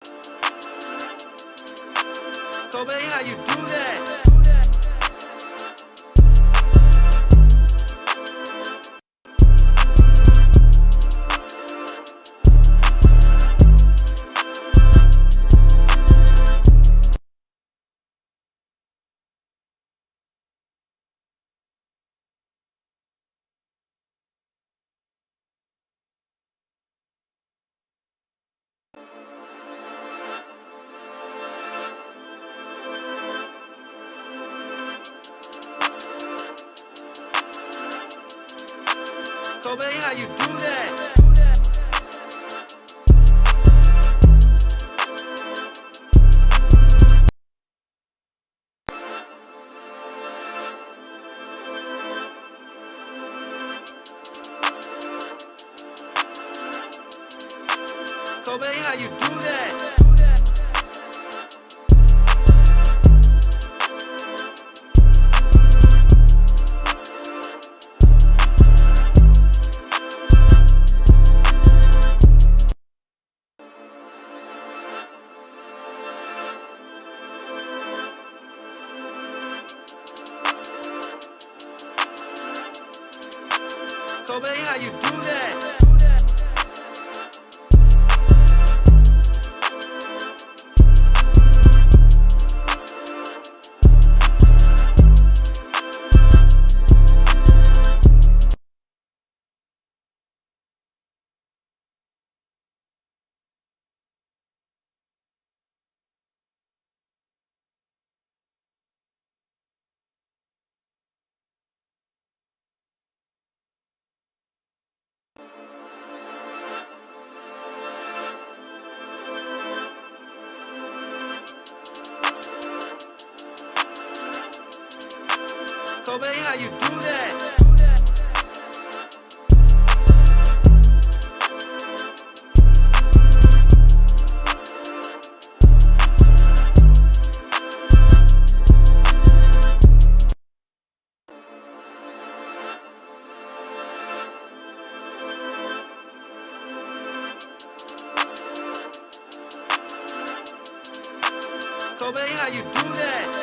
Kobe, how you do that? Kobe, how you do that? Kobe, how you do that? Kobe, how you do that? Kobe, how you do that? Kobe, how you do that?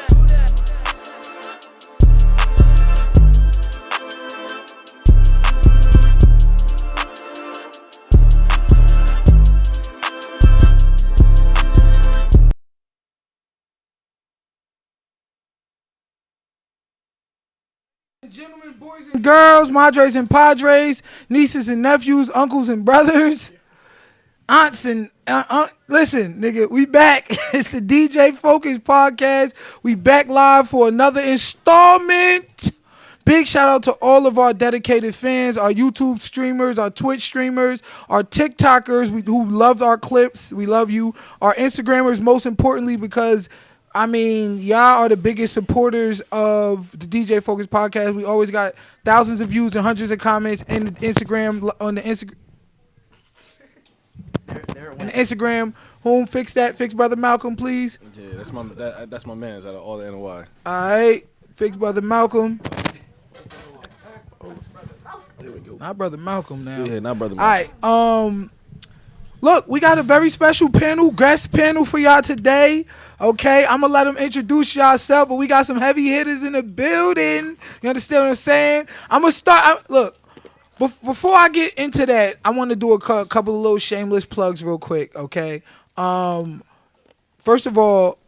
Gentlemen, boys and girls, madres and padres, nieces and nephews, uncles and brothers, aunts and listen, nigga, we back. It's the DJ Focus podcast. We back live for another installment. Big shout out to all of our dedicated fans, our YouTube streamers, our Twitch streamers, our TikTokers who love our clips. We love you. Our Instagrammers, most importantly, because I mean, y'all are the biggest supporters of the DJ Focus podcast. We always got thousands of views and hundreds of comments in the Instagram on the Instagram. And Instagram, home fix that, fix Brother Malcolm, please. Yeah, that's my man's out of all the NY. All right, fix Brother Malcolm. There we go. Not Brother Malcolm now. Yeah, not Brother Malcolm. All right, look, we got a very special guest panel for y'all today. Okay, I'm gonna let them introduce y'allself, but we got some heavy hitters in the building. You understand what I'm saying? I'm gonna start. Look, before I get into that, I want to do a couple of little shameless plugs real quick. Okay, first of all,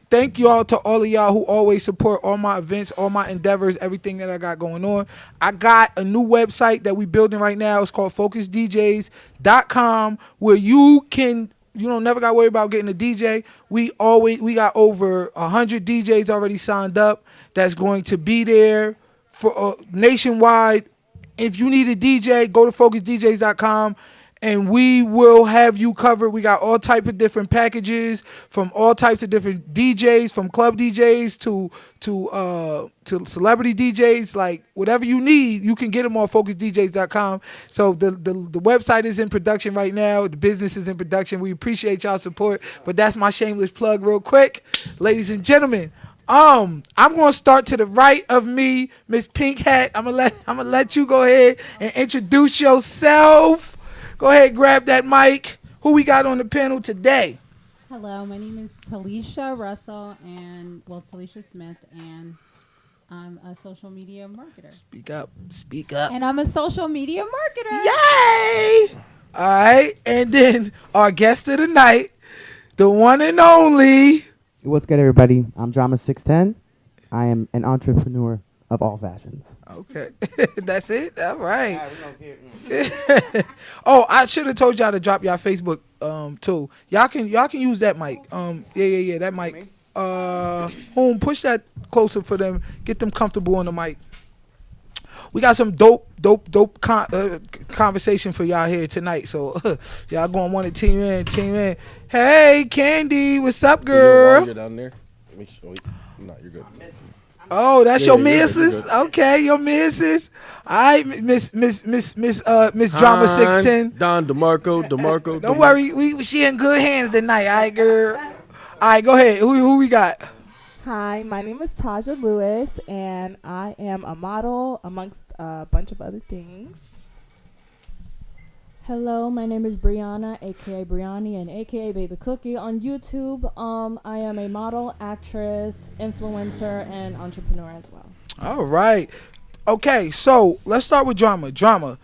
thank y'all to all of y'all who always support all my events, all my endeavors, everything that I got going on. I got a new website that we building right now. It's called FocusDJs.com, where you can, never got to worry about getting a DJ. We got over 100 DJs already signed up that's going to be there for nationwide. If you need a DJ, go to FocusDJs.com. And we will have you covered. We got all type of different packages from all types of different DJs, from club DJs to celebrity DJs. Like whatever you need, you can get them on FocusDJs.com. So the website is in production right now. The business is in production. We appreciate y'all support. But that's my shameless plug, real quick, ladies and gentlemen. I'm gonna start to the right of me, Miss Pink Hat. I'm gonna let you go ahead and introduce yourself. Go ahead, grab that mic. Who we got on the panel today? Hello, my name is Talisha Russell Talisha Smith, and I'm a social media marketer. Speak up. Speak up. And I'm a social media marketer. Yay! All right. And then our guest of the night, the one and only. What's good, everybody? I'm Drama 610. I am an entrepreneur of all fashions. Okay. That's it? All right. Oh, I should have told y'all to drop y'all Facebook too. Y'all can use that mic. Yeah, that mic. Home, push that closer for them. Get them comfortable on the mic. We got some dope conversation for y'all here tonight. So y'all going to want to team in. Hey, Candy, what's up, girl? You're down there. Make sure. No, you're good. Oh, that's Yeah, your you're good, missus. you're good. Okay, your missus. All right, Miss Drama 610. Don DeMarco. Don't worry, she in good hands tonight. All right, girl. All right, go ahead. Who we got? Hi, my name is Taja Lewis, and I am a model amongst a bunch of other things. Hello, my name is Brianna, aka Brianni, and aka Baby Cookie on YouTube. I am a model, actress, influencer, and entrepreneur as well. All right. Okay, so let's start with Drama. Drama,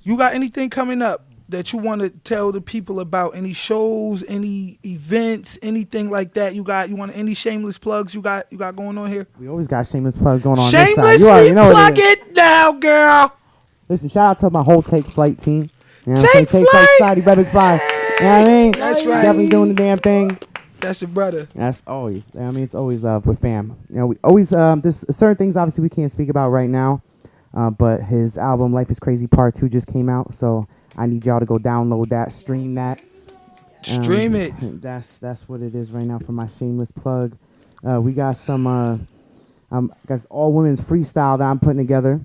you got anything coming up that you want to tell the people about? Any shows, any events, anything like that? You want any shameless plugs you got going on here? We always got shameless plugs going on this side. Shamelessly You already know plug it is. it now, girl. Listen, shout out to my whole Take Flight team. You know what I'm Take saying? Take Flight Flight. Society, Rapid Fly. You know what I mean? That's right. Definitely doing the damn thing. That's your brother. That's always. I mean, it's always love with fam. You know, we always. There's certain things obviously we can't speak about right now, but his album Life Is Crazy Part 2 just came out, so I need y'all to go download that, stream that. Stream it. That's what it is right now for my shameless plug. We got some guys all women's freestyle that I'm putting together.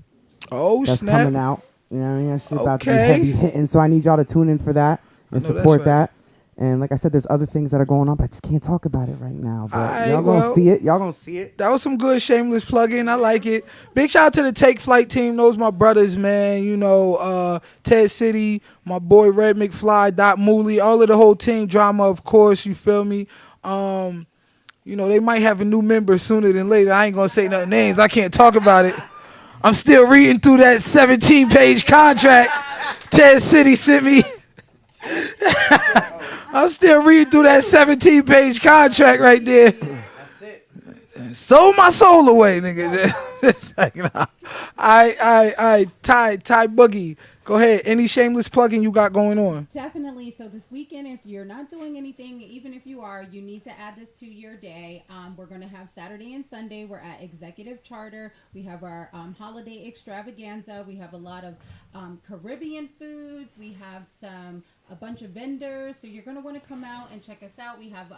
Oh, That's snap. coming out. You know what I mean? That shit about to be Okay. heavy hitting. So I need y'all to tune in for that and know that's support right. that. And like I said, there's other things that are going on, but I just can't talk about it right now. But Alright, y'all gonna well, see it. Y'all gonna see it. That was some good shameless plug-in. I like it. Big shout out to the Take Flight team. Those my brothers, man. You know, Ted City, my boy Red McFly, Dot Mooley, all of the whole team. Drama, of course. You feel me? You know, they might have a new member sooner than later. I ain't gonna say no names. I can't talk about it. I'm still reading through that 17-page contract Ted City sent me. I'm still reading through that 17-page contract right there. Sold my soul away, nigga. Just like, nah. I Ty Boogie. Go ahead. Any shameless plugging you got going on? Definitely. So this weekend, if you're not doing anything, even if you are, you need to add this to your day. We're going to have Saturday and Sunday. We're at Executive Charter. We have our holiday extravaganza. We have a lot of Caribbean foods. We have a bunch of vendors. So you're going to want to come out and check us out. We have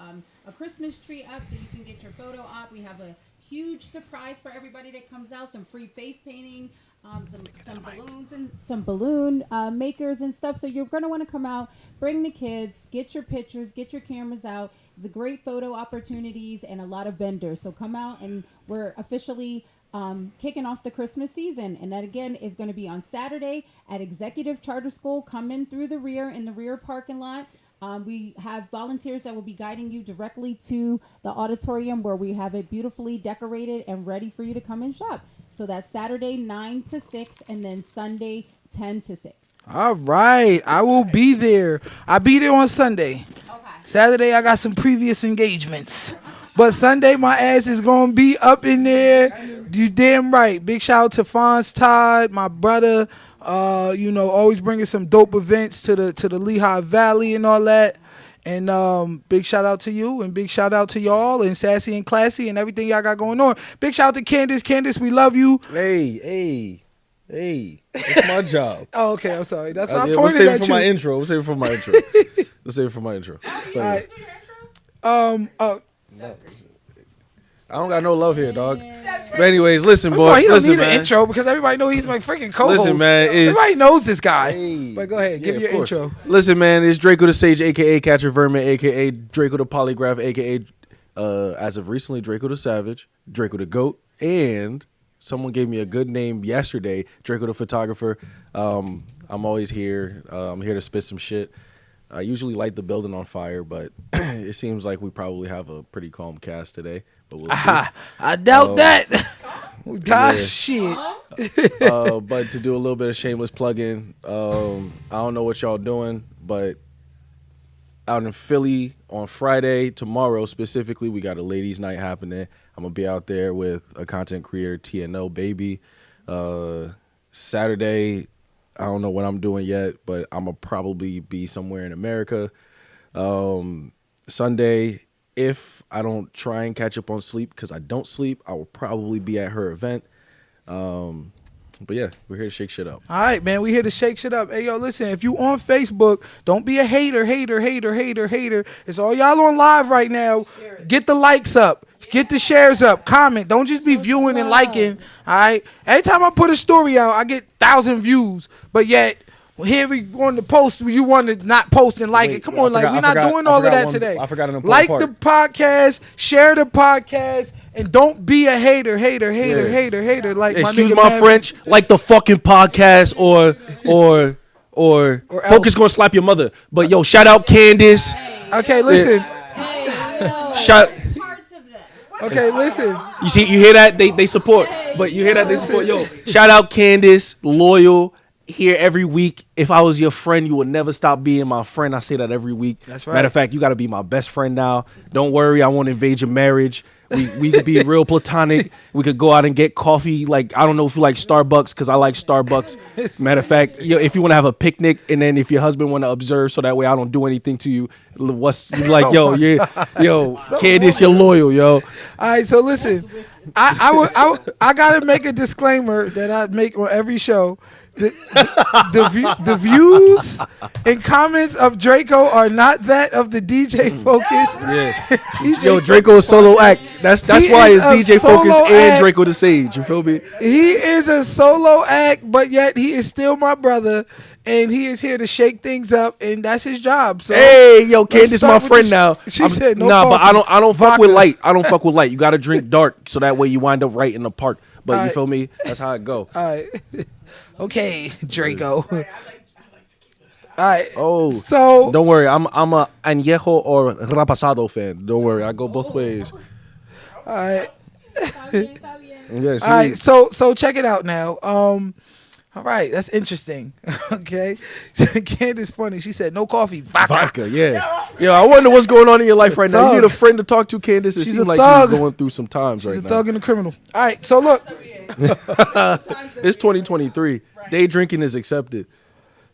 a Christmas tree up so you can get your photo op. We have a huge surprise for everybody that comes out. Some free face painting. Some balloons and some balloon makers and stuff. So you're going to want to come out, bring the kids, get your pictures, get your cameras out. It's a great photo opportunities and a lot of vendors. So come out, and we're officially kicking off the Christmas season. And that, again, is going to be on Saturday at Executive Charter School. Come in through the rear in the rear parking lot. We have volunteers that will be guiding you directly to the auditorium where we have it beautifully decorated and ready for you to come and shop. So that's Saturday 9 to 6 and then Sunday 10 to 6. All right. I will be there. I'll be there on Sunday. Okay. Saturday, I got some previous engagements. But Sunday, my ass is going to be up in there. You damn right. Big shout out to Fonz Todd, my brother. You know, always bringing some dope events to the Lehigh Valley and all that. And big shout out to you, and big shout out to y'all, and Sassy and Classy, and everything y'all got going on. Big shout out to Candace. Candace, we love you. Hey. It's my job. Oh, okay. I'm sorry. That's why I We'll pointed save it at for you. my intro. We'll save it for my intro. But, All right. I don't got no love here, dog. But anyways, listen, First of all, boy. he don't Listen, need an man. intro because everybody knows he's my freaking co-host. Listen, man, everybody knows this guy. Hey. But go ahead, give Yeah, your of course. intro. Listen, man, it's Draco the Sage, a.k.a. Catcher Vermin, a.k.a. Draco the Polygraph, a.k.a. As of recently, Draco the Savage, Draco the Goat, and someone gave me a good name yesterday, Draco the Photographer. I'm always here. I'm here to spit some shit. I usually light the building on fire, but it seems like we probably have a pretty calm cast today. But we'll see. I doubt that. Gosh, Yeah. shit. But to do a little bit of shameless plug-in, I don't know what y'all doing, but out in Philly on Friday, tomorrow specifically, we got a ladies' night happening. I'm gonna be out there with a content creator, TNO Baby. Saturday, I don't know what I'm doing yet, but I'm gonna probably be somewhere in America. Sunday, if I don't try and catch up on sleep, because I don't sleep, I will probably be at her event. But yeah, we're here to shake shit up. All right, man, we here to shake shit up. Hey, yo, listen, if you on Facebook, don't be a hater. It's all y'all on live right now. Get the likes up. Get the shares up. Comment. Don't just be viewing and liking. All right? Every time I put a story out, I get 1,000 views. But yet, here we on the post, you want to not post and like Wait, it. Come I on, like, forgot- we're I not forgot- doing I all of forgot that one- today. I forgot an important Like part. the podcast, share the podcast, and don't be a hater. Like, Excuse nigga my Mav- French, like the fucking podcast or Focus else. gonna slap your mother. But yo, shout out Candace. Okay, listen. Shout. Parts of this. Okay, listen. You see, you hear that? They support. But you hear that they support. Yo, shout out Candace, loyal, here every week. If I was your friend, you would never stop being my friend. I say that every week. That's right. Matter of fact, you got to be my best friend now. Don't worry, I won't invade your marriage. We could be real platonic. We could go out and get coffee. Like, I don't know if you like Starbucks, because I like Starbucks. Matter of fact, yo, if you want to have a picnic, and then if your husband want to observe, so that way I don't do anything to you. What's like, yo, Candace, you're loyal, yo. All right, so listen, I gotta make a disclaimer that I make on every show. The views and comments of Draco are not that of the DJ Focus. Yeah. DJ Yo, Draco is solo act. That's He why is it's a DJ Focus solo and act. Draco the Sage. You feel me? He is a solo act, but yet he is still my brother, and he is here to shake things up, and that's his job. So Hey, yo, let's Candace, start my with friend the now. She said no. Nah, but coffee, I don't fuck with vodka. light. I don't fuck with light. You gotta drink dark, so that way you wind up right in the park. But you Alright. feel me? That's how it go. All right, okay, Draco. All right. Oh, So don't worry. I'm a añejo or rapasado fan. Don't worry. I go both ways. all right. Yeah, see? All right, so check it out now. All right, that's interesting. Okay, Candace funny. She said no coffee, Vodka, yeah. Yo, I wonder what's going on in your life right now. You Thug. need a friend to talk to, Candace. It She's seems a like thug. you're going through some times She's right a now. thug and a criminal. All right, so look. It's 2023. Day drinking is accepted.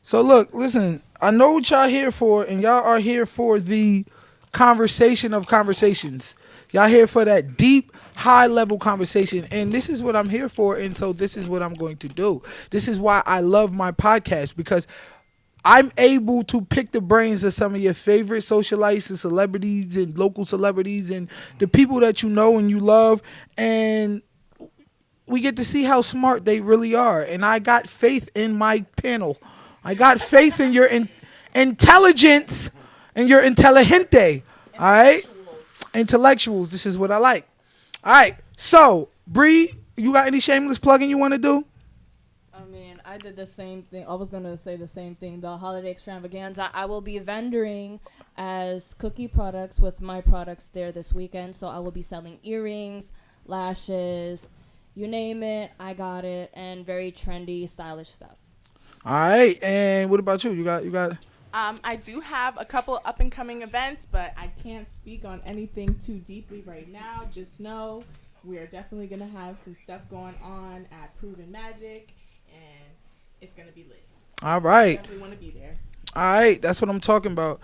So look, listen. I know what y'all here for, and y'all are here for the conversation of conversations. Y'all here for that deep, high-level conversation, and this is what I'm here for. And so this is what I'm going to do. This is why I love my podcast, because I'm able to pick the brains of some of your favorite socialites and celebrities and local celebrities and the people that you know and you love, and we get to see how smart they really are. And I got faith in my panel. I got faith in your intelligence and your intelligente. All right? Intellectuals. This is what I like. All right. So, Bree, you got any shameless plugging you want to do? I mean, I did the same thing. I was going to say the same thing. The holiday extravaganza. I will be vendoring as Cookie products with my products there this weekend. So I will be selling earrings, lashes, you name it. I got it. And very trendy, stylish stuff. All right. And what about you? You got I do have a couple up and coming events, but I can't speak on anything too deeply right now. Just know we're definitely gonna have some stuff going on at Proven Magic, and it's gonna be lit. all right. Definitely want to be there. All right. That's what I'm talking about.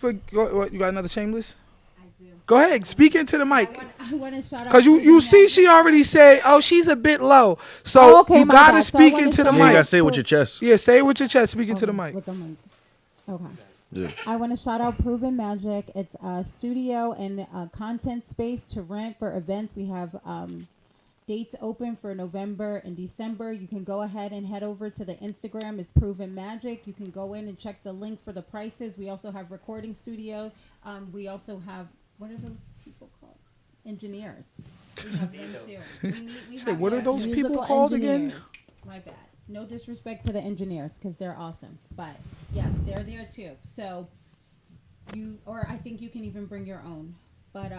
What, you got another shameless? I do. Go ahead. Speak into the mic. I want to shout out. Because you Proven see, Magic. she already said, oh, she's a bit low. So Oh, okay, you my got to bad. So I speak wanna into the shout Yeah, you mic. gotta say it with your chest. Yeah, say it with your chest. Speak into the mic. With the mic. Okay. Yeah. I want to shout out Proven Magic. It's a studio and a content space to rent for events. We have dates open for November and December. You can go ahead and head over to the Instagram. It's Proven Magic. You can go in and check the link for the prices. We also have recording studio. We also have, what are those people called? Engineers. We have them too. We said, have what are our those people Musical called again? engineers. My bad. No disrespect to the engineers because they're awesome, but yes, they're there too. So I think you can even bring your own. But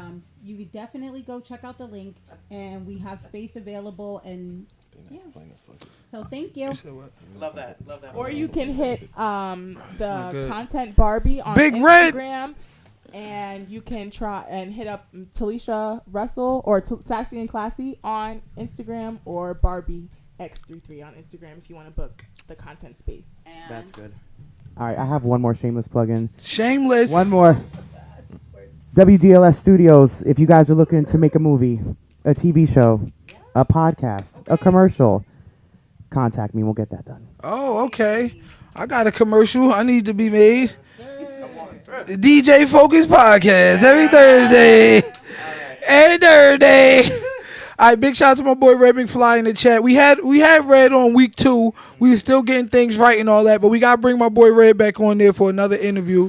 you could definitely go check out the link, and we have space available. And yeah, so thank you. Love that. Or you can hit not the good. Content Barbie on Big Red. Instagram, and you can try and hit up Talisha Russell or Sassy and Classy on Instagram, or Barbie X33 on Instagram if you want to book the content space. That's good. All right, I have one more shameless plug-in. Shameless. One more. WDLS Studios, if you guys are looking to make a movie, a TV show, a podcast, a commercial, contact me. We'll get that done. Oh, okay. I got a commercial I need to be made. The DJ Focus Podcast every Thursday. Every Thursday. All right, big shout out to my boy Red McFly in the chat. We had Red on week 2. We were still getting things right and all that, but we gotta bring my boy Red back on there for another interview.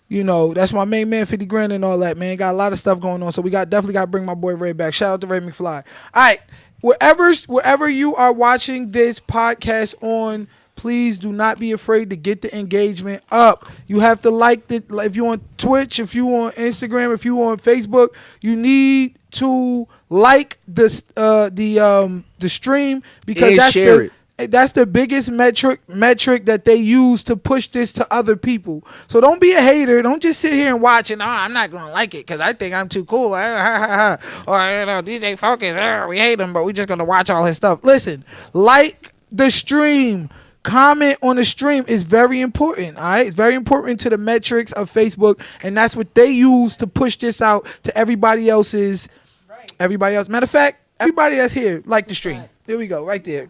You know, that's my main man, 50 grand and all that, man. Got a lot of stuff going on, so we definitely got to bring my boy Ray back. Shout out to Ray McFly. All right, wherever you are watching this podcast on, please do not be afraid to get the engagement up. You have to like if you're on Twitch, if you're on Instagram, if you're on Facebook, you need to like the stream because that's the biggest metric that they use to push this to other people. So don't be a hater. Don't just sit here and watch and I'm not gonna like it because I think I'm too cool. Or DJ Focus, we hate him, but we just gonna watch all his stuff. Listen, like the stream. Comment on the stream is very important. All right, it's very important to the metrics of Facebook, and that's what they use to push this out to everybody else. Matter of fact, everybody that's here like the stream. There we go, right there.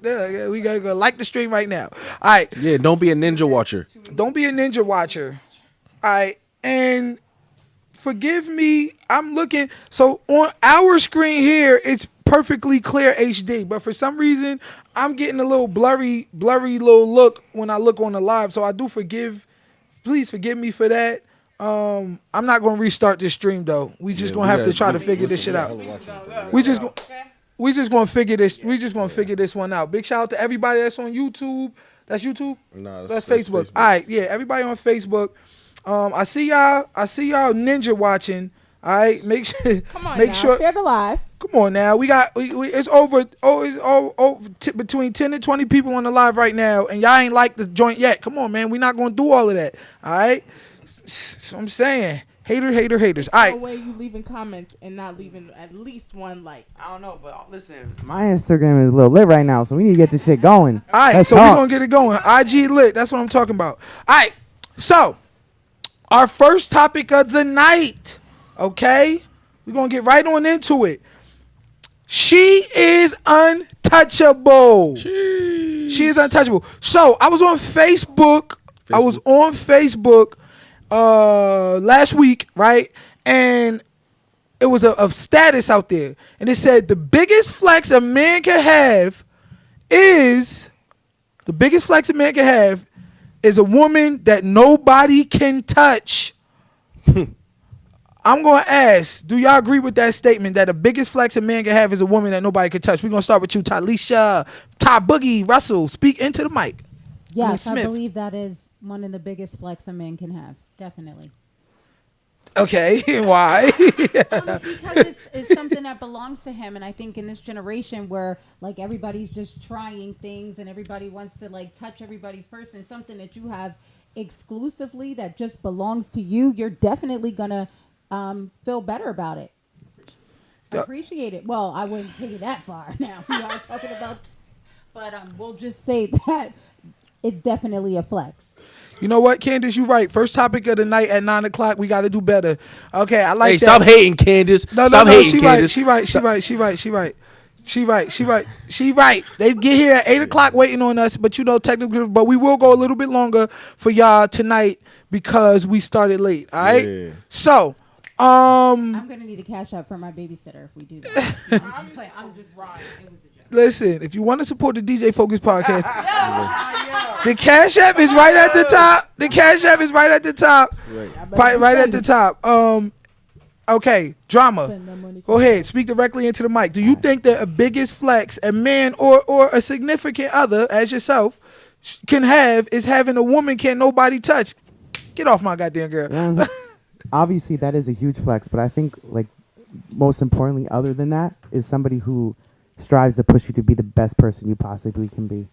We gotta go like the stream right now. All right. Yeah, don't be a ninja watcher. Don't be a ninja watcher. All right, and forgive me. I'm looking. So on our screen here, it's perfectly clear HD, but for some reason, I'm getting a little blurry little look when I look on the live. So I do please forgive me for that. I'm not gonna restart this stream though. We just gonna have to try to figure this shit out. We just gonna figure this. We just gonna figure this one out. Big shout out to everybody that's on YouTube. That's YouTube. No, that's Facebook. All right, yeah, everybody on Facebook. I see y'all ninja watching. All right, make sure. Come on, now. Share the live. Come on now, it's over. Between 10 and 20 people on the live right now, and y'all ain't like the joint yet. Come on, man, we're not gonna do all of that. All right, so I'm saying, haters. All right. No way you leaving comments and not leaving at least one like. I don't know, but listen, my Instagram is a little lit right now, so we need to get this shit going. All right, so we're gonna get it going. IG lit. That's what I'm talking about. All right, so our first topic of the night. Okay, we're gonna get right on into it. She is untouchable. She is untouchable. So I was on Facebook. Last week, right? And it was a status out there, and it said the biggest flex a man can have is a woman that nobody can touch. I'm going to ask, do y'all agree with that statement that the biggest flex a man can have is a woman that nobody can touch? We're going to start with you, Talisha, Boogie, Russell. Speak into the mic. Yes, I believe that is one of the biggest flex a man can have. Definitely. Okay, why? Because it's something that belongs to him, and I think in this generation where like everybody's just trying things and everybody wants to like touch everybody's person, something that you have exclusively that just belongs to you, you're definitely gonna feel better about it. Appreciate it. Well, I wouldn't take it that far. Now we are talking about, but we'll just say that it's definitely a flex. You know what, Candace? You right. First topic of the night at 9:00. We got to do better. Okay, I like that. Stop hating, Candace. Stop hating, Candace. She right. They get here at 8:00 waiting on us, but technically, but we will go a little bit longer for y'all tonight because we started late. All right. Yeah. So, I'm gonna need a cash out for my babysitter if we do that. I'm just playing. I'm just rhyme. It was a joke. Listen, if you want to support the DJ Focus podcast, the Cash App is right at the top. The Cash App is right at the top. Right at the top. Okay, drama. Send that money. Go ahead, speak directly into the mic. Do you think that a biggest flex a man or a significant other, as yourself, can have is having a woman can't nobody touch? Get off my goddamn girl. Yeah. Obviously, that is a huge flex, but I think, like, most importantly, other than that, is somebody who strives to push you to be the best person you possibly can be.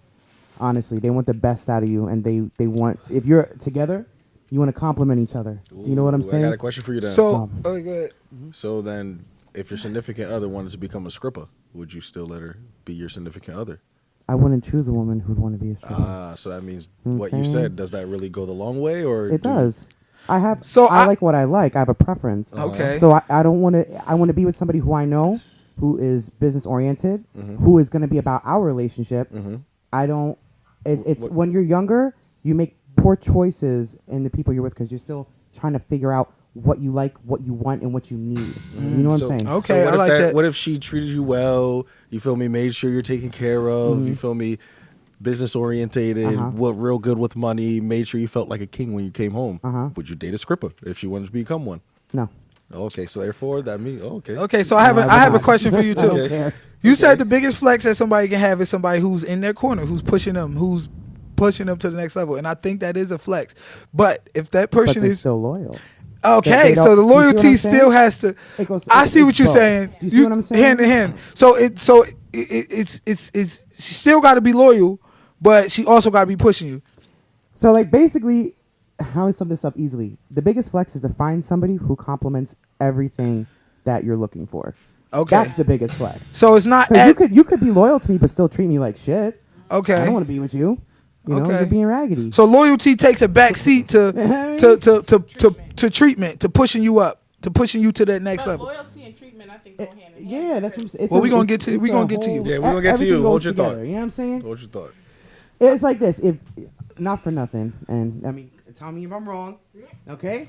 Honestly, they want the best out of you, and they want, if you're together, you want to compliment each other. Do you know what I'm saying? I got a question for you then. So, go ahead. So then, if your significant other wanted to become a scripper, would you still let her be your significant other? I wouldn't choose a woman who'd want to be a stripper. So that means You know what I'm you saying? said, does that really go the long way? Or It does. I have. So I I- like what I like. I have a preference. Okay. So I don't want to. I want to be with somebody who I know, who is business oriented, who is going to be about our relationship. I don't. It's when you're younger, you make poor choices in the people you're with because you're still trying to figure out what you like, what you want, and what you need. You know what I'm saying? Okay, what I if like that. What if she treated you well? You feel me? Made sure you're taken care of. You feel me? Business orientated, what real good with money, made sure you felt like a king when you came home. Would you date a scripper if she wanted to become one? No. Okay, so therefore that means okay. Okay, so I have a question for you I don't too. care. You said the biggest flex that somebody can have is somebody who's in their corner, who's pushing them to the next level, and I think that is a flex. But if that But person they're is still loyal. okay, they so the don't- you see what I'm loyalty saying? still has to. It goes- I see it's what you're both. saying. Do you see what I'm saying? Hand in hand. So it's she still got to be loyal, but she also got to be pushing you. So, like, basically, how I sum this up easily? The biggest flex is to find somebody who complements everything that you're looking for. Okay. That's the biggest flex. So it's not 'Cause you could be loyal to me, but still treat me like shit. okay. I don't want to be with you. You know, Okay. you're being raggedy. So loyalty takes a back seat to treatment, to pushing you up, to pushing you to that next But level. loyalty and treatment, I think, go hand in hand. Yeah, that's what I'm saying. Well, we gonna get to you. We gonna get to you. Yeah, we gonna get to you. Everything Hold goes your together, thought. You know what I'm saying? What's your thought? It's like this. If not for nothing, and I mean, tell me if I'm wrong, okay?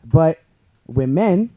But with men,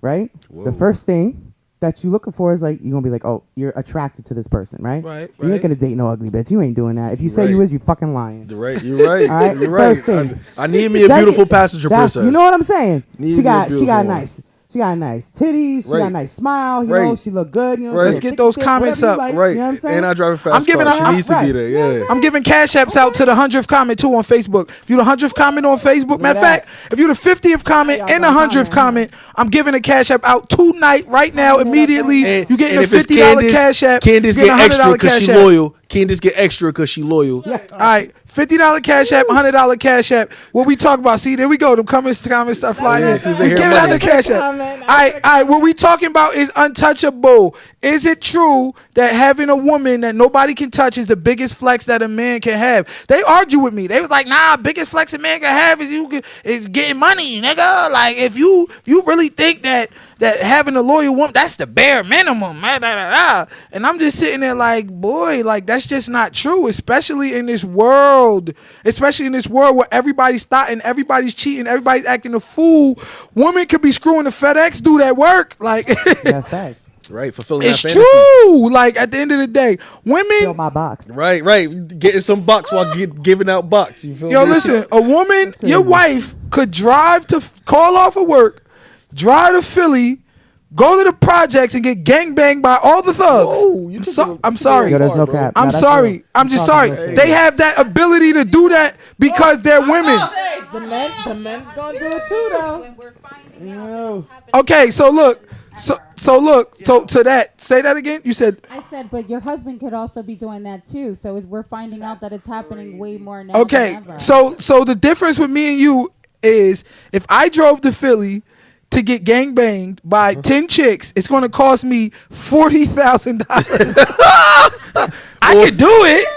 right? Whoa. The first thing that you looking for is like you're gonna be like, oh, you're attracted to this person, right? Right, You right. ain't gonna date no ugly bitch. You ain't doing that. If you say Right. you is, you fucking lying. You're right. You're right. All right, You're right. first thing. I need me a Second- beautiful passenger that's- princess. You know what I'm saying? Need She me a got beautiful one. nice. She got nice titties. She got a Right. nice smile. You know, Right. she look good. You know, Right. she Let's a get thick those chick, comments whatever you up. like, Right. You know what I'm saying? And I drive a fast I'm giving car. a- She needs to be right. there. You know what I'm Yeah. saying? I'm giving cash apps out to the 100th comment too on Facebook. If you the 100th comment on Facebook, matter of that. fact, if you the 50th comment y'all and the gonna 100th comment, I'm giving a cash app out tonight, right now, Comment it up immediately. right You getting and a if it's $50 Candace, cash app. Candace you getting get a extra $100 because cash she app. loyal. Candace get extra because she loyal. All right, $50 cash app, $100 cash app. What we talk about? See, there we go. Them comments start flying in. As soon as they We hear giving out money. the cash app. Comment. All right. What we talking about is untouchable. Is it true that having a woman that nobody can touch is the biggest flex that a man can have? They argue with me. They was like, nah, biggest flex a man can have is getting money, nigga. Like if you really think that having a loyal woman, that's the bare minimum. And I'm just sitting there like, boy, like that's just not true, especially in this world. Especially in this world where everybody's thoughting, everybody's cheating, everybody's acting a fool. Women could be screwing the FedEx, do that work. Like That's facts. Right. Fulfilling it's that fantasy. true. Like at the end of the day, Fill women. my box. Right. Getting some bucks while giving out bucks. You feel Yo, me? listen, a woman, crazy. your wife could drive to call off of work, drive to Philly, go to the projects and get gangbanged by all the thugs. Whoa, you took it- I'm sorry. Yo, there's no bro. cap. I'm Nah, that's sorry. real. I'm just talking sorry. real shit. They have that ability to do that because they're women. Hey, the men's gonna do it too, though. Yo. Okay, so look. So to that, say that again. You said I said, but your husband could also be doing that too. So we're finding out that it's happening way more now. okay. Than ever. So the difference with me and you is if I drove to Philly to get gangbanged by 10 chicks, it's going to cost me $40,000. I could do it,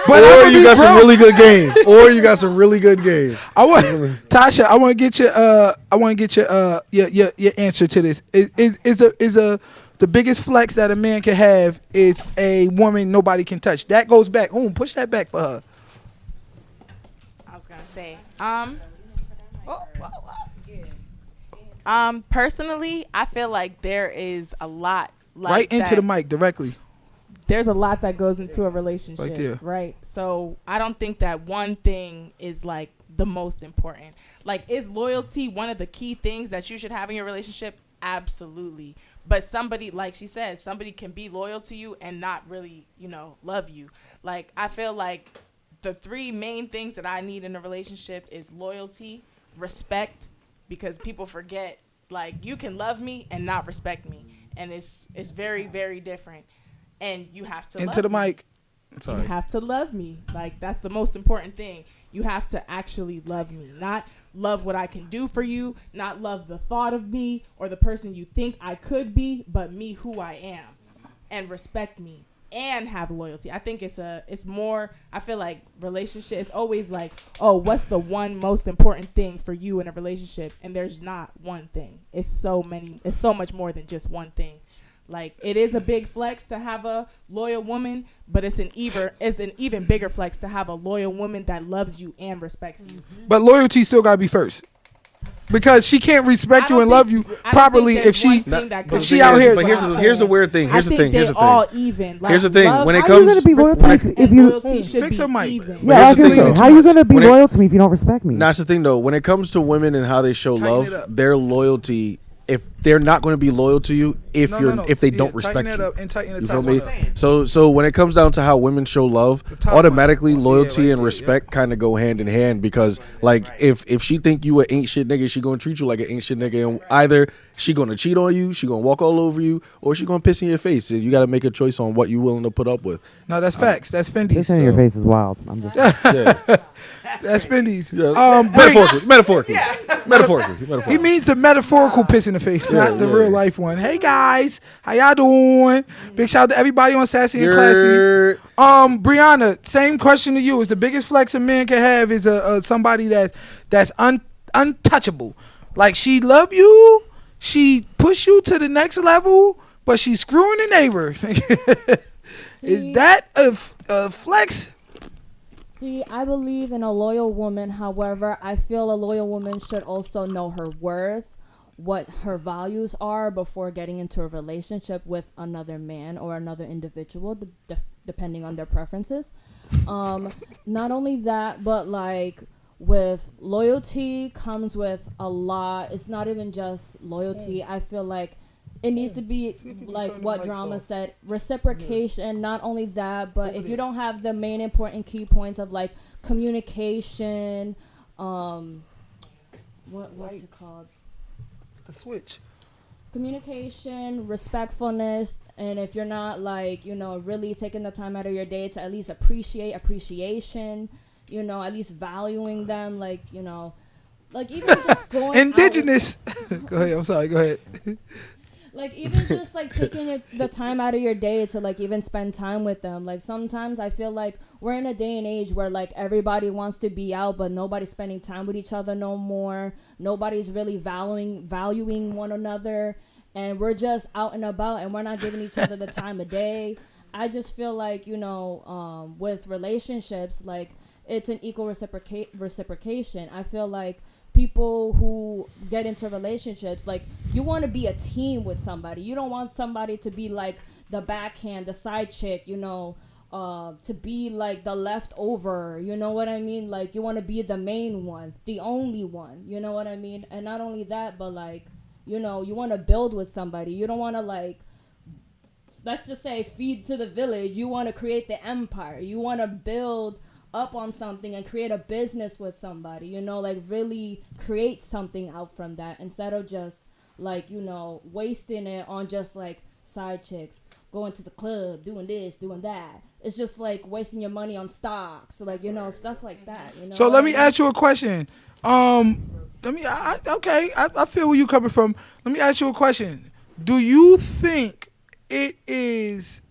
but I'm Or gonna you be got some broke. really good game. Or you got some really good game. I want Tasha. I want to get your answer to this. The biggest flex that a man can have is a woman nobody can touch. That goes back. Push that back for her. I was gonna say, personally, I feel like there is a lot. Like Right into the that- mic directly. There's a lot that goes into a relationship, Right there. right? So I don't think that one thing is like the most important. Like, is loyalty one of the key things that you should have in your relationship? Absolutely. But somebody, like she said, somebody can be loyal to you and not really, love you. Like, I feel like the three main things that I need in a relationship is loyalty, respect, because people forget, like, you can love me and not respect me. And it's very, very different. And you have to Into the mic. You have to love me. Like, that's the most important thing. You have to actually love me, not love what I can do for you, not love the thought of me or the person you think I could be, but me who I am, and respect me and have loyalty. I think it's more, I feel like relationship is always like, oh, what's the one most important thing for you in a relationship? And there's not one thing. It's so much more than just one thing. Like, it is a big flex to have a loyal woman, but it's an even bigger flex to have a loyal woman that loves you and respects you. But loyalty still gotta be first, because she can't respect you and love you properly if she out here. But here's the weird thing. Here's the thing. They're all even. Like, here's the thing. When it How are you comes, gonna be loyal to me if you? loyalty should Fix be her mic. even. Yeah, I was gonna say, how are you gonna be When it- loyal to me if you don't respect me? that's the thing though. When it comes to women and how they show Tighten it love, up. their loyalty, if they're not going to be loyal to you, if they don't respect tighten it you. up and tighten the You top feel me? one up. So when it comes down to how women show love, top automatically one. Yeah, loyalty right and there, respect kind of go hand in hand, because like if she think you a ain't shit nigga, she gonna treat you like an ain't shit nigga, and either she gonna cheat on you, she gonna walk all over you, or she gonna piss in your face. And you got to make a choice on what you willing to put up with. No, that's facts. That's Fendi's. This in your face is wild. I'm just. Yeah. That's Fendi's. Yeah. Metaphorically. He means the metaphorical piss in the face, not the real life one. Hey guys, how y'all doing? Big shout out to everybody on Sassy and Classy. Brianna, same question to you. Is the biggest flex a man can have is somebody that's untouchable. Like, she love you, she push you to the next level, but she's screwing the neighbor. Is that a flex? See, I believe in a loyal woman. However, I feel a loyal woman should also know her worth, what her values are before getting into a relationship with another man or another individual, depending on their preferences. Not only that, but like, with loyalty comes with a lot. It's not even just loyalty. I feel like it needs to be like what Drama said, reciprocation. Not only that, but if you don't have the main important key points of like communication, what's it called? The switch. Communication, respectfulness, and if you're not like, really taking the time out of your day to at least appreciation, at least valuing them, like, like even just going indigenous. Go ahead. I'm sorry. Go ahead. Like, even just like taking the time out of your day to like even spend time with them. Like, sometimes I feel like we're in a day and age where like everybody wants to be out, but nobody's spending time with each other no more. Nobody's really valuing one another, and we're just out and about and we're not giving each other the time of day. I just feel like, with relationships, like, it's an equal reciprocation. I feel like people who get into relationships, like, you want to be a team with somebody. You don't want somebody to be like the backhand, the side chick, to be like the leftover, you know what I mean? Like, you want to be the main one, the only one, you know what I mean? And not only that, but like, you want to build with somebody. You don't want to, like, let's just say, feed to the village. You want to create the empire. You want to build up on something and create a business with somebody, like, really create something out from that, instead of just like, wasting it on just like side chicks, going to the club, doing this, doing that. It's just like wasting your money on stocks, like, stuff like that. So let me ask you a question. I feel where you coming from. Let me ask you a question. Do you think it is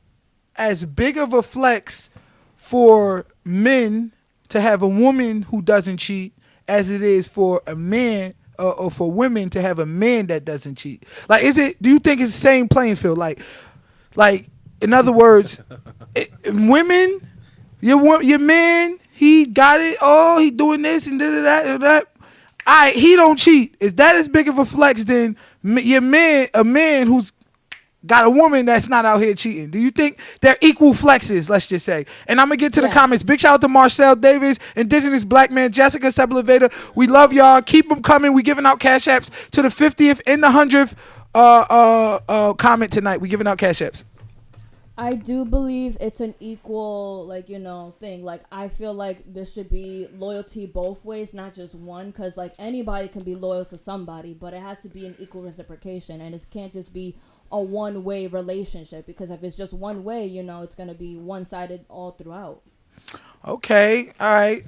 as big of a flex for men to have a woman who doesn't cheat as it is for a man or for women to have a man that doesn't cheat? Like, do you think it's the same playing field? Like in other words, women, your man, he got it. Oh, he doing this and that and that. He don't cheat. Is that as big of a flex than a man who's got a woman that's not out here cheating? Do you think they're equal flexes, let's just say? And I'm going to get to the comments. Big shout out to Marcel Davis, Indigenous Black Man, Jessica Sepulveda. We love y'all. Keep them coming. We giving out cash apps to the 50th and the 100th comment tonight. We giving out cash apps. I do believe it's an equal, thing. Like, I feel like there should be loyalty both ways, not just one, because, anybody can be loyal to somebody, but it has to be an equal reciprocation, and it can't just be a one-way relationship, because if it's just one way, it's going to be one-sided all throughout. Okay, all right.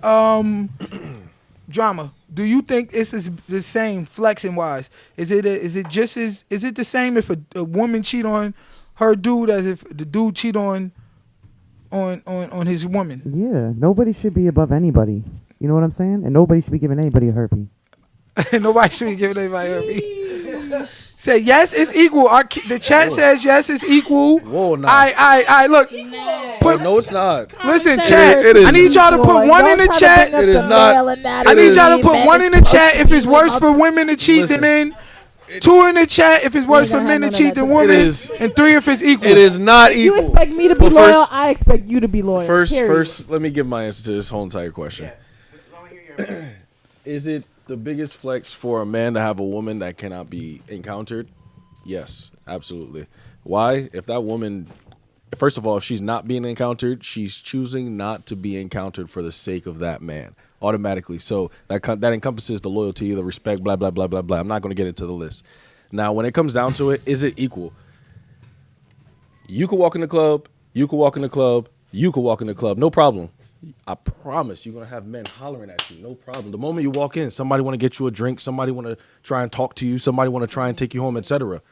Drama. Do you think this is the same flexing-wise? Is it the same if a woman cheat on her dude as if the dude cheat on his woman? Yeah, nobody should be above anybody. You know what I'm saying? And nobody should be giving anybody a herpy. Nobody should be giving anybody a herpy. Say yes, it's equal. The chat says yes, it's equal. Whoa, nah. I look. No, it's not. Listen, chat. It is. I need y'all to put one in the chat. It is not. I need y'all to put one in the chat if it's worse for women to cheat than men. 2 in the chat if it's worse for men to cheat than women, and 3 if it's equal. It is not equal. You expect me to be loyal, I expect you to be loyal. First, let me give my answer to this whole entire question. Is it the biggest flex for a man to have a woman that cannot be encountered? Yes, absolutely. Why? If that woman, first of all, if she's not being encountered, she's choosing not to be encountered for the sake of that man. Automatically. So that encompasses the loyalty, the respect, blah, blah, blah, blah, blah. I'm not going to get into the list. Now, when it comes down to it, is it equal? You could walk in the club. You could walk in the club. You could walk in the club. No problem. I promise you're going to have men hollering at you. No problem. The moment you walk in, somebody want to get you a drink. Somebody want to try and talk to you. Somebody want to try and take you home, etc.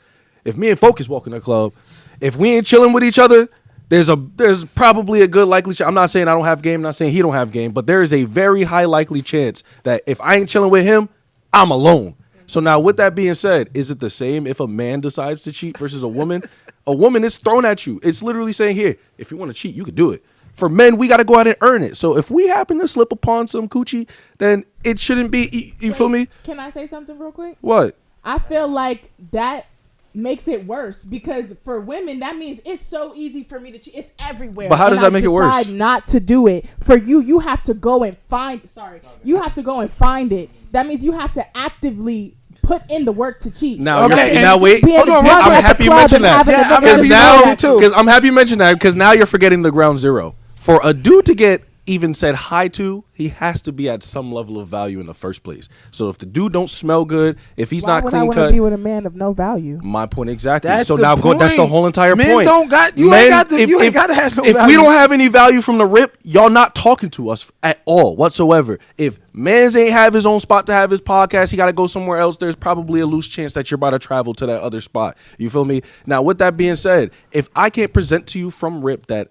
If me and Focus walk in the club, if we ain't chilling with each other, there's probably a good likely chance. I'm not saying I don't have game, I'm not saying he don't have game, but there is a very high likely chance that if I ain't chilling with him, I'm alone. So now with that being said, is it the same if a man decides to cheat versus a woman? A woman is thrown at you. It's literally saying, here, if you want to cheat, you could do it. For men, we got to go out and earn it. So if we happen to slip upon some coochie, then it shouldn't be, you feel me? Can I say something real quick? What? I feel like that makes it worse, because for women that means it's so easy for me to cheat. It's everywhere. But how does that make it worse? I decide not to do it. For you have to go and find. You have to go and find it. That means you have to actively put in the work to cheat. Now, okay, now wait. Hold on, I'm happy you mentioned that. Because I'm happy you mentioned that, because now you're forgetting the ground zero. For a dude to get even said hi to, he has to be at some level of value in the first place. So if the dude don't smell good, if he's not clean cut, cut, be with a man of no value. My point exactly. That's so the now point. that's the whole entire Men point. don't got you. Men, You ain't got to have no if value. we don't have any value from the rip, y'all not talking to us at all whatsoever. If mans ain't have his own spot to have his podcast, he got to go somewhere else. There's probably a loose chance that you're about to travel to that other spot. You feel me? Now, with that being said, if I can't present to you from rip that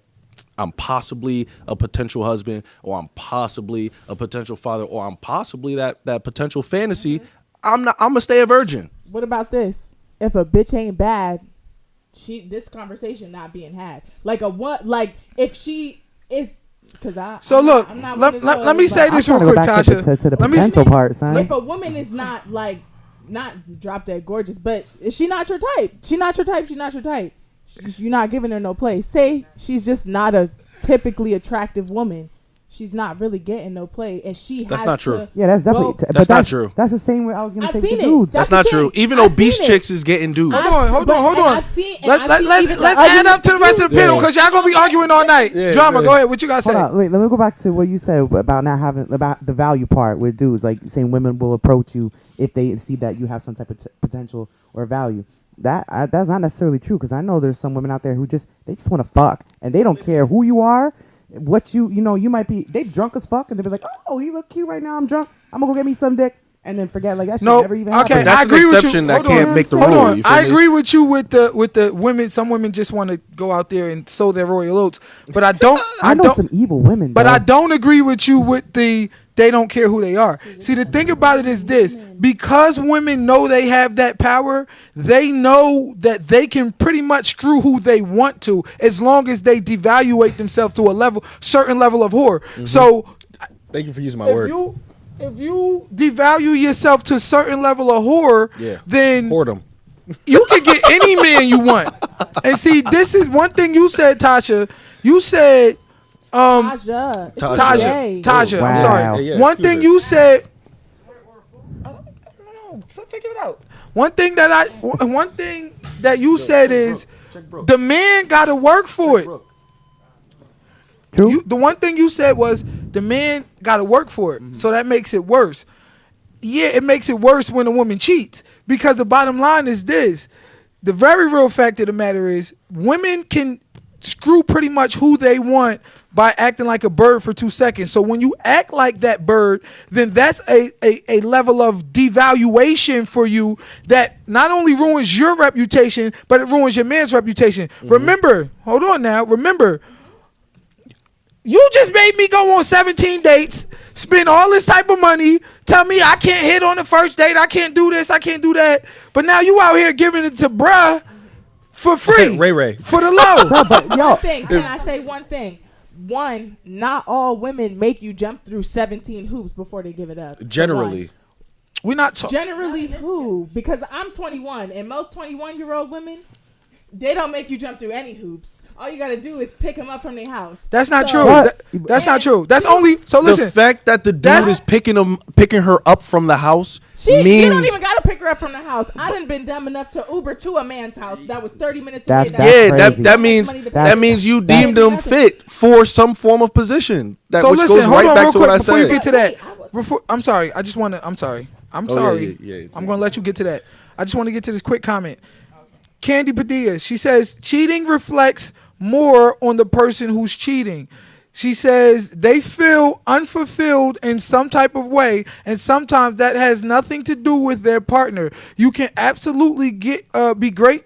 I'm possibly a potential husband, or I'm possibly a potential father, or I'm possibly that potential fantasy, I'm gonna stay a virgin. What about this? If a bitch ain't bad, this conversation not being had. If she is, because let me say this real quick, Tasha. To the potential part, son. If a woman is not drop dead gorgeous, but is she not your type? She's not your type. You're not giving her no play. Say she's just not a typically attractive woman. She's not really getting no play, and that's not true. Yeah, that's definitely. That's not true. That's the same way I was gonna say seen the dudes. That's not true. Even obese chicks is getting dudes. Hold on. Let's add up to the rest of the panel, because y'all gonna be arguing all night. Drama, go ahead. What you got to say? Hold on, wait. Let me go back to what you said about not having about the value part with dudes, like saying women will approach you if they see that you have some type of potential or value. That's not necessarily true, because I know there's some women out there who just want to fuck, and they don't care who you are, what you might be. They drunk as fuck, and they be like, oh, you look cute right now. I'm drunk. I'm gonna go get me some dick, and then forget like that shit never even happened. Okay, that's I agree an with exception you. that can't make the rule. Hold on. I agree with you with the women. Some women just want to go out there and sow their royal oats, but I don't. I know some evil women, but bro. I don't agree with you with they don't care who they are. See, the thing about it is this: because women know they have that power, they know that they can pretty much screw who they want to, as long as they devaluate themselves to a certain level of whore. Mm-hmm. So, thank you for using my word. If you devalue yourself to a certain level of whore, then whoredom. You can get any man you want. And see, this is one thing you said, Tasha. You said. Taja. Wow. I'm sorry. Yeah, One thing you said. figure it out. One thing that you said is the man got to work for it. True. The one thing you said was the man got to work for it, so that makes it worse. Yeah, it makes it worse when a woman cheats, because the bottom line is this: the very real fact of the matter is women can screw pretty much who they want by acting like a bird for 2 seconds. So when you act like that bird, then that's a level of devaluation for you that not only ruins your reputation, but it ruins your man's reputation. Remember, hold on now, remember, you just made me go on 17 dates, spend all this type of money, tell me I can't hit on the first date, I can't do this, I can't do that. But now you out here giving it to bruh for free. Ray. For the low. So, but yo, Can I say one thing? One, not all women make you jump through 17 hoops before they give it up. Generally. We're not talking. Generally, who? Because I'm 21, and most 21-year-old women, they don't make you jump through any hoops. All you got to do is pick them up from their house. That's not So- true. What? That's not true. That's only. So listen. The fact that the dude That's- is picking her up from the house You means don't even got to pick her up from the house. I done been dumb enough to Uber to a man's house that was 30 minutes away. That's that crazy. means Money to that pay. means you That's- deemed them fit for some form of position. That So which listen. goes Hold right on, back real to what quick I before you said. get to that. Wait, I'm sorry. I just want to. I'm sorry. I'm sorry. yeah. I'm gonna let you get to that. I just want to get to this quick comment. Candy Padilla. She says cheating reflects more on the person who's cheating. She says they feel unfulfilled in some type of way, and sometimes that has nothing to do with their partner. You can absolutely be great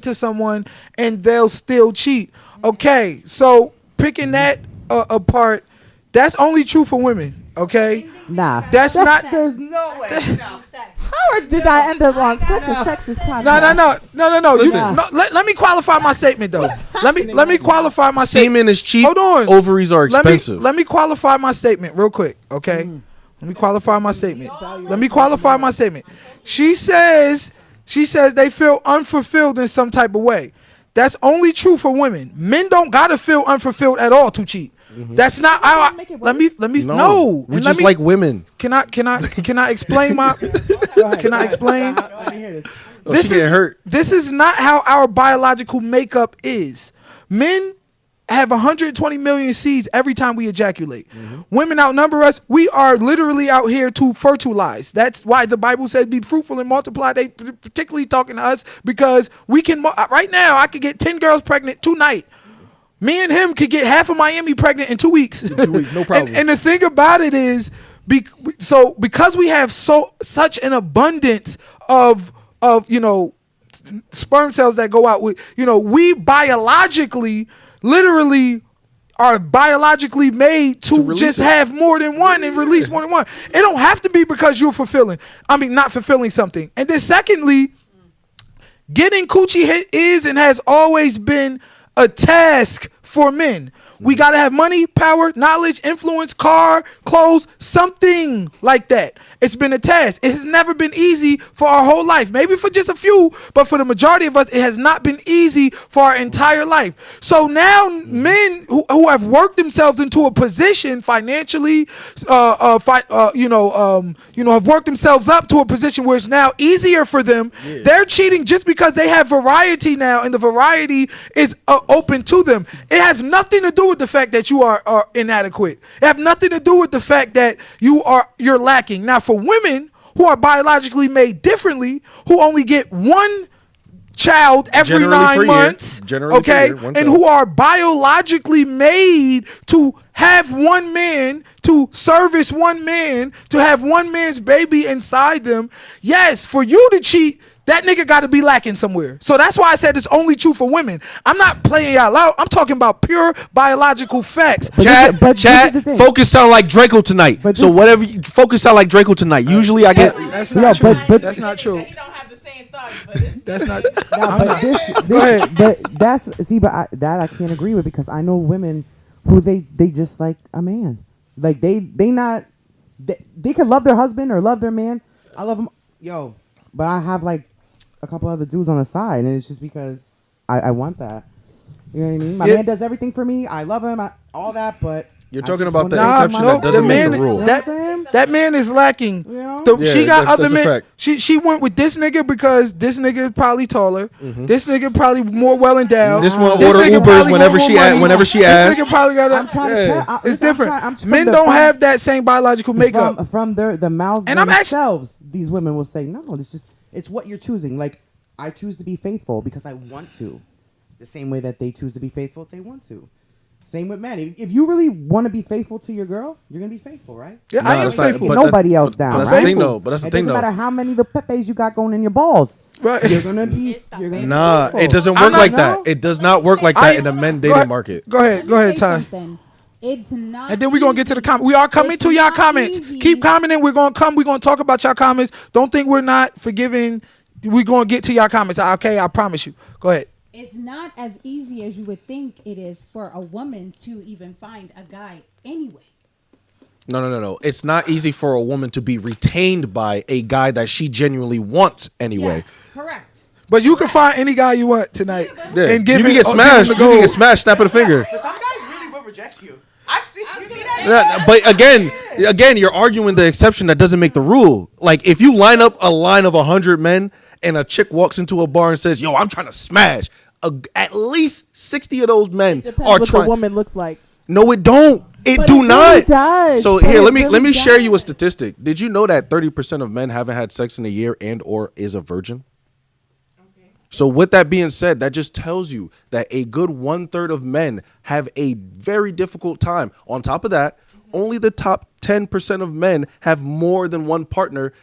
to someone, and they'll still cheat. Okay, so picking that apart, that's only true for women. Okay, nah. that's not. There's no way. How did I end up on such a sexist podcast? No. Listen. Let me qualify my statement though. Let me qualify my statement. Semen is cheap. Hold on. Ovaries are expensive. Let me qualify my statement real quick, okay? Let me qualify my statement. She says they feel unfulfilled in some type of way. That's only true for women. Men don't gotta feel unfulfilled at all to cheat. That's not how. Let me. No. We're And just like women. Can I explain my? Can I explain? Let me hear this. This she getting hurt. This is not how our biological makeup is. Men have 120 million seeds every time we ejaculate. Women outnumber us. We are literally out here to fertilize. That's why the Bible says be fruitful and multiply. They particularly talking to us because we can. Right now, I could get 10 girls pregnant tonight. Me and him could get half of Miami pregnant in 2 weeks. No problem. And the thing about it is, because we have such an abundance of sperm cells that go out with, we biologically, literally are biologically made to just have more than one and release more than one. It don't have to be because you're not fulfilling something. And then secondly, getting coochie hit is and has always been a task for men. We got to have money, power, knowledge, influence, car, clothes, something like that. It's been a task. It has never been easy for our whole life. Maybe for just a few, but for the majority of us, it has not been easy for our entire life. So now men who have worked themselves into a position financially, have worked themselves up to a position where it's now easier for them. Yeah. They're cheating just because they have variety now, and the variety is open to them. It has nothing to do with the fact that you are inadequate. It has nothing to do with the fact that you're lacking. Now, for women who are biologically made differently, who only get one child every Generally 9 months, okay, and who are biologically made to have one man, to service one man, to have one man's baby inside them. Yes, for you to cheat, that nigga got to be lacking somewhere. So that's why I said it's only true for women. I'm not playing y'all out. I'm talking about pure biological facts. But this Chad, is the thing. focus sound like Draco tonight. But So this- whatever, Focus sound like Draco tonight. Usually I get. That's not true. That's not true. He don't have the same thoughts, but it's That's not. Nah, I'm but not. this, Go ahead. but that I can't agree with, because I know women who they just like a man. Like they could love their husband or love their man. I love him, but I have like a couple other dudes on the side, and it's just because I want that. You know what I mean? My Yeah. man does everything for me. I love him, all that, but You're I talking just about wanna the make exception my that no, doesn't the make man the rule. You know what I'm saying? that man is lacking. Yeah. She Yeah, got that's other a men. fact. She went with this nigga because this nigga is probably taller. This nigga probably more well endowed. This one This order nigga Ubers probably whenever got she more a- money. whenever she This asks. nigga probably got. I'm trying to tell. It's listen, different. I'm from Men the- don't from- have that same biological makeup. from the mouth And I'm actu- themselves. These women will say, "No, it's what you're choosing." Like I choose to be faithful because I want to, the same way that they choose to be faithful if they want to. Same with men. If you really want to be faithful to your girl, you're gonna be faithful, right? Yeah, I am that's not- faithful. but Nobody else but down, that's right? the thing, though. But that's the It thing, doesn't though. matter how many the pepes you got going in your balls. Right. You're gonna be. You're gonna Nah, be faithful. it doesn't I'm work not- like no. that. It does not work like I- that in the men Go dating ahead. market. Go ahead, Say Ty. something. It's not. And then we're gonna get to the easy. comment. We are coming It's to y'all not comments. easy. Keep commenting. We're gonna come. We're gonna talk about y'all comments. Don't think we're not forgiving. We're gonna get to y'all comments. Okay, I promise you. Go ahead. It's not as easy as you would think it is for a woman to even find a guy anyway. No. It's not easy for a woman to be retained by a guy that she genuinely wants anyway. Yes, correct. But you can find any guy you want tonight. Yeah. And give you can it- get give him smashed. the You can gold. get smashed, snap of the finger. Some guys really will reject you. I've seen that. Yeah, but again, you're arguing the exception that doesn't make the rule. Like if you line up a line of 100 men and a chick walks into a bar and says, "Yo, I'm trying to smash," at least 60 of those men Depends are what the trying. woman looks like. No, it don't. It But do it not. really does. So But here, it let me really share you a does. statistic. Did you know that 30% of men haven't had sex in a year and or is a virgin? So with that being said, that just tells you that a good 1/3 of men have a very difficult time. On top of that, only the top 10% of men have more than one partner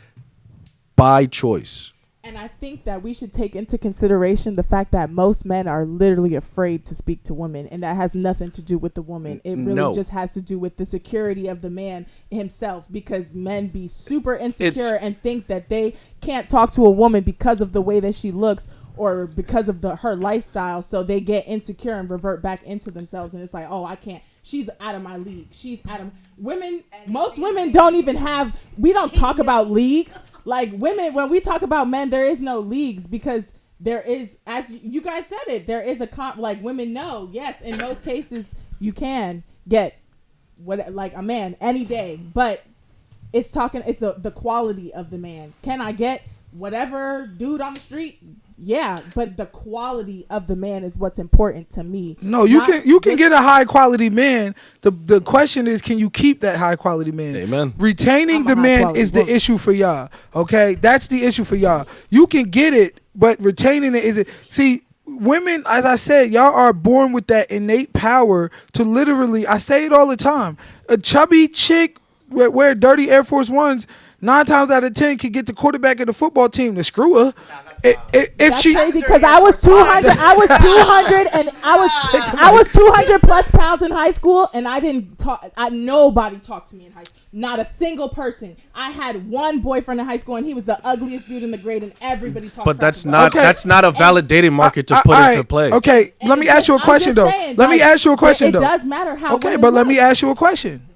by choice. And I think that we should take into consideration the fact that most men are literally afraid to speak to women, and that has nothing to do with the woman. It really No. just has to do with the security of the man himself, because men be super insecure and think that they can't talk to a woman because of the way that she looks or because of her lifestyle, so they get insecure and revert back into themselves, and it's like, oh, I can't. She's out of my league. She's out of women. Most women don't even have. We don't talk about leagues. Like women, when we talk about men, there is no leagues because there is, as you guys said it, there is a like women know. Yes, in most cases you can get like a man any day, but it's the quality of the man. Can I get whatever dude on the street? Yeah, but the quality of the man is what's important to me. No, you can get a high quality man. The question is, can you keep that high quality man? Amen. Retaining I'm a the high man quality is the woman. issue for y'all. Okay, that's the issue for y'all. You can get it, but retaining it is it. See, women, as I said, y'all are born with that innate power to literally. I say it all the time. A chubby chick wear dirty Air Force Ones. 9 times out of 10 can get the quarterback of the football team to screw her. If That's she crazy because I was 200. I was 200 and I was 200 plus pounds in high school, and I didn't talk. Nobody talked to me in high school. Not a single person. I had one boyfriend in high school, and he was the ugliest dude in the grade, and everybody talked. But crap that's about not him. that's not a validated market to put all into right, play. Okay, And let me ask you a I'm question just though. saying, Let me like, ask you a question it though. does matter how. Okay, women but let me look. ask you a question.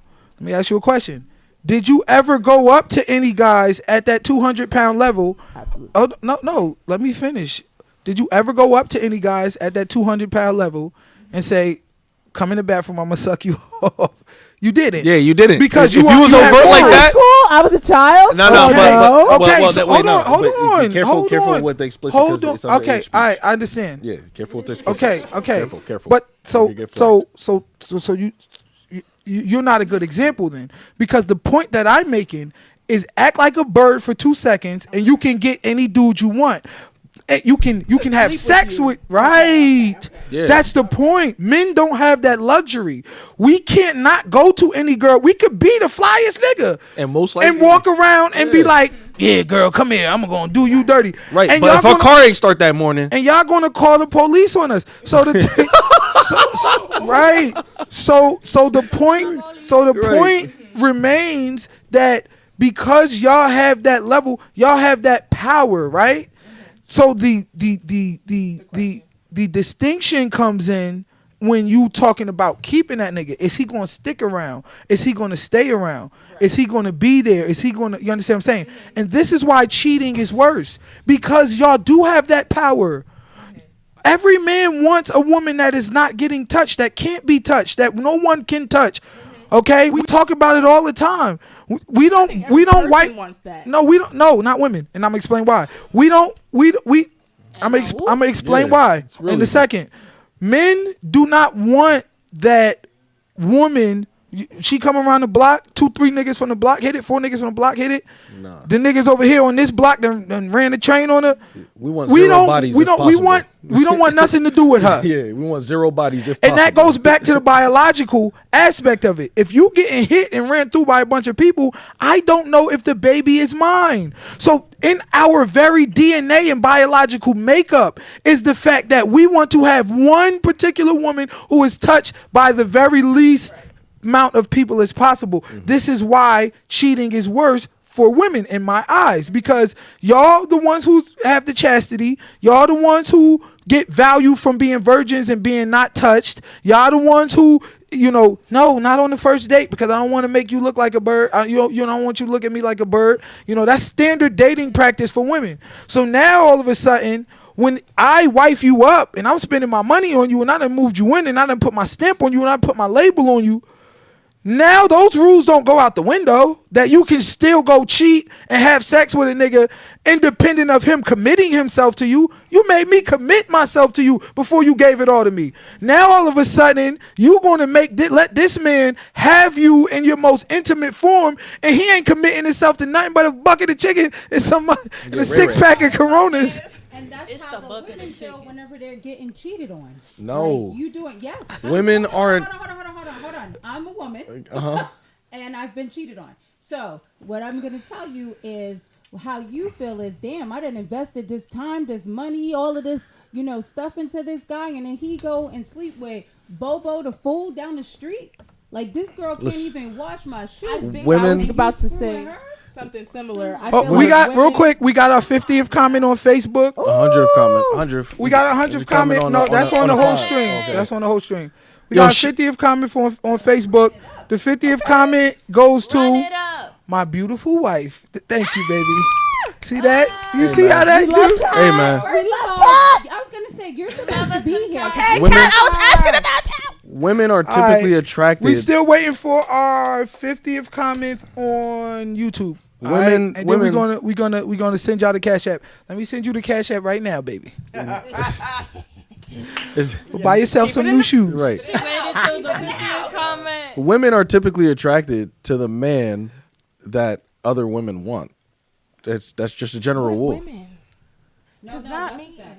Let me ask you a question. Did you ever go up to any guys at that 200-pound level? Absolutely. Oh no. Let me finish. Did you ever go up to any guys at that 200-pound level and say, "Come in the bathroom, I'm gonna suck you off"? You didn't. Yeah, you didn't. Because if you you was had overt like boys. that. School? I was a child. No, so Okay. but Okay, well, so wait, no, hold but on. be careful, hold careful on. with the explicit. Hold 'cause on. it's under Okay, age all right, speech. I understand. Yeah, careful with the explicit. Okay. Careful. But so You get flagged. you're not a good example then, because the point that I'm making is act like a bird for 2 seconds and you can get any dude you want. You can have sex with right. Yeah. That's the point. Men don't have that luxury. We can't not go to any girl. We could be the flyest nigga And most likely- and walk around and be Yeah. like, "Yeah, girl, come here. I'm gonna do you dirty." Right, And but y'all if our gonna- car ain't start that morning, and y'all gonna call the police on us. So the right. So the point remains that because y'all have that level, y'all have that power, right? So the distinction comes in when you talking about keeping that nigga. Is he gonna stick around? Is he gonna stay around? Is he gonna be there? Is he gonna, you understand what I'm saying? And this is why cheating is worse, because y'all do have that power. Every man wants a woman that is not getting touched, that can't be touched, that no one can touch. Okay, we talk about it all the time. We don't person white. wants that. No, we don't. No, not women. And I'm gonna explain why. We don't. We. I'm gonna explain Yeah, why it's really in a second. Men do not want that woman. She come around the block, 2-3 niggas from the block hit it, 4 niggas from the block hit it. Nah. The niggas over here on this block done ran the train on her. We want zero bodies. We if don't. We possible. don't want nothing to do with her. Yeah, we want 0 bodies if And possible. that goes back to the biological aspect of it. If you getting hit and ran through by a bunch of people, I don't know if the baby is mine. So in our very DNA and biological makeup is the fact that we want to have one particular woman who is touched by the very least amount of people as possible. This is why cheating is worse for women in my eyes, because y'all the ones who have the chastity, y'all the ones who get value from being virgins and being not touched, y'all the ones who, no, not on the first date because I don't want to make you look like a bird. You don't want you to look at me like a bird. That's standard dating practice for women. So now all of a sudden, when I wife you up and I'm spending my money on you and I done moved you in and I done put my stamp on you and I put my label on you, now those rules don't go out the window, that you can still go cheat and have sex with a nigga independent of him committing himself to you. You made me commit myself to you before you gave it all to me. Now all of a sudden you going to let this man have you in your most intimate form, and he ain't committing himself to nothing but a bucket of chicken and and a 6-pack of Coronas. And that's It's how the the bucket women of feel chicken. whenever they're getting cheated on. No. Like, you doing, yes. Women aren't- Hold on. I'm a woman. Uh-huh. And I've been cheated on. So what I'm going to tell you is how you feel is, damn, I done invested this time, this money, all of this, stuff into this guy, and then he go and sleep with Bobo the fool down the street. Like, this girl can't Listen. even wash my I shoes. think Women- I was about to You say screwing her? something similar. I Oh, feel we like got real women- quick. We got our 50th comment on Facebook. 100th comment. 100th. We got a 100th comment. No, that's on the whole stream. Okay. That's on the whole stream. We Yo, got a 50th comment on Facebook. The 50th comment goes Run to it up. my beautiful wife. Thank you, baby. See that? You see how that? Hey, man. First of all, I was going to say, you're supposed to be here. Women, about women are All right. typically attracted. We still waiting for our 50th comment on YouTube. All right? Women- And then women- we're gonna send y'all the Cash App. Let me send you the Cash App right now, baby. Is- Buy yourself some new shoes. right. She made it to the 50th comment. Women are typically attracted to the man that other women want. That's just a general rule. women. No, It's no, not that's me. a fact.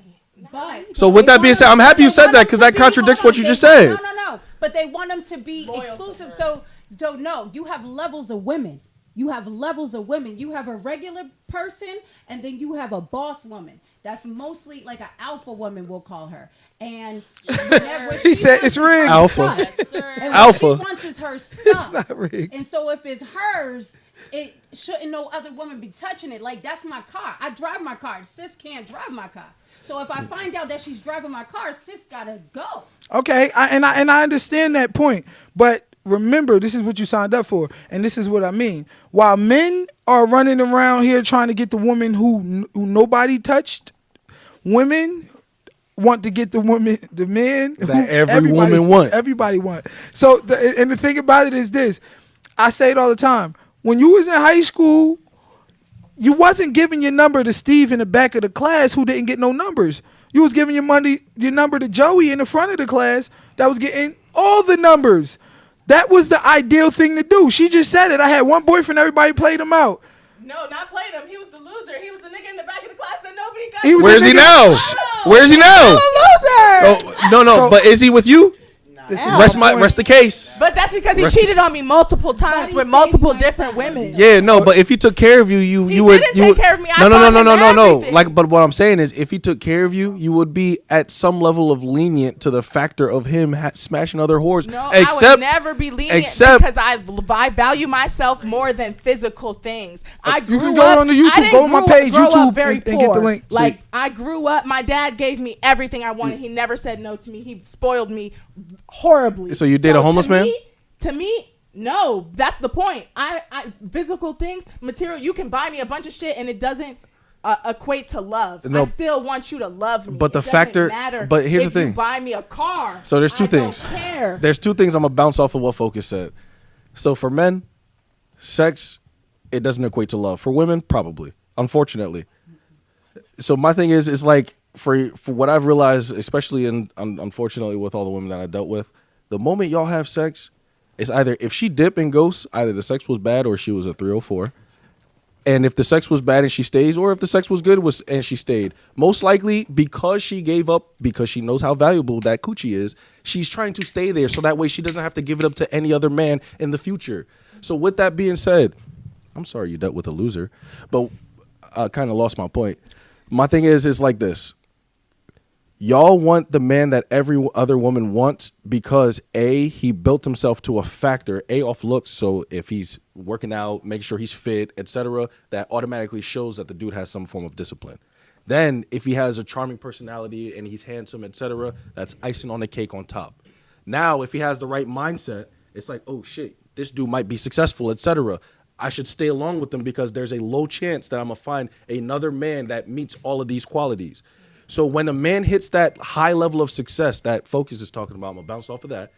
But So with that being said, I'm happy you said that because that contradicts what you just said. No. But they want them to be Loyal to exclusive. her. So no, you have levels of women. you have levels of women. You have a regular person, and then you have a boss woman. That's mostly like an alpha woman, we'll call her. And whenever He said it's rigged. Alpha. Yes, sir. And Alpha. what she wants is her stuff. not rigged. And so if it's hers, it shouldn't no other woman be touching it. Like, that's my car. I drive my car. Sis can't drive my car. So if I find out that she's driving my car, sis gotta go. Okay, I understand that point, but remember, this is what you signed up for, and this is what I mean. While men are running around here trying to get the woman who nobody touched, women want to get the man That who every woman want. Everybody want. So, the thing about it is this: I say it all the time. When you was in high school, you wasn't giving your number to Steve in the back of the class who didn't get no numbers. You was giving your number to Joey in the front of the class that was getting all the numbers. That was the ideal thing to do. She just said it. I had one boyfriend, everybody played him out. No, not played him. He was the loser. He was the nigga in the back of the class that nobody got. He was Where's the he nigga- now? Where's he now? loser. Oh, no, So- but is he with you? This is Rest my point. the case. But that's because he Rest- cheated on me multiple times he with saved multiple my different son. women. Yeah, no, but if he took care of you, you He would. didn't you take would, care of me. I No, no, bought no, him no, no, no. everything. Like, but what I'm saying is, if he took care of you, you would be at some level of lenient to the factor of him smashing other whores. No, I would never be lenient because I value myself more than physical things. I You grew can go up, on the YouTube, I didn't go on my page, grow up YouTube, very and get the poor. link. Like, See. I grew up, my dad gave me everything I wanted. He never said no to me. He spoiled me horribly. So you date a homeless man? To me, no. That's the point. I physical things, material. You can buy me a bunch of shit and it doesn't equate to love. No. I still want you to love me. But the It doesn't factor- matter but here's if the you thing. buy me a car. So there's two I don't things. care. There's two things I'm gonna bounce off of what Focus said. So for men, sex, it doesn't equate to love. For women, probably, unfortunately. So my thing is like for what I've realized, especially unfortunately with all the women that I dealt with, the moment y'all have sex, it's either if she dip and ghosts, either the sex was bad or she was a 304. And if the sex was bad and she stays, or if the sex was good and she stayed, most likely because she gave up, because she knows how valuable that coochie is, she's trying to stay there so that way she doesn't have to give it up to any other man in the future. So with that being said, I'm sorry you dealt with a loser, but I kind of lost my point. My thing is like this. Y'all want the man that every other woman wants because A, he built himself to a factor, A, off looks. So if he's working out, making sure he's fit, etc., that automatically shows that the dude has some form of discipline. Then if he has a charming personality and he's handsome, etc., that's icing on the cake on top. Now, if he has the right mindset, it's like, oh shit, this dude might be successful, etc. I should stay along with him because there's a low chance that I'm gonna find another man that meets all of these qualities. So when a man hits that high level of success that Focus is talking about, I'm going to bounce off of that.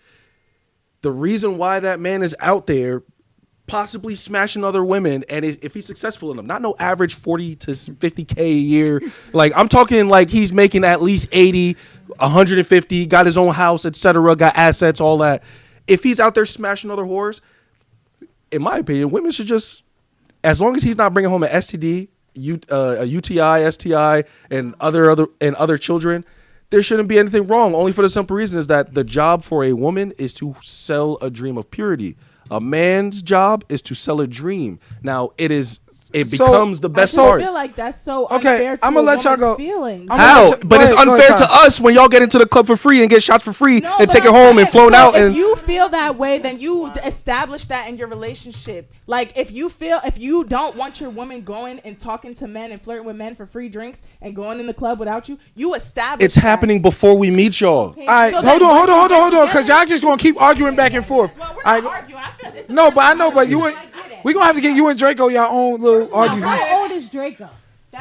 The reason why that man is out there possibly smashing other women, and if he's successful in them, not no average 40 to 50K a year. Like I'm talking like he's making at least 80, 150, got his own house, etc., got assets, all that. If he's out there smashing other whores, in my opinion, women should just, as long as he's not bringing home an STD, a UTI, STI, and other children, there shouldn't be anything wrong. Only for the simple reason is that the job for a woman is to sell a dream of purity. A man's job is to sell a dream. Now it becomes the best part. I feel like that's so unfair to I'm gonna let y'all go. Feelings. How? But it's unfair to us when y'all get into the club for free and get shots for free and take it home and flown out. If you feel that way, then you establish that in your relationship. Like if you don't want your woman going and talking to men and flirting with men for free drinks and going in the club without you, you establish it's happening before we meet y'all. Okay, all right, so hold on, because y'all just gonna keep arguing back and forth. Well, we're not arguing. I feel this. No, but I know, but you and we gonna have to get you and Draco your own little argument. How old is Draco?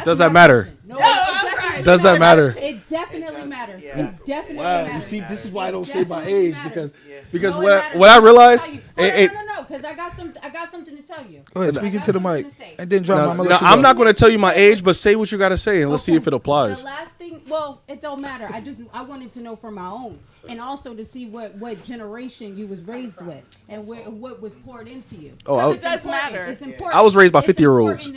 Does that matter? No, it definitely Does that matter? It definitely matters. It definitely Wow, matters. you see, this is why I don't say my age because No, what I realized, no, because I got something to tell you. Go ahead, speaking to the mic, and then drop. I'm not going to tell you my age, but say what you got to say, and let's see if it applies. The last thing, well, it don't matter. I wanted to know for my own, and also to see what generation you was raised with, and what was poured into you. Oh, it does matter. It's important. I was raised by 50-year-olds.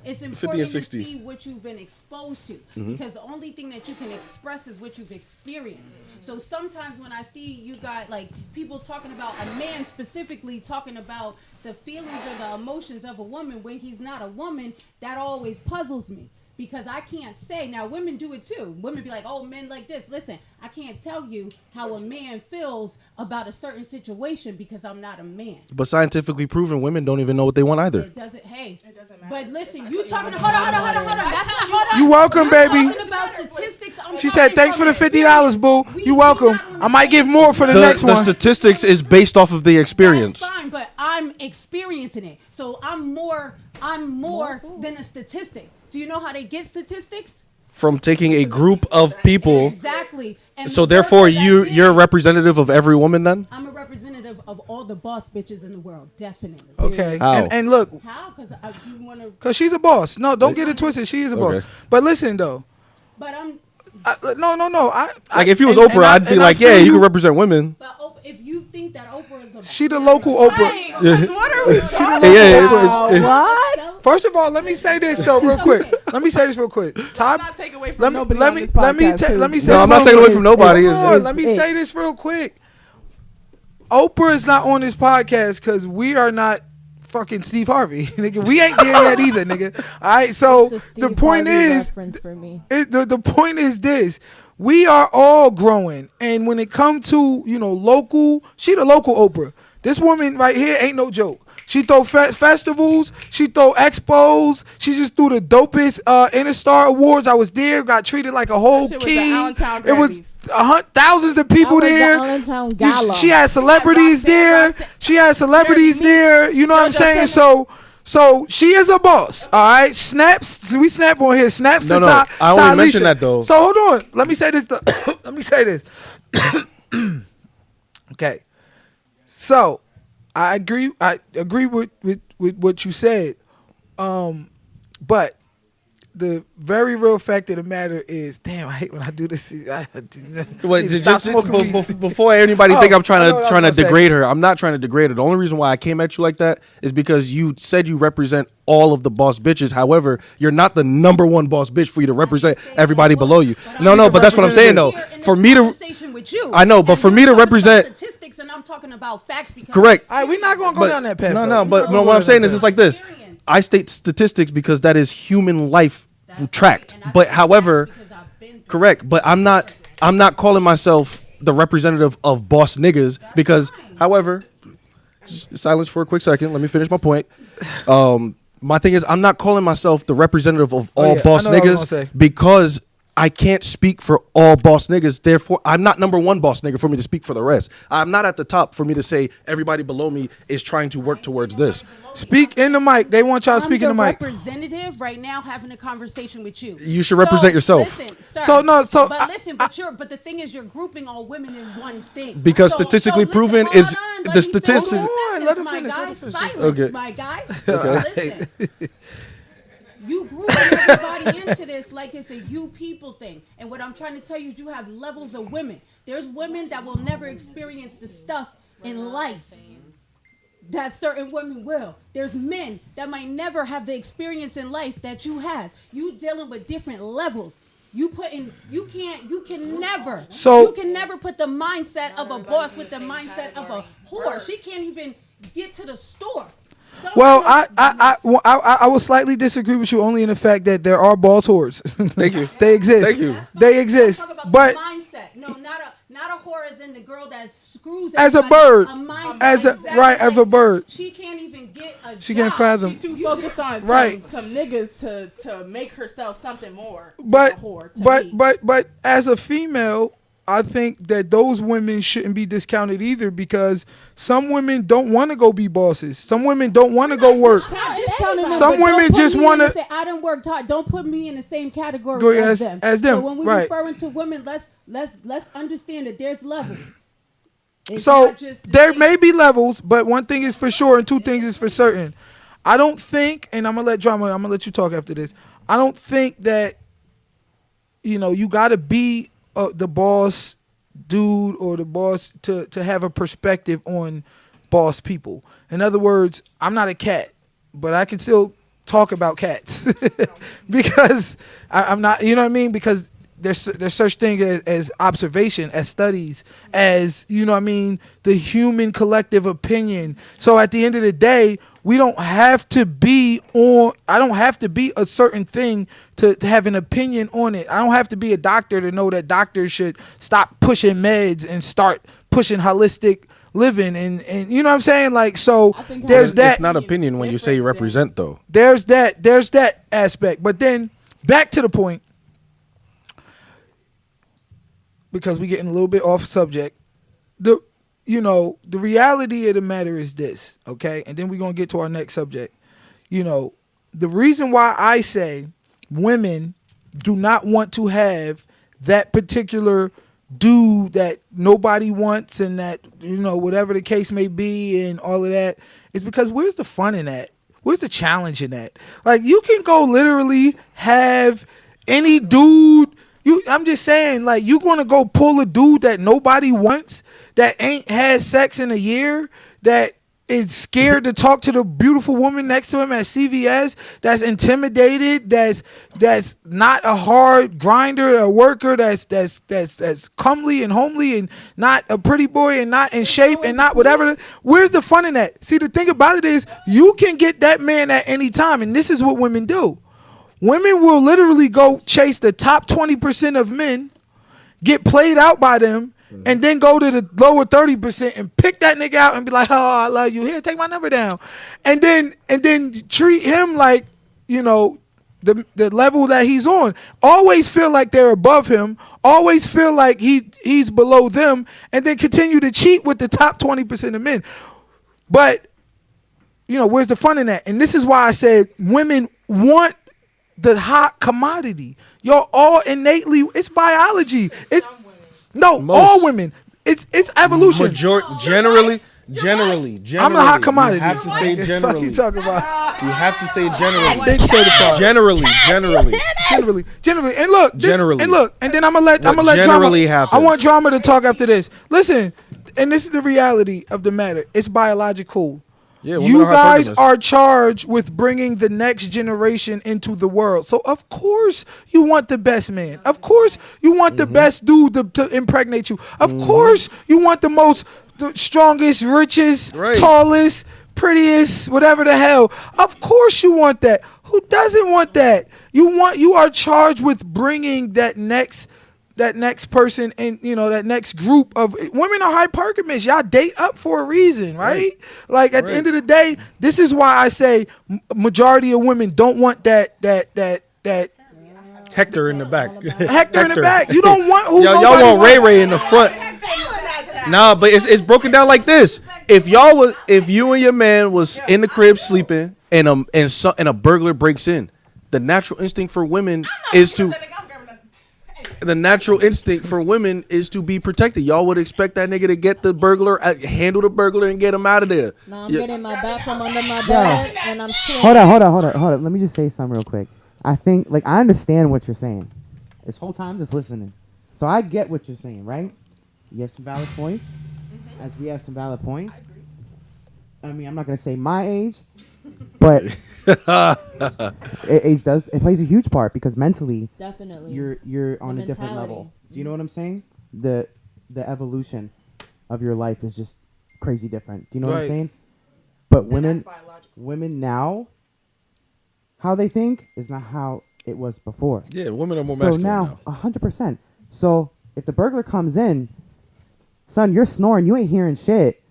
It's important to see what you've been exposed to, because the only thing that you can express is what you've experienced. So sometimes when I see you got like people talking about a man specifically talking about the feelings or the emotions of a woman when he's not a woman, that always puzzles me. Because I can't say, now women do it too. Women be like, oh, men like this. Listen, I can't tell you how a man feels about a certain situation because I'm not a man. But scientifically proven, women don't even know what they want either. It doesn't matter. But listen, you talking, hold on. That's not, hold on. You welcome, You're baby. talking about statistics. She said, thanks for the $50, boo. You welcome. I might give more for the next The one. statistics is based off of the experience. That's fine, but I'm experiencing it. So I'm more than a statistic. Do you know how they get statistics? From taking a group of people. Exactly. And So therefore, you're a representative of every woman then? I'm a representative of all the boss bitches in the world, definitely. Okay. How? And look, How? Because you want to. because she's a boss. No, don't get it twisted. She is a boss. Okay. But listen, though. But I'm. No. Like if he was and Oprah, I- I'd be and I like, feel yeah, you can represent women. But if you think that Oprah is a. She the local Oprah. Right, 'cause what are we talking Yeah, about? yeah. What? First of all, let me say this though, real quick. Let me say this real quick. Top. Not take away from Let me nobody let on me this let me podcast, ta- let me please. say. No, I'm this not real taking away quick. from nobody. Hold on, It's- let me it's- say this real quick. Oprah is not on this podcast because we are not fucking Steve Harvey, nigga. We ain't there yet either, nigga. All right, so the point is, for me. the point is this: we are all growing, and when it comes to local, she the local Oprah. This woman right here ain't no joke. She throw festivals, she throw expos, she just threw the dopest Interstar Awards. I was there, got treated like a whole That shit was the king. Allentown It was Grammys. thousands of people That was the there. Allentown Gala. She had celebrities there. She had celebrities there. You know what I'm saying? So she is a boss. All right, snaps. We snap on here. Snaps No, to no, Ty. I only Ty mentioned Alicia. that, though. So hold on. Let me say this. Let me say this. Okay. So I agree. I agree with what you said. But the very real fact of the matter is, damn, I hate when I do this. Stop smoking weed. Before anybody think I'm I know what I trying to was gonna degrade her, I'm not trying to degrade her. The only reason why I came at you like that is because you said you represent all of the boss bitches. However, you're not the number one boss bitch for you to represent everybody below you. No, but that's what I'm saying though. For me to, with you, I know, but for me to represent statistics, and I'm talking about facts because correct. All right, we're not gonna go down that path. No, but what I'm saying is it's like this. I state statistics because that is human life tracked. But however, correct. But I'm not calling myself the representative of boss niggas because, however, silence for a quick second. Let me finish my point. My thing is I'm not calling myself the representative of all boss niggas because I can't speak for all boss niggas. Therefore, I'm not number one boss nigga for me to speak for the rest. I'm not at the top for me to say everybody below me is trying to work towards this. Speak in the mic. They want y'all to speak in the mic. Representative right now having a conversation with you. You should represent yourself. Listen, sir, but the thing is, you're grouping all women in one thing. Because statistically proven is the statistics. Let him my finish. guy. Silence, Okay. my guy. Listen. You group everybody into this like it's a you people thing. And what I'm trying to tell you is you have levels of women. There's women that will never experience the stuff in life that certain women will. There's men that might never have the experience in life that you have. You dealing with different levels. You can never put the mindset of a boss with the mindset of a whore. She can't even get to the store. Well, I will slightly disagree with you only in the fact that there are boss whores. Thank you. They exist. Thank you. They exist. But the mindset. No, not a whore as in the girl that screws as a bird. As a bird. She can't even get a She job. can't fathom. She's too focused on some niggas to make herself something more. But than a whore, but as a female, I think that those women shouldn't be discounted either because some women don't want to go be bosses. Some women don't want to go work. Some women just want to. I didn't work hard. Don't put me in the same category as them. So when we're referring to women, let's understand that there's levels. So there may be levels, but one thing is for sure and two things is for certain. I don't think, and I'm gonna let you talk after this. I don't think that you got to be the boss dude or the boss to have a perspective on boss people. In other words, I'm not a cat, but I can still talk about cats because I'm not, you know what I mean? Because there's such thing as observation, as studies, as, you know what I mean, the human collective opinion. So at the end of the day, I don't have to be a certain thing to have an opinion on it. I don't have to be a doctor to know that doctors should stop pushing meds and start pushing holistic living and you know what I'm saying? Like, so there's that. It's not opinion when you say you represent though. There's that aspect. But then back to the point, because we're getting a little bit off subject. The reality of the matter is this, okay? And then we're going to get to our next subject. The reason why I say women do not want to have that particular dude that nobody wants and that, whatever the case may be and all of that is because where's the fun in that? Where's the challenge in that? Like, you can go literally have any dude. I'm just saying, like, you gonna go pull a dude that nobody wants, that ain't had sex in a year, that is scared to talk to the beautiful woman next to him at CVS, that's intimidated, that's not a hard grinder, a worker, that's comely and homely and not a pretty boy and not in shape and not whatever. Where's the fun in that? See, the thing about it is you can get that man at any time, and this is what women do. Women will literally go chase the top 20% of men, get played out by them, and then go to the lower 30% and pick that nigga out and be like, oh, I love you. Here, take my number down. And then treat him like, the level that he's on. Always feel like they're above him. Always feel like he's below them. And then continue to cheat with the top 20% of men. But, where's the fun in that? And this is why I said women want the hot commodity. You're all innately, it's biology. It's all women. It's evolution. Generally, Generally. I'm a hot commodity. You have to say Fuck generally. you talking about? You have to say generally. Big certified. Generally. Generally, and look, Generally. and then I'm gonna let generally drama. happens. I want drama to talk after this. Listen, and this is the reality of the matter. It's biological. Yeah, women You are guys hypergamous. are charged with bringing the next generation into the world. So of course you want the best man. Of course you want the best dude to impregnate you. Of course you want the strongest, richest, Right. tallest, prettiest, whatever the hell. Of course you want that. Who doesn't want that? You are charged with bringing that next person and that next group of women are hypergamous. Y'all date up for a reason, right? Like at the end of the day, this is why I say majority of women don't want that Hector in the back. Hector in the back. You don't want who Y'all nobody want Ray wants. Ray in the front. Nah, but it's broken down like this. If you and your man was in the crib sleeping and a burglar breaks in, the natural instinct for women is to be protected. Y'all would expect that nigga to get the burglar, handle the burglar, and get him out of there. Now I'm getting my bat from under my bed, and I'm swinging. Hold on. Let me just say something real quick. I think, I understand what you're saying. This whole time, just listening. So I get what you're saying, right? You have some valid points, as we have some valid points. I mean, I'm not gonna say my age, but age plays a huge part because mentally, Definitely. you're on a different level. Do you know what I'm saying? The evolution of your life is just crazy different. Do you know what I'm Right. saying? But women now, how they think is not how it was before. Yeah, women are more So masculine now, 100%. So if the burglar comes in, son, you're snoring, you ain't hearing shit.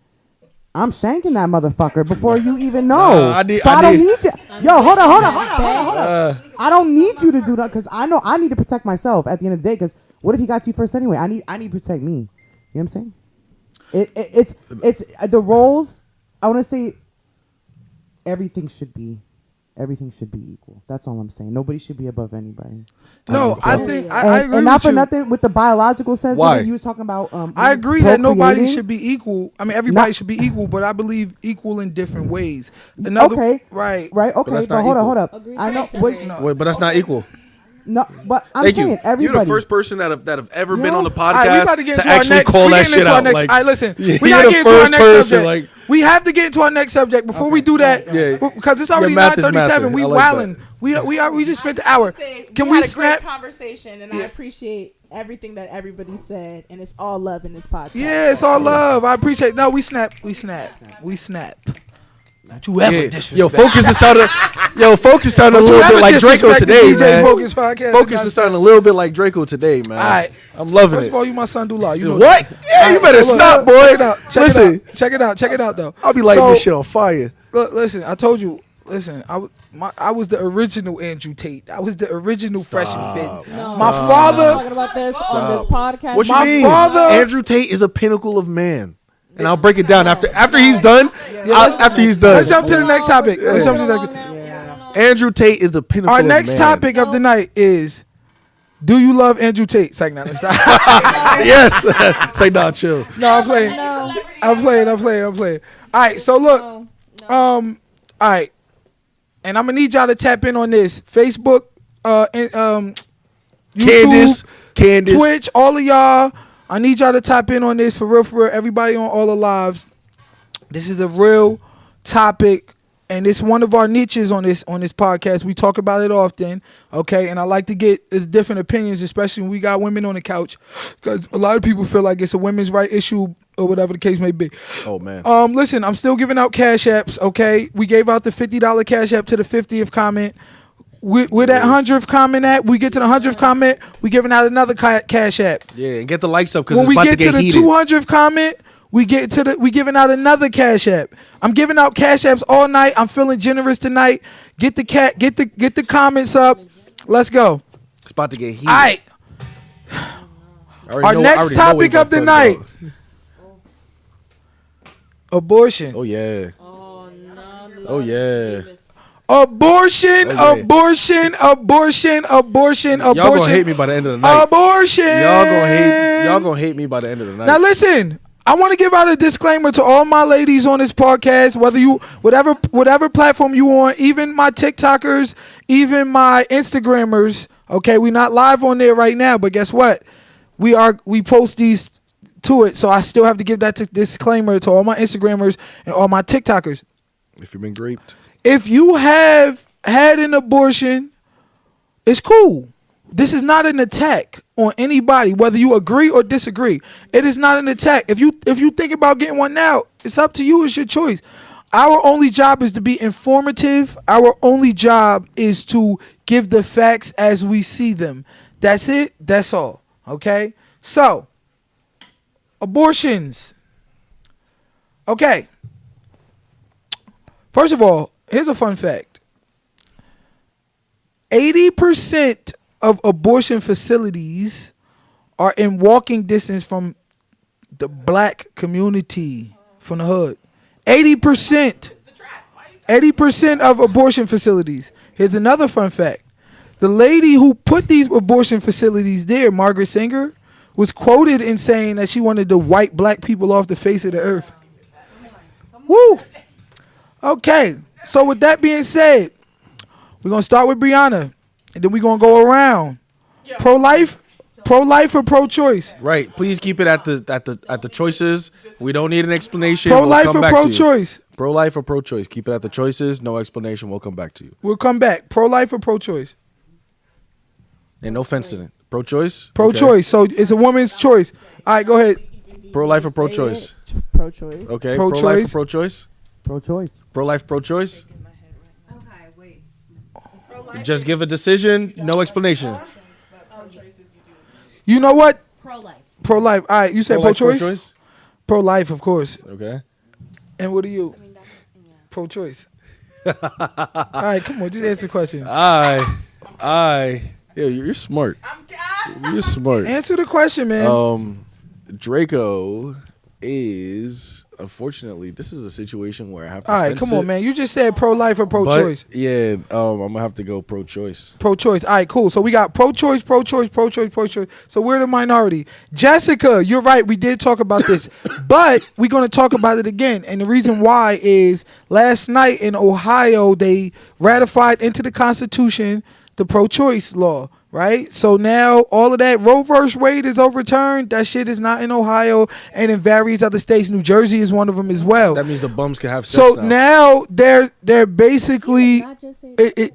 I'm shanking that motherfucker before you even know. I don't need you. Yo, hold on. I don't need you to do that because I know I need to protect myself at the end of the day. Because what if he got you first anyway? I need to protect me. You know what I'm saying? It's the roles. I want to say everything should be equal. That's all I'm saying. Nobody should be above anybody. No, I think I agree and not with for you. nothing with the biological sense Why? of it, you was talking about. I agree that nobody procreating. should be equal. I mean, everybody Not- should be equal, but I believe equal in different ways. Okay. Right. Right. Okay. that's But not hold equal. up. Agree I know. to Wait. disagree. Wait, but that's not equal. No. But I'm Thank saying you. everybody. You're the first person that have ever been Yeah. on the All right, we podcast about to get to into our actually next. call we that getting shit into our out. next. Like, all right, listen. you're We gotta the get into our first next person, subject. like- We have to get into our next subject before we do that. Yeah. Because it's already Your math is 9:37. We mathing. I like wilding. We just spent the hour. Can we we had a snap? great conversation, and I appreciate everything that everybody said, and it's all love in this podcast. Yeah, it's all love. I appreciate. No, we snap. Don't you ever Yeah. disrespect. Yo, Focus is sounding a Don't you little ever bit like Draco disrespect the today, DJ man. Focus podcast. Focus is sounding a little bit like Draco today, man. All right. I'm loving First it. of all, you my son Dula. You know What? that. Yeah, you All better so look, stop, boy. Check it out. Listen, Check it out, though. I'll be lighting So, this shit on fire. Look, listen, I told you. Listen, I was the original Andrew Tate. I was the original Fresh and Fit. No, My we're father. talking about this on this podcast. What you My mean? father- Andrew Tate is a pinnacle of man. And I'll break it down after he's done. After he's Let's done. jump to the next topic. Let's jump to the next. Andrew Tate is a pinnacle Our of next man. topic of the night is: do you love Andrew Tate? It's like, nah, let's stop. Yes. Say nah, chill. No, I'm playing. No. I'm playing. All right, so look. No. All right, and I'm gonna need y'all to tap in on this Facebook, YouTube, Candace. Twitch, all of y'all. I need y'all to tap in on this for real. Everybody on all the lives. This is a real topic, and it's one of our niches on this podcast. We talk about it often, okay? And I like to get different opinions, especially when we got women on the couch, because a lot of people feel like it's a women's right issue or whatever the case may be. Oh man. Listen, I'm still giving out cash apps, okay? We gave out the $50 cash app to the 50th comment. Where that 100th comment at? We get to the 100th comment, we giving out another cash app. Yeah, and get the likes up because When it's we about get to to get the heated. 200th comment, we giving out another cash app. I'm giving out cash apps all night. I'm feeling generous tonight. Get the comments up. Let's go. It's about to get heated. All right. Our next topic of the night: abortion. Oh yeah. Oh, no. Oh yeah. Abortion, Oh, yeah. abortion. Y'all gonna hate me by the end of the night. Abortion. Y'all gonna hate me by the end of the night. Now listen, I want to give out a disclaimer to all my ladies on this podcast, whatever platform you on, even my TikTokers, even my Instagrammers. Okay, we're not live on there right now, but guess what? We post these to it, so I still have to give that disclaimer to all my Instagrammers and all my TikTokers. If you've been raped. If you have had an abortion, it's cool. This is not an attack on anybody, whether you agree or disagree. It is not an attack. If you think about getting one now, it's up to you. It's your choice. Our only job is to be informative. Our only job is to give the facts as we see them. That's it. That's all. Okay? So, abortions. Okay. First of all, here's a fun fact. 80% of abortion facilities are in walking distance from the black community, from the hood. 80%. 80% of abortion facilities. Here's another fun fact. The lady who put these abortion facilities there, Margaret Sanger, was quoted in saying that she wanted to wipe black people off the face of the earth. Woo! Okay, so with that being said, we're going to start with Brianna, and then we're going to go around. Pro-life or pro-choice? Right. Please keep it at the choices. We don't need an explanation. Pro-life we'll or pro-choice? Pro-life or pro-choice. Keep it at the choices. No explanation. We'll come back to you. We'll come back. Pro-life or pro-choice? And no offense to it. Pro-choice? Pro-choice. So it's a woman's choice. All right, go ahead. Pro-life or pro-choice? Pro-choice. Okay. Pro-choice. Pro-life or pro-choice? Pro-choice. Pro-life, pro-choice? Okay, wait. Just give a decision. No explanation. You know what? Pro-life. Pro-life. All right, you said Pro-life, pro-choice? pro-choice? Pro-life, of course. Okay. And what are you? Pro-choice. All right, come on, just answer the question. Yeah, you're smart. You're smart. Answer the question, man. Draco is, unfortunately, this is a situation where I have to. All right, come on, man. You just said pro-life or pro-choice. Yeah, I'm gonna have to go pro-choice. Pro-choice. All right, cool. So we got pro-choice, pro-choice, pro-choice, pro-choice. So we're the minority. Jessica, you're right. We did talk about this, but we're going to talk about it again. And the reason why is last night in Ohio, they ratified into the Constitution the pro-choice law. Right? So now all of that Roe versus Wade is overturned. That shit is not in Ohio and in various other states. New Jersey is one of them as well. That means the bums can have sex so now they're basically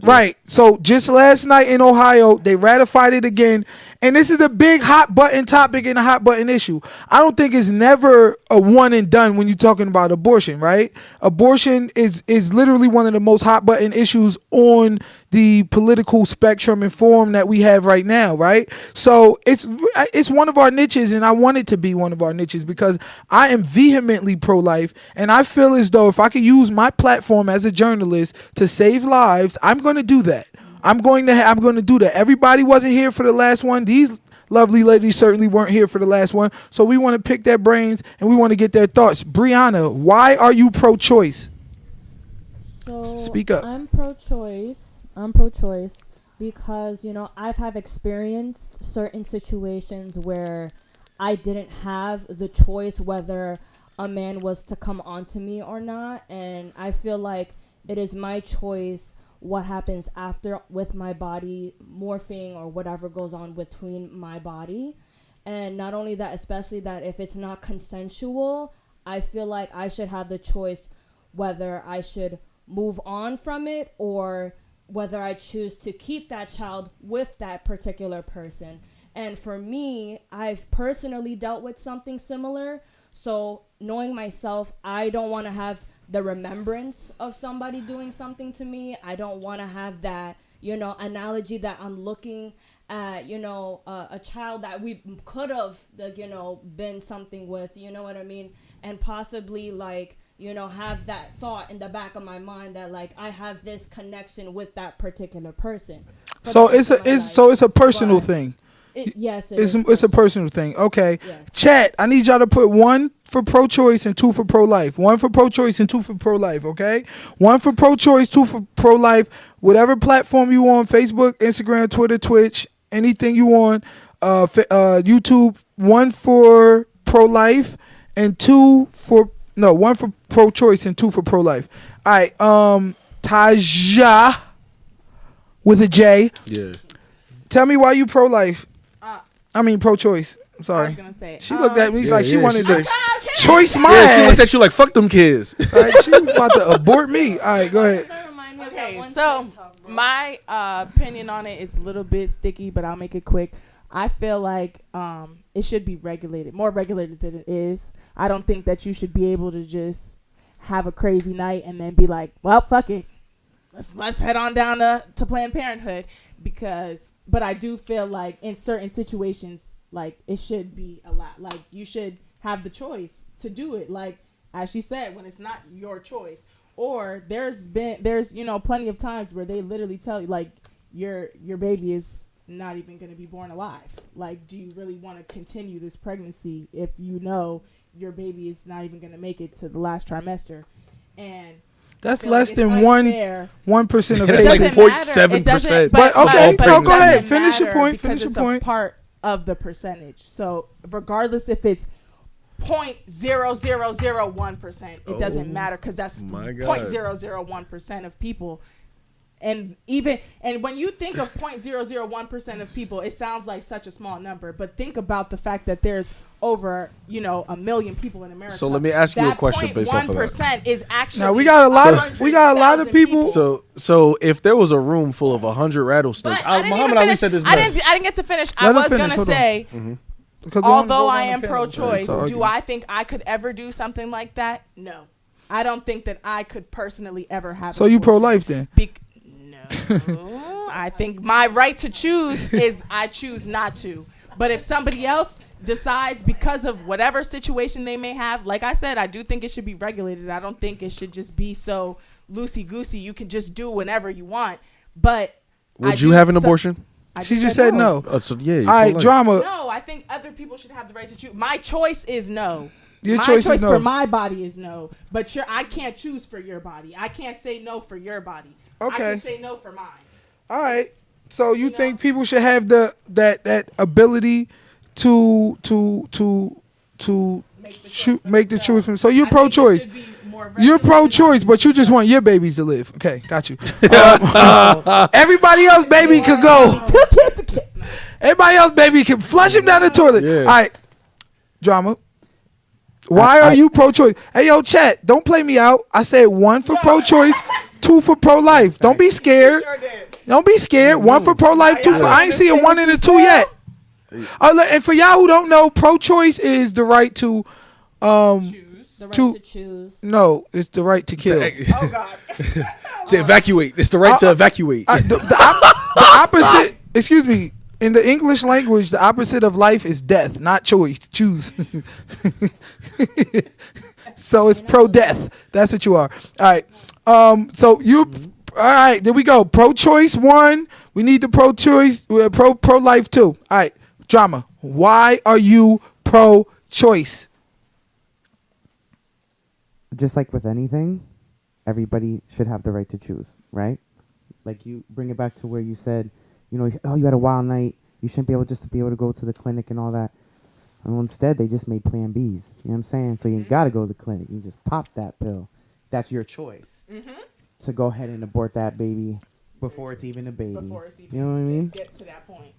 right. So just last night in Ohio, they ratified it again. And this is a big hot button topic and a hot button issue. I don't think it's never a one and done when you're talking about abortion, right? Abortion is literally one of the most hot button issues on the political spectrum and form that we have right now, right? So it's one of our niches, and I want it to be one of our niches because I am vehemently pro-life, and I feel as though if I could use my platform as a journalist to save lives, I'm going to do that. I'm going to do that. Everybody wasn't here for the last one. These lovely ladies certainly weren't here for the last one. So we want to pick their brains and we want to get their thoughts. Brianna, why are you pro-choice? So speak up. I'm pro-choice. I'm pro-choice because, I've experienced certain situations where I didn't have the choice whether a man was to come onto me or not. And I feel like it is my choice what happens after with my body morphing or whatever goes on between my body. And not only that, especially that if it's not consensual, I feel like I should have the choice whether I should move on from it or whether I choose to keep that child with that particular person. And for me, I've personally dealt with something similar. So knowing myself, I don't want to have the remembrance of somebody doing something to me. I don't want to have that, analogy that I'm looking at, a child that we could have, been something with, you know what I mean? And possibly have that thought in the back of my mind that I have this connection with that particular person. So it's a personal thing. It's a personal thing. Okay. Yes. Chat, I need y'all to put 1 for pro-choice and 2 for pro-life. 1 for pro-choice and 2 for pro-life, okay? 1 for pro-choice, 2 for pro-life. Whatever platform you on, Facebook, Instagram, Twitter, Twitch, anything you on, YouTube, 1 for pro-life and one for pro-choice and 2 for pro-life. All right, Taja with a J. Yeah. Tell me why you pro-life. I mean pro-choice. I'm I sorry. was gonna say. She looked at me Yeah, like she yeah, wanted she to did. choice my Yeah, she ass. looked at you like, fuck them kids. Like, she was about to abort me. All right, go ahead. Okay, so my opinion on it is a little bit sticky, but I'll make it quick. I feel like it should be regulated, more regulated than it is. I don't think that you should be able to just have a crazy night and then be like, well, fuck it. Let's head on down to Planned Parenthood but I do feel like in certain situations, like it should be a lot. Like you should have the choice to do it. Like as she said, when it's not your choice. Or there's plenty of times where they literally tell you like your baby is not even going to be born alive. Like, do you really want to continue this pregnancy if you know your baby is not even going to make it to the last trimester? And that's I feel less like than it's unfair. 1% of That's like cases. 0.7%. But okay, but no, it go ahead. doesn't Finish your matter point. because Finish your it's point. a part of the percentage. So regardless if it's 0.0001%, it doesn't matter because that's my God. 0.001% of people. And when you think of 0.001% of people, it sounds like such a small number. But think about the fact that there's over, 1 million people in America. So let me ask you a question based off of that. 1% is actually. Now we got a lot of people. So if there was a room full of 100 rattlesnakes, But I didn't Muhammad even Ali finish. said this I best. didn't get to finish. Let him I was finish. gonna Hold on. say, Because although go I on am the panel. pro-choice, So do I think I could ever do something like that? No, I don't think that I could personally ever have. So you pro-life then? No, I think my right to choose is I choose not to. But if somebody else decides because of whatever situation they may have, like I said, I do think it should be regulated. I don't think it should just be so loosey-goosey. You can just do whenever you want. But would you have an abortion? She just said no. So yeah. All right, drama. No, I think other people should have the right to choose. My choice is no. Your my choice is no. for my body is no. But I can't choose for your body. I can't say no for your body. Okay. I can say no for mine. All right. So you think people should have that ability to make the choice from? So you're pro-choice. You're pro-choice, but you just want your babies to live. Okay, got you. Everybody else, baby, could go. Everybody else, baby, can flush him down the toilet. Yeah. All right, drama. Why are you pro-choice? Hey, yo, chat, don't play me out. I said 1 for pro-choice, 2 for pro-life. Don't be scared. Don't be scared. 1 for pro-life, 2 for. I ain't seeing 1 and a 2 yet. And for y'all who don't know, pro-choice is the right to The right to choose. No, it's the right to kill. Oh God. To evacuate. It's the right to evacuate. The opposite. Excuse me. In the English language, the opposite of life is death, not choice. Choose. So it's pro-death. That's what you are. All right. So you. All right. There we go. Pro-choice 1. We need the pro-choice. Pro-life 2. All right. Drama. Why are you pro-choice? Just like with anything, everybody should have the right to choose, right? Like you bring it back to where you said, you had a wild night. You shouldn't be able to be able to go to the clinic and all that. And instead, they just made Plan Bs. You know what I'm saying? So you ain't got to go to the clinic. You just pop that pill. That's your choice to go ahead and abort that baby before it's even a baby. You know what I mean? Get to that point.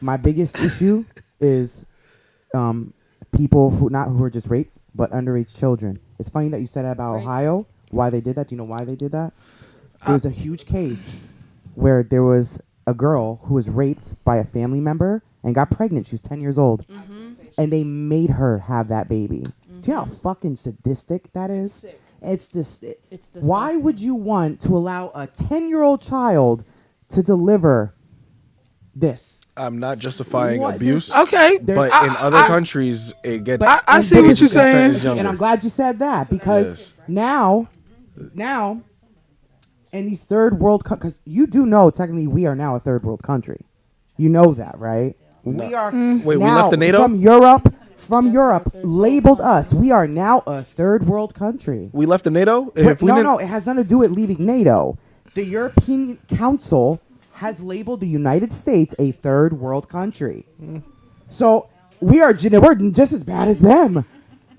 My biggest issue is people who are just raped, but underage children. It's funny that you said that about Ohio, why they did that. Do you know why they did that? There was a huge case where there was a girl who was raped by a family member and got pregnant. She was 10 years old. And they made her have that baby. Do you know how fucking sadistic that is? It's why would you want to allow a 10-year-old child to deliver this? I'm not justifying What? abuse. Okay. But in other countries, it gets. I see what you're saying. And I'm glad you said that because now, in these third world, because you do know technically we are now a third world country. You know that, right? We are Wait, we now left the NATO? From Europe, labeled us. We are now a third world country. We left the NATO? No, it has nothing to do with leaving NATO. The European Council has labeled the United States a third world country. So we're just as bad as them.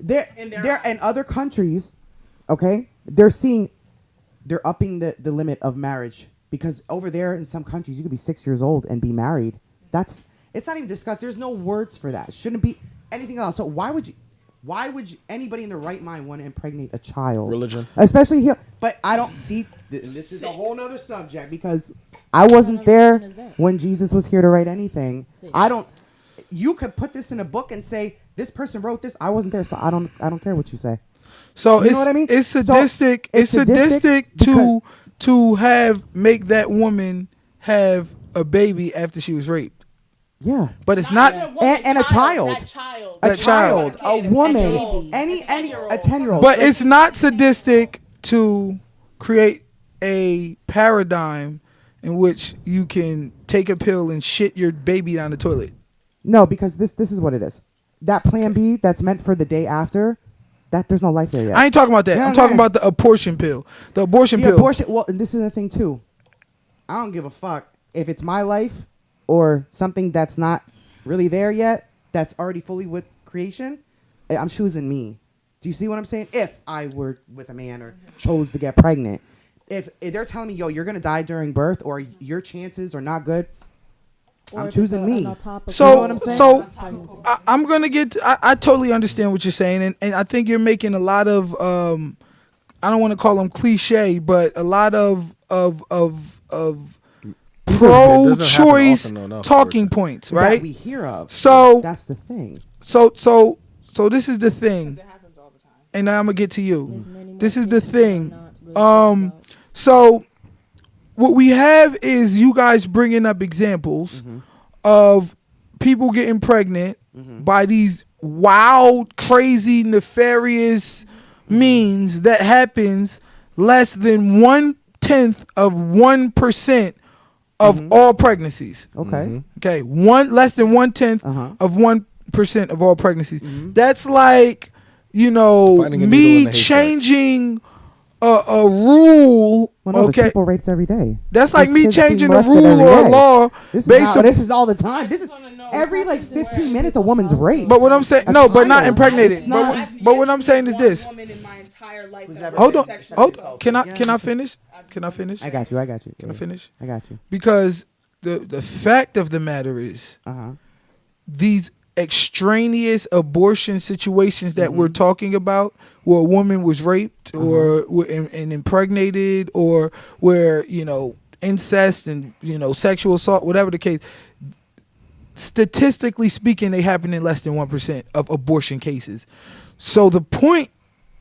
They're in their they're in other countries, okay? They're upping the limit of marriage because over there in some countries you could be 6 years old and be married. It's not even discussed. There's no words for that. Shouldn't be anything else. So why would anybody in their right mind want to impregnate a child? Religion. Especially here. But I don't see this is a whole nother subject because I wasn't there when Jesus was here to write anything. You could put this in a book and say this person wrote this. I wasn't there, so I don't care what you say. So You know what I mean? It's So sadistic. it's it's sadistic sadistic to make that woman have a baby after she was raped. Yeah. But it's not. And a child. That child. A child. A woman, baby. any a 10-year-old. But it's not sadistic to create a paradigm in which you can take a pill and shit your baby down the toilet. No, because this is what it is. That plan B that's meant for the day after, that there's no life there yet. I ain't talking about that. Yeah, I'm talking yeah. about the abortion pill. The abortion The pill. abortion. Well, and this is the thing too. I don't give a fuck if it's my life or something that's not really there yet. That's already fully with creation. I'm choosing me. Do you see what I'm saying? If I were with a man or chose to get pregnant, if they're telling me, yo, you're gonna die during birth or your chances are not good, I'm choosing me. So, You know what I'm saying? I'm gonna get. I totally understand what you're saying, and I think you're making a lot of. I don't want to call them cliche, but a lot of pro-choice often enough, talking points, That right? we hear of. So that's the thing. So this is the thing, and now I'm gonna get to you. This is the thing. So what we have is you guys bringing up examples of people getting pregnant by these wild, crazy, nefarious means that happens less than 1/10 of 1% of all pregnancies. Okay. Okay, less than 1/10 of 1% of all pregnancies. That's like, Finding a needle in me the haystack. changing a rule. Well, no, Okay, there's people raped every day. that's like There's me kids being changing a molested rule every or a day. law This based on. this is all the time. This is every like 15 minutes a woman's raped. But what I'm saying, A no, but not child. impregnated. It's not. But what I'm saying is this. Woman in my entire life Who's that ever was Hold on, sexually hold. assaulted. Can I finish? Can I finish? I got you. Can I finish? I got you. Because the fact of the matter is, these extraneous abortion situations that we're talking about, where a woman was raped or and impregnated, or where incest and sexual assault, whatever the case, statistically speaking, they happen in less than 1% of abortion cases. So the point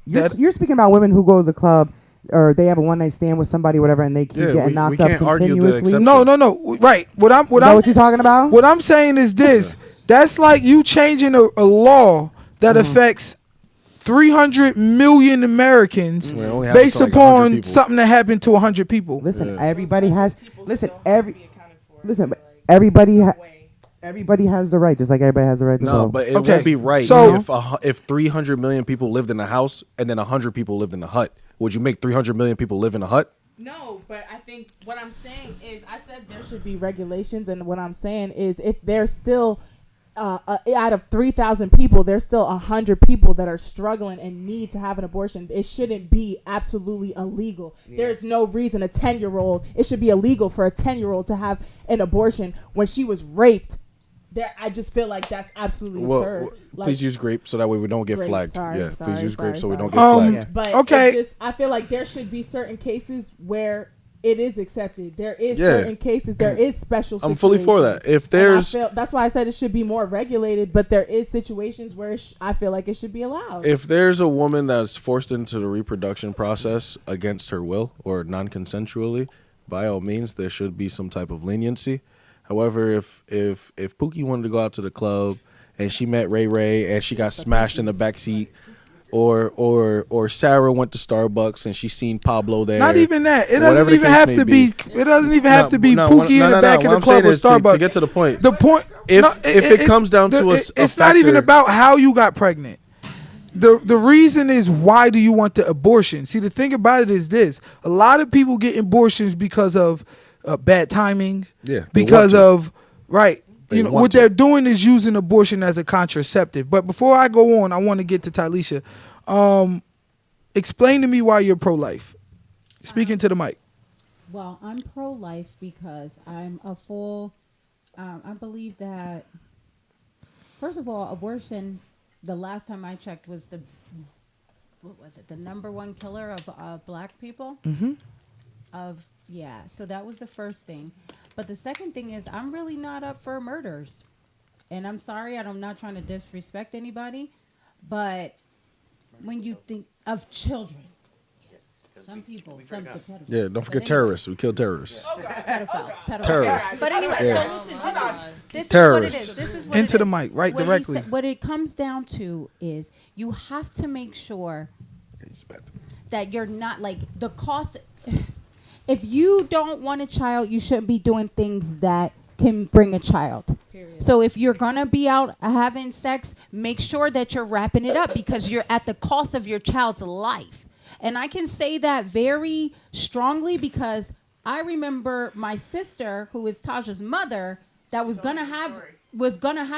You're speaking about women who go to the club or they have a one night stand with somebody, whatever, and they keep getting knocked up can't argue the continuously. exception. no, right. What Is that what you're talking about? What I'm saying is this. That's like you changing a law that affects 300 million Americans Well, it only happens based to like 100 upon people. something that happened to 100 people. Listen, everybody has. Listen, everybody has the right, just like everybody has the right to No, vote. but it Okay, won't be right so- if 300 million people lived in a house and then 100 people lived in a hut. Would you make 300 million people live in a hut? No, but I think what I'm saying is I said there should be regulations, and what I'm saying is if there's still out of 3,000 people, there's still 100 people that are struggling and need to have an abortion. It shouldn't be absolutely illegal. There's no reason it should be illegal for a 10-year-old to have an abortion when she was raped. I just feel like that's absolutely absurd. Please use grape so that way we don't get Grape, flagged. sorry, Please use grape so we don't get sorry. flagged. But Okay. I feel like there should be certain cases where it is accepted. There is Yeah. certain cases. There is special situations. I'm fully for that. If And there's that's why I said it should be more regulated. But there is situations where I feel like it should be allowed. If there's a woman that's forced into the reproduction process against her will or non-consensually, by all means, there should be some type of leniency. However, if Pookie wanted to go out to the club and she met Ray Ray and she got smashed in the backseat, or Sarah went to Starbucks and she seen Pablo there. Not even that. It whatever doesn't the even case have may to be. It doesn't even have to be Pookie in the back of the What I'm club saying or is Starbucks. to get to the point. The point. If it comes down to it's not even about how you got pregnant. The reason is, why do you want the abortion? See, the thing about it is this: a lot of people get abortions because of bad timing. Yeah, they Because want to. of right. They know, want what to. they're doing is using abortion as a contraceptive. But before I go on, I want to get to Talisha. Explain to me why you're pro-life. Speaking to the mic. Well, I'm pro-life because I'm a full. I believe that. First of all, abortion. The last time I checked was the number one killer of black people. Mm-hmm. So that was the first thing. But the second thing is I'm really not up for murders. And I'm sorry, I'm not trying to disrespect anybody, but when you think of children, yes, some people, some pedophiles. Yeah, don't forget terrorists. We kill terrorists. Pedophiles. Terrorists. But anyway, Yeah. so listen, this is what it Terrorists. is. This is what Into it the is. mic, right What he directly. said- what it comes down to is you have to make sure that you're not like the cost. If you don't want a child, you shouldn't be doing things that can bring a child. Period. So if you're gonna be out having sex, make sure that you're wrapping it up because you're at the cost of your child's life. And I can say that very strongly because I remember my sister, who is Tasha's mother, that was gonna have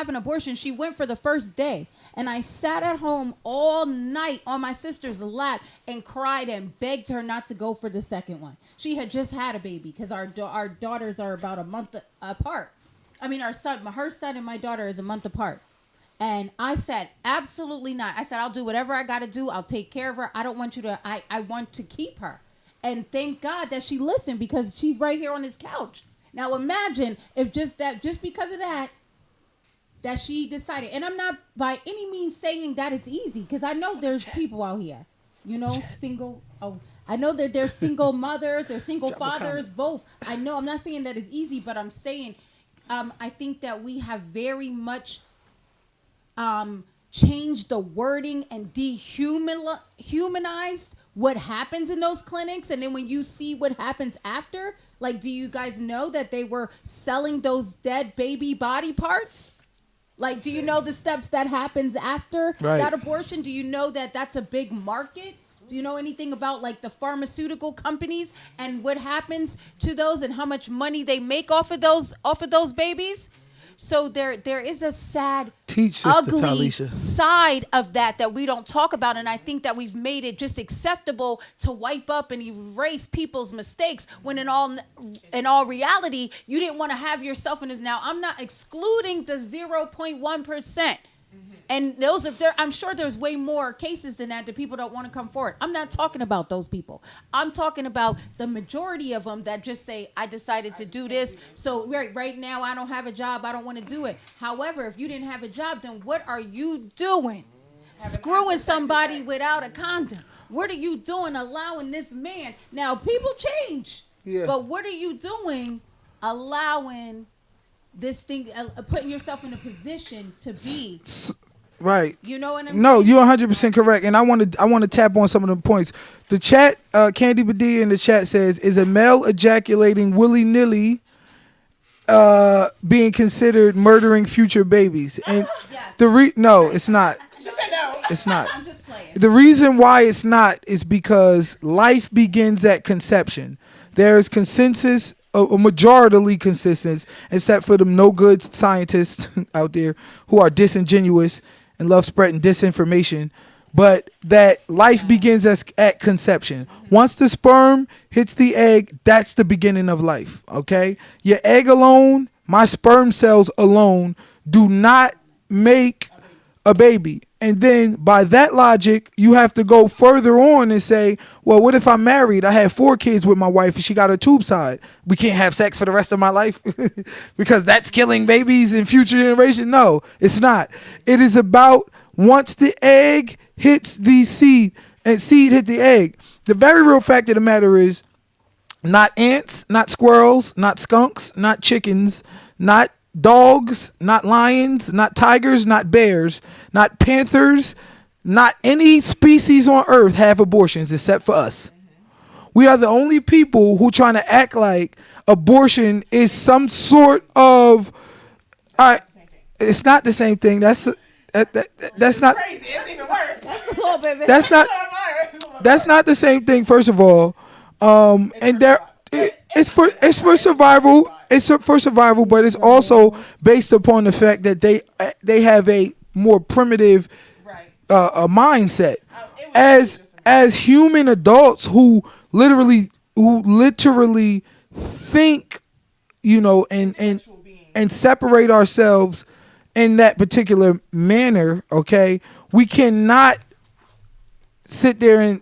an abortion. She went for the first day, and I sat at home all night on my sister's lap and cried and begged her not to go for the second one. She had just had a baby because our daughters are about a month apart. I mean, her son and my daughter is a month apart. And I said, absolutely not. I said, I'll do whatever I got to do. I'll take care of her. I don't want you to, I want to keep her. And thank God that she listened because she's right here on this couch. Now imagine if just because of that she decided. And I'm not by any means saying that it's easy because I know there's people out here, single. Oh, I know that there's single mothers, there's single fathers, both. I know I'm not saying that it's easy, but I'm saying I think that we have very much changed the wording and dehumanized what happens in those clinics. And then when you see what happens after, like, do you guys know that they were selling those dead baby body parts? Like, do you know the steps that happens after that abortion? Do you know that that's a big market? Do you know anything about like the pharmaceutical companies and what happens to those and how much money they make off of those babies? So there is a sad, ugly side of that we don't talk about, and I think that we've made it just acceptable to wipe up and erase people's mistakes when in all reality you didn't want to have yourself in this. Now I'm not excluding the 0.1%. And I'm sure there's way more cases than that people don't want to come forward. I'm not talking about those people. I'm talking about the majority of them that just say, I decided to do this. So right now I don't have a job. I don't want to do it. However, if you didn't have a job, then what are you doing? Screwing somebody without a condom. What are you doing allowing this man? Now, people change. Yeah. But what are you doing allowing this thing, putting yourself in a position to be... Right. You know what I'm saying? No, you're 100% correct. And I want to tap on some of the points. The chat, Candy Padilla in the chat says, is a male ejaculating willy-nilly being considered murdering future babies? And yes. No, it's not. She said no. It's not. I'm just playing. The reason why it's not is because life begins at conception. There is consensus, a majority consensus, except for them no good scientists out there who are disingenuous and love spreading disinformation, but that life begins at conception. Once the sperm hits the egg, that's the beginning of life, okay? Your egg alone, my sperm cells alone, do not make a baby. And then by that logic, you have to go further on and say, well, what if I'm married? I had 4 kids with my wife and she got a tube side. We can't have sex for the rest of my life because that's killing babies in future generations. No, it's not. It is about once the egg hits the seed and seed hit the egg. The very real fact of the matter is not ants, not squirrels, not skunks, not chickens, not dogs, not lions, not tigers, not bears, not panthers, not any species on earth have abortions except for us. We are the only people who trying to act like abortion is some sort of it's not the same thing. That's not crazy. It's even worse. That's a little bit. That's not the same thing, first of all. And It's for survival. It's for survival, but it's also based upon the fact that they have a more primitive a mindset as human adults who literally think, you know, and separate ourselves in that particular manner. Okay, we cannot sit there and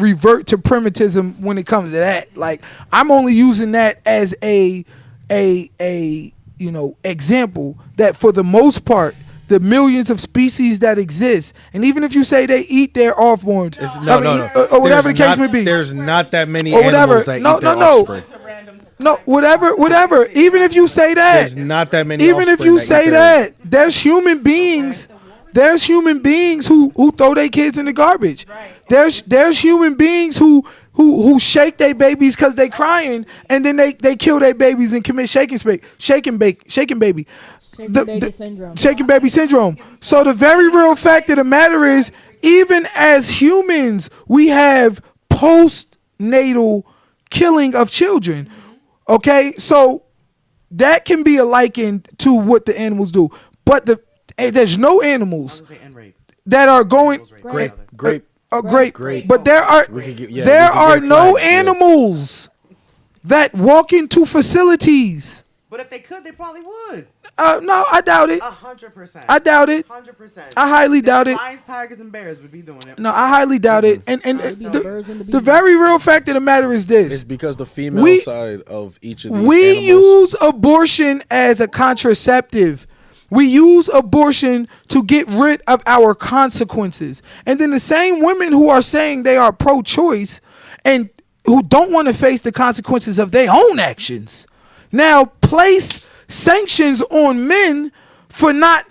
revert to primitivism when it comes to that. Like, I'm only using that as a you know, example that for the most part, the millions of species that exist, and even if you say they eat their offborns, or whatever the case may be, there's not that many or whatever. animals that eat their offspring. No, whatever. Even if you say that, There's not that many. even if you say that, there's human beings. There's human beings who throw their kids in the garbage. There's human beings who shake their babies because they crying, and then they kill their babies and commit shaking baby syndrome. Shaken baby syndrome. So the very real fact of the matter is, even as humans, we have postnatal killing of children. Okay, so that can be likened to what the animals do, but there's no animals that are going Grape. great. But there are no animals that walk into facilities. But if they could, they probably would. No, I doubt it. 100%. I doubt it. 100%. I highly doubt it. Lions, tigers, and bears would be doing it. No, I highly doubt it. And the very real fact of the matter is this: It's because the female side of each of these we animals, use abortion as a contraceptive. We use abortion to get rid of our consequences. And then the same women who are saying they are pro-choice and who don't want to face the consequences of their own actions now place sanctions on men for not,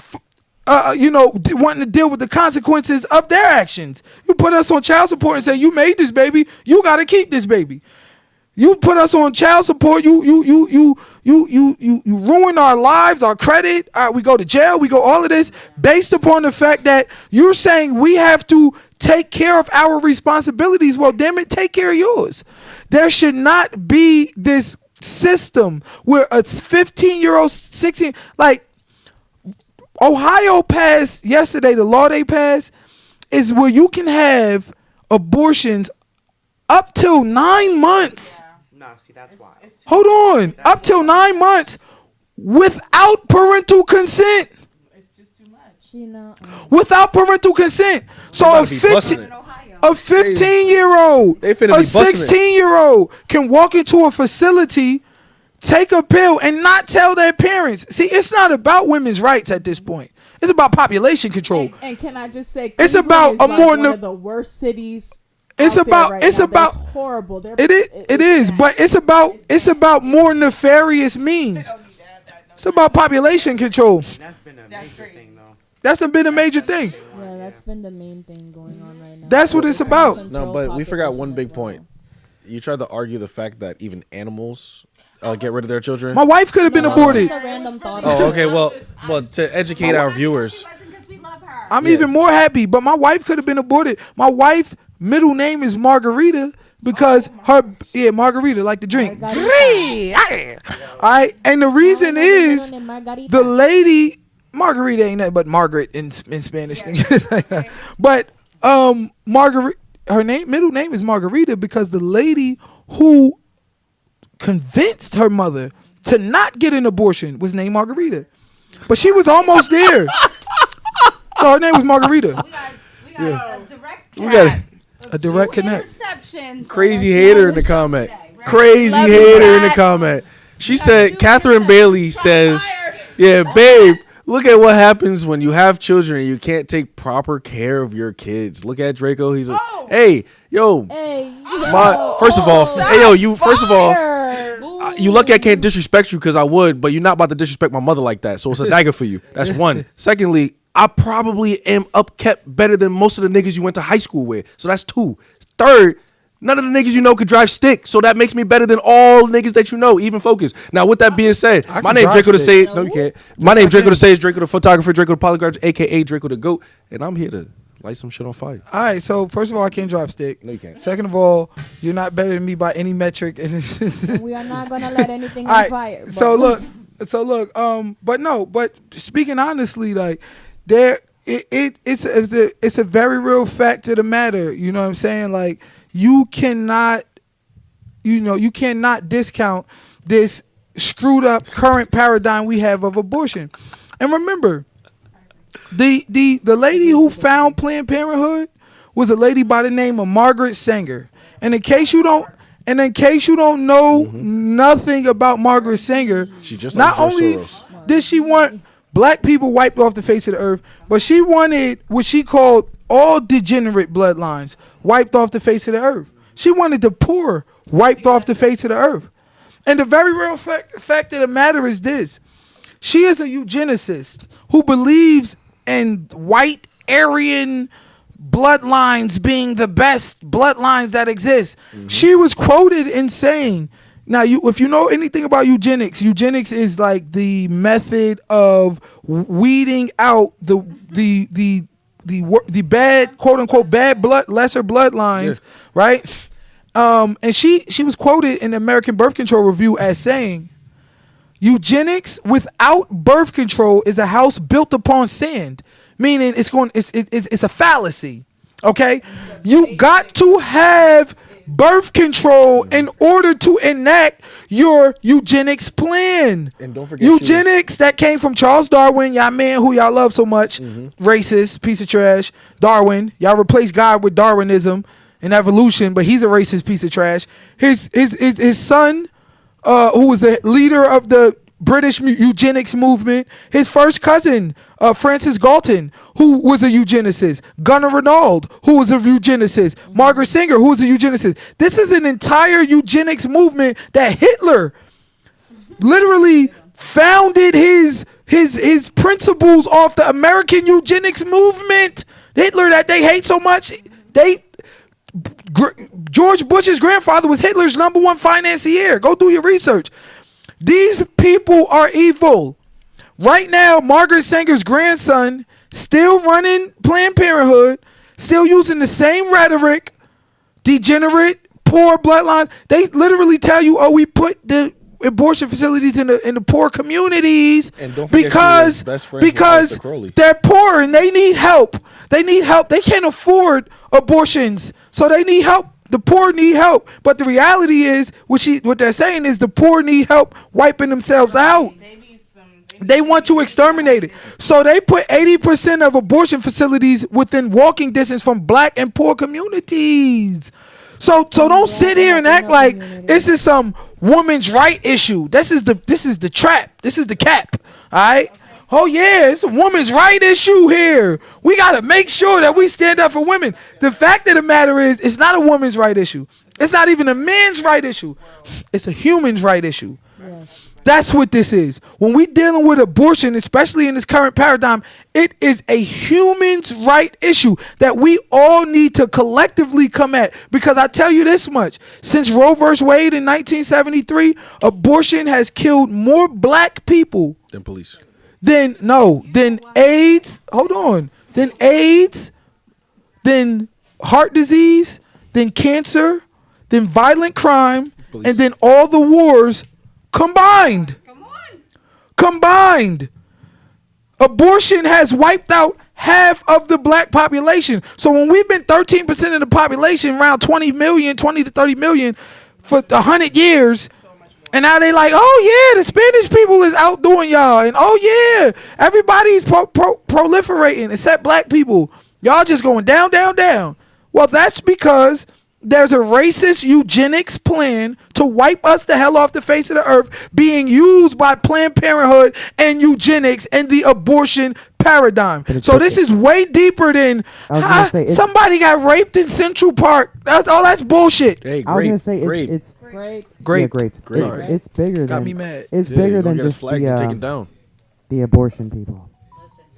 wanting to deal with the consequences of their actions. You put us on child support and say, you made this baby, you got to keep this baby. You put us on child support. You ruin our lives, our credit. We go to jail. We go all of this based upon the fact that you're saying we have to take care of our responsibilities. Well, damn it, take care of yours. There should not be this system where a 15-year-old, 16, like Ohio passed yesterday. The law they passed is where you can have abortions up till 9 months. No, see, that's why. Hold on. Up till 9 months without parental consent. It's just too much. See, now, Without parental consent. So a 15-year-old, a 16-year-old can walk into a facility, take a pill, and not tell their parents. See, it's not about women's rights at this point. It's about population control. And can I just say, it's Cleveland about is a like more one of the worst cities. It's about That's horrible. It is, but it's about more nefarious means. It's about population control. That's been a major thing, though. That's been a major thing. Yeah, that's been the main thing going on right now. That's what it's about. No, but we forgot one big point. You tried to argue the fact that even animals get rid of their children. My wife could have been aborted. That's a random thought. Oh, okay. Well, to educate our viewers. I'm even more happy, but my wife could have been aborted. My wife's middle name is Margarita because Margarita, like the drink. All right, and the reason is the lady Margarita ain't nothing but Margaret in Spanish. But Margarita, middle name is Margarita because the lady who convinced her mother to not get an abortion was named Margarita, but she was almost there. So her name was Margarita. We got A direct connect. Crazy hater in the comment. Crazy hater in the comment. She said, Catherine Bailey says, yeah, babe, look at what happens when you have children and you can't take proper care of your kids. Look at Draco. He's like, hey, yo. First of all, you lucky I can't disrespect you because I would, but you're not about to disrespect my mother like that. So it's a dagger for you. That's one. Secondly, I probably am upkept better than most of the niggas you went to high school with. So that's two. Third, none of the niggas you know could drive stick. So that makes me better than all niggas that you know, even Focus. Now, with that being said, my name Draco to say, no, you can't. My name Draco to say is Draco the photographer, Draco the polygrapher, a.k.a. Draco the GOAT. And I'm here to Light some shit on fire. All right, so first of all, I can't drive stick. No, you can't. Second of all, you're not better than me by any metric. And We are not gonna let anything all on right, fire. so look, but speaking honestly, like it's a very real fact of the matter. You know what I'm saying? Like you cannot discount this screwed up current paradigm we have of abortion. And remember, the lady who found Planned Parenthood was a lady by the name of Margaret Sanger. And in case you don't know nothing about Margaret Sanger, She just not like George only Soros. did she want black people wiped off the face of the earth, but she wanted what she called all degenerate bloodlines wiped off the face of the earth. She wanted the poor wiped off the face of the earth. And the very real fact of the matter is this. She is a eugenicist who believes in white Aryan bloodlines being the best bloodlines that exist. She was quoted in saying, now if you know anything about eugenics is like the method of weeding out the bad, quote unquote, bad blood, lesser bloodlines, right? And she was quoted in the American Birth Control Review as saying, eugenics without birth control is a house built upon sand, meaning it's a fallacy. Okay, you got to have birth control in order to enact your eugenics plan. And don't forget eugenics that came from Charles Darwin, y'all man who y'all love so much, racist piece of trash. Darwin, y'all replace God with Darwinism and evolution, but he's a racist piece of trash. His son, who was the leader of the British eugenics movement, his first cousin, Francis Galton, who was a eugenicist, Gunnar Renaud, who was a eugenicist, Margaret Sanger, who was a eugenicist. This is an entire eugenics movement that Hitler literally founded his principles off the American eugenics movement. Hitler that they hate so much, George Bush's grandfather was Hitler's #1 financier. Go do your research. These people are evil. Right now, Margaret Sanger's grandson still running Planned Parenthood, still using the same rhetoric, degenerate, poor bloodline. They literally tell you, "Oh, we put the abortion facilities in the poor communities And don't forget because she was best friends with Aleister Crowley. they're poor and they need help. They need help. They can't afford abortions, so they need help. The poor need help, but the reality is, what they're saying is the poor need help wiping themselves out. They want to exterminate it. So they put 80% of abortion facilities within walking distance from black and poor communities. So don't sit here and act like this is some woman's right issue. This is the trap. This is the cap. All right. Oh yeah, it's a woman's right issue here. We got to make sure that we stand up for women. The fact of the matter is, it's not a woman's right issue. It's not even a man's right issue. It's a human's right issue. Yes. That's what this is. When we dealing with abortion, especially in this current paradigm, it is a human's right issue that we all need to collectively come at. Because I tell you this much, since Roe vs. Wade in 1973, abortion has killed more black people Than police. Than AIDS, than AIDS, than heart disease, than cancer, than violent crime, and then all the wars combined. Combined. Abortion has wiped out half of the black population. So when we've been 13% of the population, around 20 to 30 million for 100 years, and now they like, oh yeah, the Spanish people is outdoing y'all, and oh yeah, everybody's proliferating except black people. Y'all just going down, down, down. Well, that's because there's a racist eugenics plan to wipe us the hell off the face of the earth being used by Planned Parenthood and eugenics and the abortion paradigm. So this is way deeper than somebody got raped in Central Park. That's bullshit. Hey, I was gonna say it's Great. Great. Yeah, great. It's bigger Got than me mad. It's Yeah, bigger you're than gonna get a just flag and take it down. the abortion people.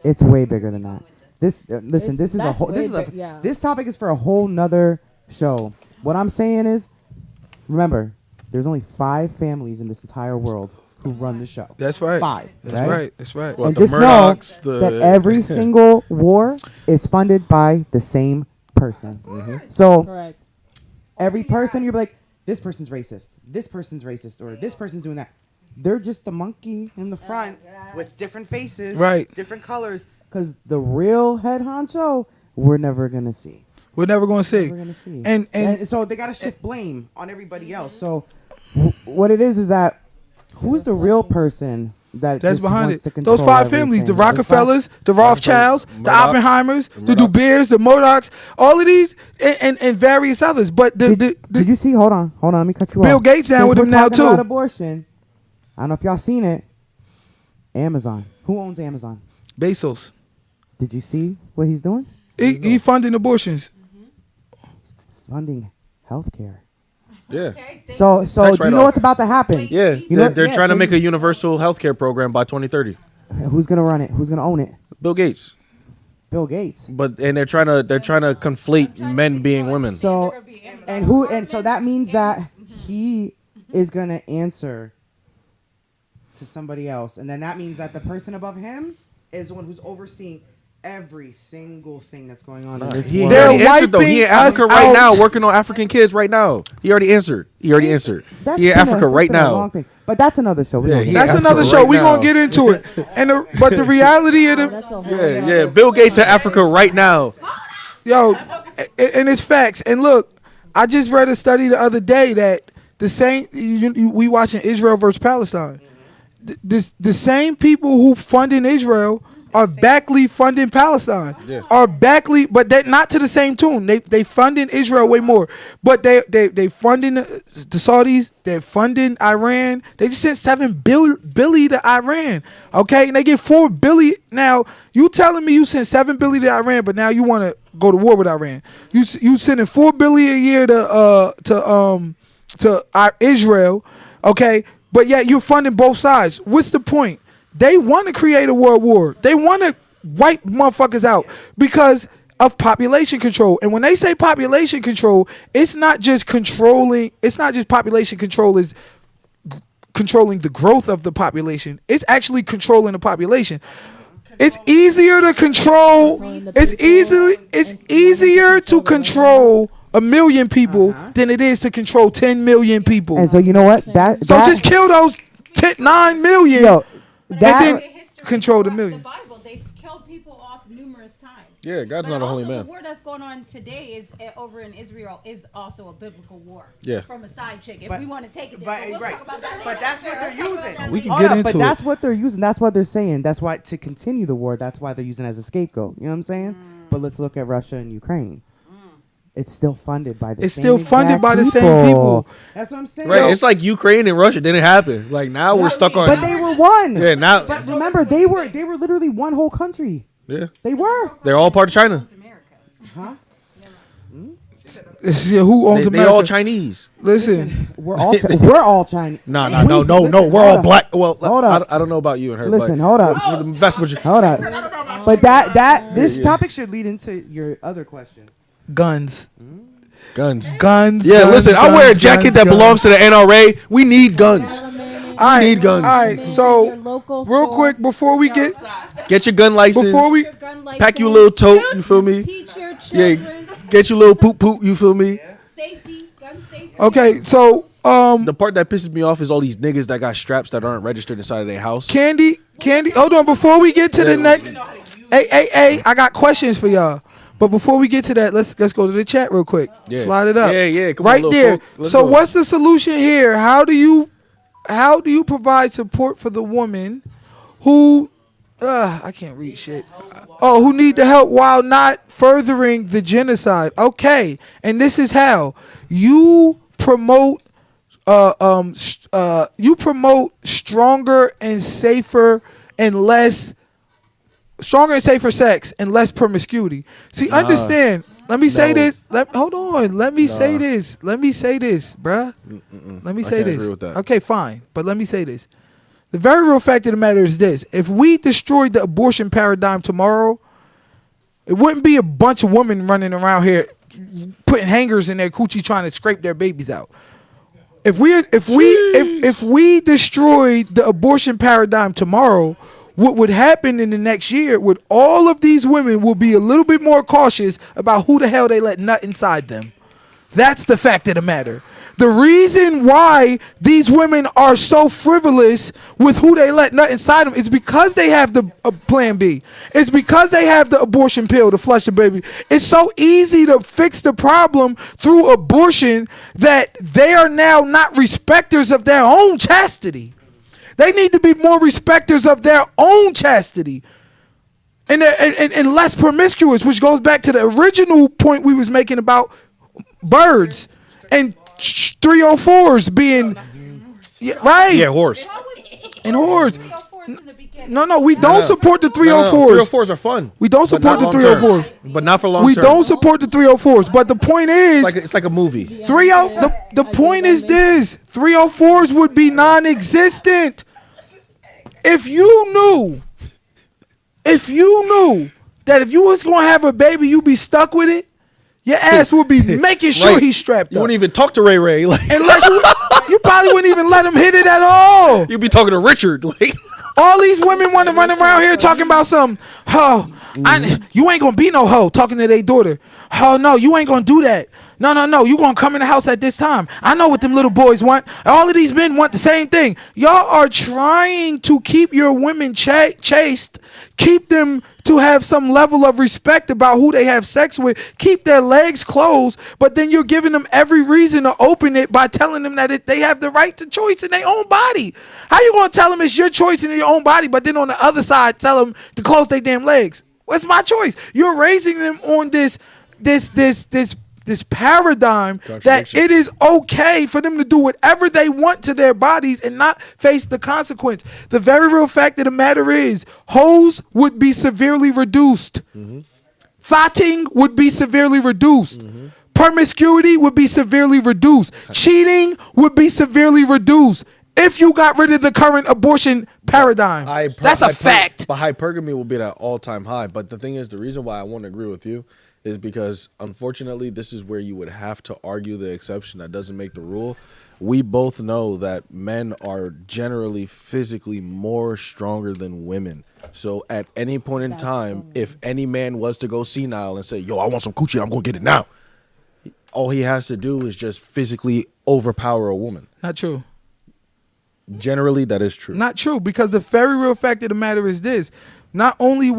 It's way bigger than that. This listen, this is a That's whole way big, yeah. this topic is for a whole nother show. What I'm saying is, remember, there's only 5 families in this entire world who run the show. That's right. 5. That's right. That's right. Well, And the just Murdochs, know that every single war is funded by the same person. So Correct. every person, you're like, this person's racist, or this person's doing that. They're just the monkey in the front with different faces, Right. different colors. Because the real head honcho, we're never gonna see. We're never going to see. Never gonna see. And So they gotta shift blame on everybody else. So what it is that who's the real person that's just behind wants it. to control Those 5 families, the everything? Those five- Rockefellers, the Rothschilds, the Murdochs, Oppenheimers, the Murdoch. De Beers, the Murdochs, all of these and various others. But Did you see? Hold on. Let me cut you Bill off. Gates down Since with we're him now, talking about too. abortion. I don't know if y'all seen it. Amazon. Who owns Amazon? Bezos, Did you see what he's doing? he funding abortions. Funding healthcare. Yeah. So Tax do you know write-off. what's about to happen? Yeah. You know, they're yeah, trying to so make a universal healthcare program by 2030. Who's gonna run it? Who's gonna own it? Bill Gates. Bill Gates. And they're trying to conflate men being women. So so that means that he is gonna answer to somebody else, and then that means that the person above him is the one who's overseeing every single thing that's going on in this He world. They're already answered though. He in wiping Africa us right out. now, working on African kids right now. He already answered. He in That's Africa that's right been a now. long thing. But that's another show. We Yeah, don't he- get That's Africa another show. right We're now. going to get into it. But the reality of That's a whole Yeah. Bill Gates in Africa right now. Yo, and it's facts. And look, I just read a study the other day that the same we watching Israel versus Palestine. The same people who funding Israel are backly funding Palestine. Yeah. Are backly, but they're not to the same tune. They funding Israel way more. But they funding the Saudis. They're funding Iran. They just sent $7 billion to Iran. Okay, and they get $4 billion. Now you telling me you sent $7 billion to Iran, but now you want to go to war with Iran? You sending $4 billion a year to Israel. Okay, but yet you're funding both sides. What's the point? They want to create a world war. They want to wipe motherfuckers out because of population control. And when they say population control, it's not just controlling. It's not just population control is controlling the growth of the population. It's actually controlling the population. It's easier to control. It's easier to control 1 million people than it is to control 10 million people. And so you know what? So just kill those 9 million. Yo, and that then control the million. The Bible, they killed people off numerous times. Yeah, God's But not a holy also man. the war that's going on today is over in Israel is also a biblical war. Yeah. From a side chick. If But- we want to take it there. but- But we'll right. talk about that But later. that's what they're Let's talk about using. that We can later. get Hold up, into but it. that's what they're using. That's what they're saying. That's why to continue the war. That's why they're using it as a scapegoat. You know what I'm saying? But let's look at Russia and Ukraine. It's still funded by the It's same still funded exact by the same people. That's what I'm saying. Right. It's like Ukraine and Russia didn't happen. Like now we're stuck on. But they were one. Yeah. Now. But remember, they were literally one whole country. Yeah. They were. They're all part of China. Who owns They America? all Chinese. Listen, We're all Chinese. No. Listen, We're hold all up. black. Well, Hold up. I don't know about you and her. Listen, but hold up. The vast majority. Hold up. But this topic should lead into your other question. guns. Guns. Guns. Yeah, guns, listen. I wear a guns, jacket guns, that guns. belongs to the NRA. We need guns. All right, need guns. All right, Your so local real store. quick before we get Get your gun license. before we Your gun pack you a license, little tote. You feel me? Teach your Yeah. children Get your little poop poop. You feel me? safety, gun safety. okay, so The part that pisses me off is all these niggas that got straps that aren't registered inside of their house. Candy, hold on before we get to the next. Hey, I got questions for y'all. But before we get to that, let's go to the chat real quick. Yeah. Slide it up. Yeah, come on, right little there. folk. Let's So go. what's the solution here? How do you provide support for the woman who I can't read shit. Oh, who need the help while not furthering the genocide? Okay, and this is how you promote stronger and safer sex and less promiscuity. See, understand. Let me say No. this. Hold on. Let me say this. Let me say this, bruh. Let me say can't this. agree with that. Okay, fine. But let me say this. The very real fact of the matter is this. If we destroyed the abortion paradigm tomorrow, it wouldn't be a bunch of women running around here putting hangers in their coochie trying to scrape their babies out. if we destroyed the abortion paradigm tomorrow, what would happen in the next year would all of these women will be a little bit more cautious about who the hell they let nut inside them. That's the fact of the matter. The reason why these women are so frivolous with who they let nut inside them is because they have the plan B. It's because they have the abortion pill to flush the baby. It's so easy to fix the problem through abortion that they are now not respecters of their own chastity. They need to be more respecters of their own chastity and less promiscuous, which goes back to the original point we was making about birds and 304s being right. Yeah, horse. And whores. No, we don't support the 304s. 304s are fun. We don't support the 304s. But not for long term. We don't support the 304s. But the point is, It's like a movie. The point is this: 304s would be non-existent if you knew that if you was gonna have a baby, you'd be stuck with it. Your ass would be making sure Right. he's strapped You up. wouldn't even talk to Ray Ray. Like, Unless you probably wouldn't even let him hit it at all. you'd be talking to Richard. Like, All these women want to run around here talking about some hoe. You ain't gonna be no hoe talking to their daughter. Oh no, you ain't gonna do that. No, you gonna come in the house at this time. I know what them little boys want. All of these men want the same thing. Y'all are trying to keep your women chaste, keep them to have some level of respect about who they have sex with, keep their legs closed, but then you're giving them every reason to open it by telling them that they have the right to choice in their own body. How you gonna tell them it's your choice in your own body, but then on the other side tell them to close their damn legs? What's my choice? You're raising them on this paradigm that it is okay for them to do whatever they want to their bodies and not face the consequence. The very real fact of the matter is, hoes would be severely reduced. Thotting would be severely reduced. Promiscuity would be severely reduced. Cheating would be severely reduced if you got rid of the current abortion paradigm. That's a fact. But hypergamy will be at an all-time high. But the thing is, the reason why I won't agree with you is because, unfortunately, this is where you would have to argue the exception that doesn't make the rule. We both know that men are generally physically more stronger than women. So at any point in time, if any man was to go senile and say, yo, I want some coochie, I'm going to get it now, all he has to do is just physically overpower a woman. Not true. Generally, that is true. Not true, because the very real fact of the matter is this. Not only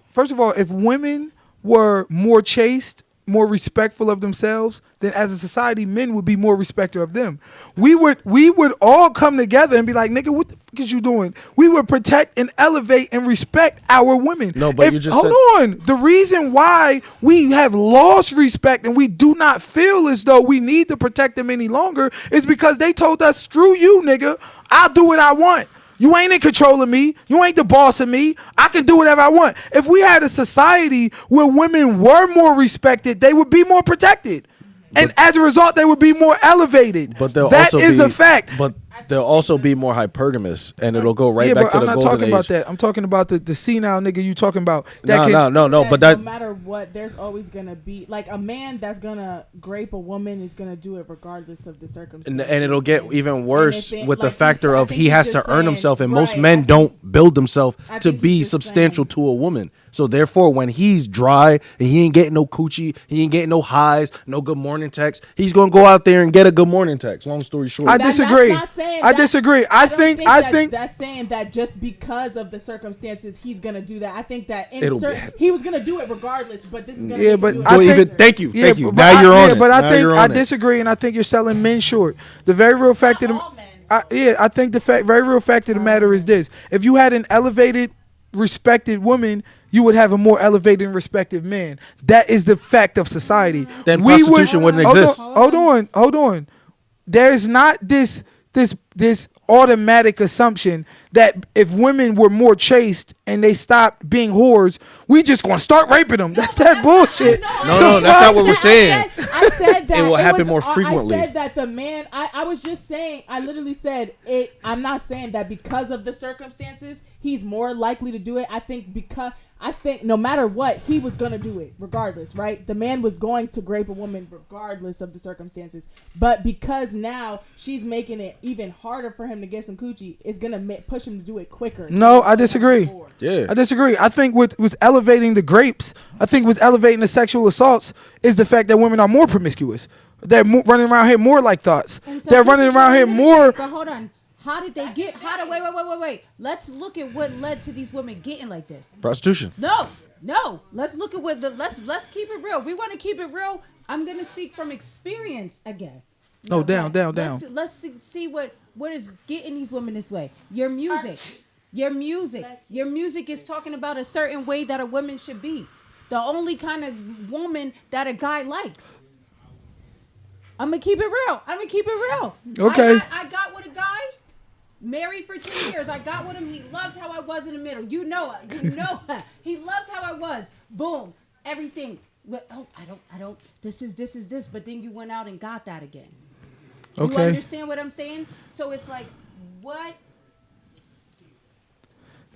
first of all, if women were more chaste, more respectful of themselves, then as a society, men would be more respecter of them. We would all come together and be like, nigga, what the fuck is you doing? We would protect and elevate and respect our women. No, but you just hold on. The reason why we have lost respect and we do not feel as though we need to protect them any longer is because they told us, screw you, nigga. I'll do what I want. You ain't in control of me. You ain't the boss of me. I can do whatever I want. If we had a society where women were more respected, they would be more protected. And as a result, they would be more elevated. But that is a fact. But they'll also be more hypergamous, and it'll go right back to the golden age. I'm not talking about that. I'm talking about the senile nigga you talking about. No. But no matter what, there's always gonna be like a man that's gonna grape a woman is gonna do it regardless of the circumstances. And it'll get even worse with the like factor of he has to earn himself, and most right, men don't build themselves to think be he's just substantial saying. to a woman. So therefore, when he's dry and he ain't getting no coochie, he ain't getting no highs, no good morning text, he's gonna go out there and get a good morning text. Long story short, I disagree. I disagree. I think that's saying that just because of the circumstances he's gonna do that. I think that It'll he was gonna do it regardless, but this is gonna Yeah, make but him do it I faster. think- thank you. but Now you're on it. But Now I think you're I on it. disagree, and I think you're selling men short. The very real fact of I think the very real fact of the matter is this: if you had an elevated, respected woman, you would have a more elevated and respected man. That is the fact of society. Then prostitution wouldn't exist. Hold on. There's not this automatic assumption that if women were more chaste and they stopped being whores, we just gonna start raping them. That's that bullshit. No, that's not what we're saying. I said that It will happen was- more frequently. I said that the man. I was just saying. I literally said it. I'm not saying that because of the circumstances he's more likely to do it. I think no matter what, he was gonna do it regardless, right? The man was going to grape a woman regardless of the circumstances. But because now she's making it even harder for him to get some coochie, it's gonna push him to do it quicker. No, I disagree. Yeah. I disagree. I think what was elevating the grapes, I think what's elevating the sexual assaults is the fact that women are more promiscuous. They're running around here more like thoughts. And so They're this running is around what here I'm gonna more. say, But hold on. How did they get? Wait. Let's look at what led to these women getting like this. Prostitution. No. Let's look at what let's keep it real. We want to keep it real. I'm gonna speak from experience again. No, down. Let's see what is getting these women this way. Your music is talking about a certain way that a woman should be. The only kind of woman that a guy likes. I'm gonna keep it real. Okay. I got with a guy. Married for 2 years. I got with him. He loved how I was in the middle. You know. He loved how I was. Boom. Everything. Oh, I don't. This is this. But then you went out and got that again. Okay. You understand what I'm saying? So it's like, what?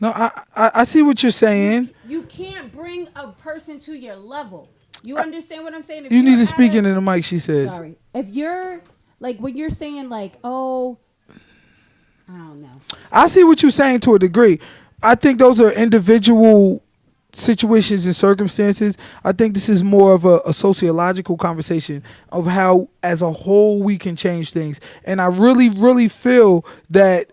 No, I see what you're saying. You can't bring a person to your level. You understand what I'm saying? If You need you're to speak at into the mic, she says. Sorry. If you're like when you're saying like, oh, I don't know. I see what you're saying to a degree. I think those are individual situations and circumstances. I think this is more of a sociological conversation of how, as a whole, we can change things. And I really, really feel that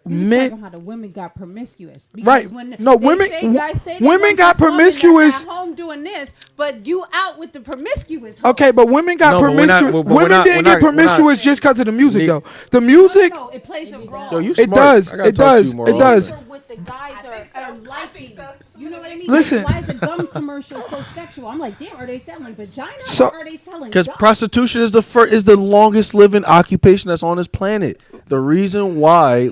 men, how the women got promiscuous. Right. When No, they women- say, guys say they women want got this woman that's promiscuous. at home doing this, but you out with the promiscuous. hoes. okay, but women got No, but we're not- promiscuous. but we're Women not- didn't we're get not- we're not- promiscuous just because of the music, Need- though. The music, No, it plays a role. Yo, you it smart. does. I gotta It talk to does. you more It does. often. What the guys are liking. You know what I mean? Listen. Like, why is a gum commercial so sexual? I'm like, damn, are they selling vagina So- or are they selling Because gum? prostitution is the longest living occupation that's on this planet. The reason why,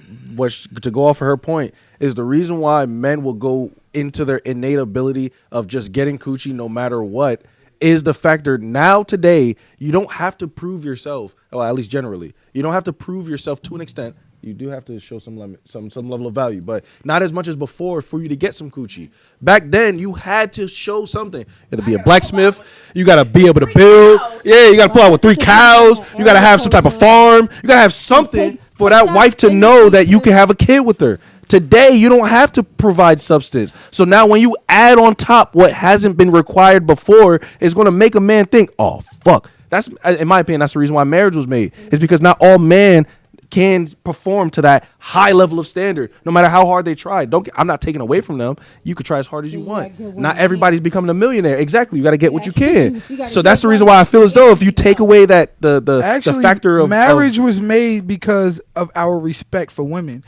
to go off of her point, is the reason why men will go into their innate ability of just getting coochie no matter what is the factor. Now today, you don't have to prove yourself. Well, at least generally, you don't have to prove yourself to an extent. You do have to show some level of value, but not as much as before for you to get some coochie. Back then, you had to show something. You had to be a blacksmith. You got to be able to build. Yeah, you got to pull out with 3 cows. You got to have some type of farm. You got to have something for that wife to know that you can have a kid with her. Today, you don't have to provide substance. So now when you add on top what hasn't been required before, it's going to make a man think, oh, fuck. That's, in my opinion, that's the reason why marriage was made. It's because not all men can perform to that high level of standard, no matter how hard they try. I'm not taking away from them. You could try as hard as you want. Not everybody's becoming a millionaire. Exactly. You got to get what you can. So that's the reason why I feel as though if you take away that the factor of marriage was made because of our respect for women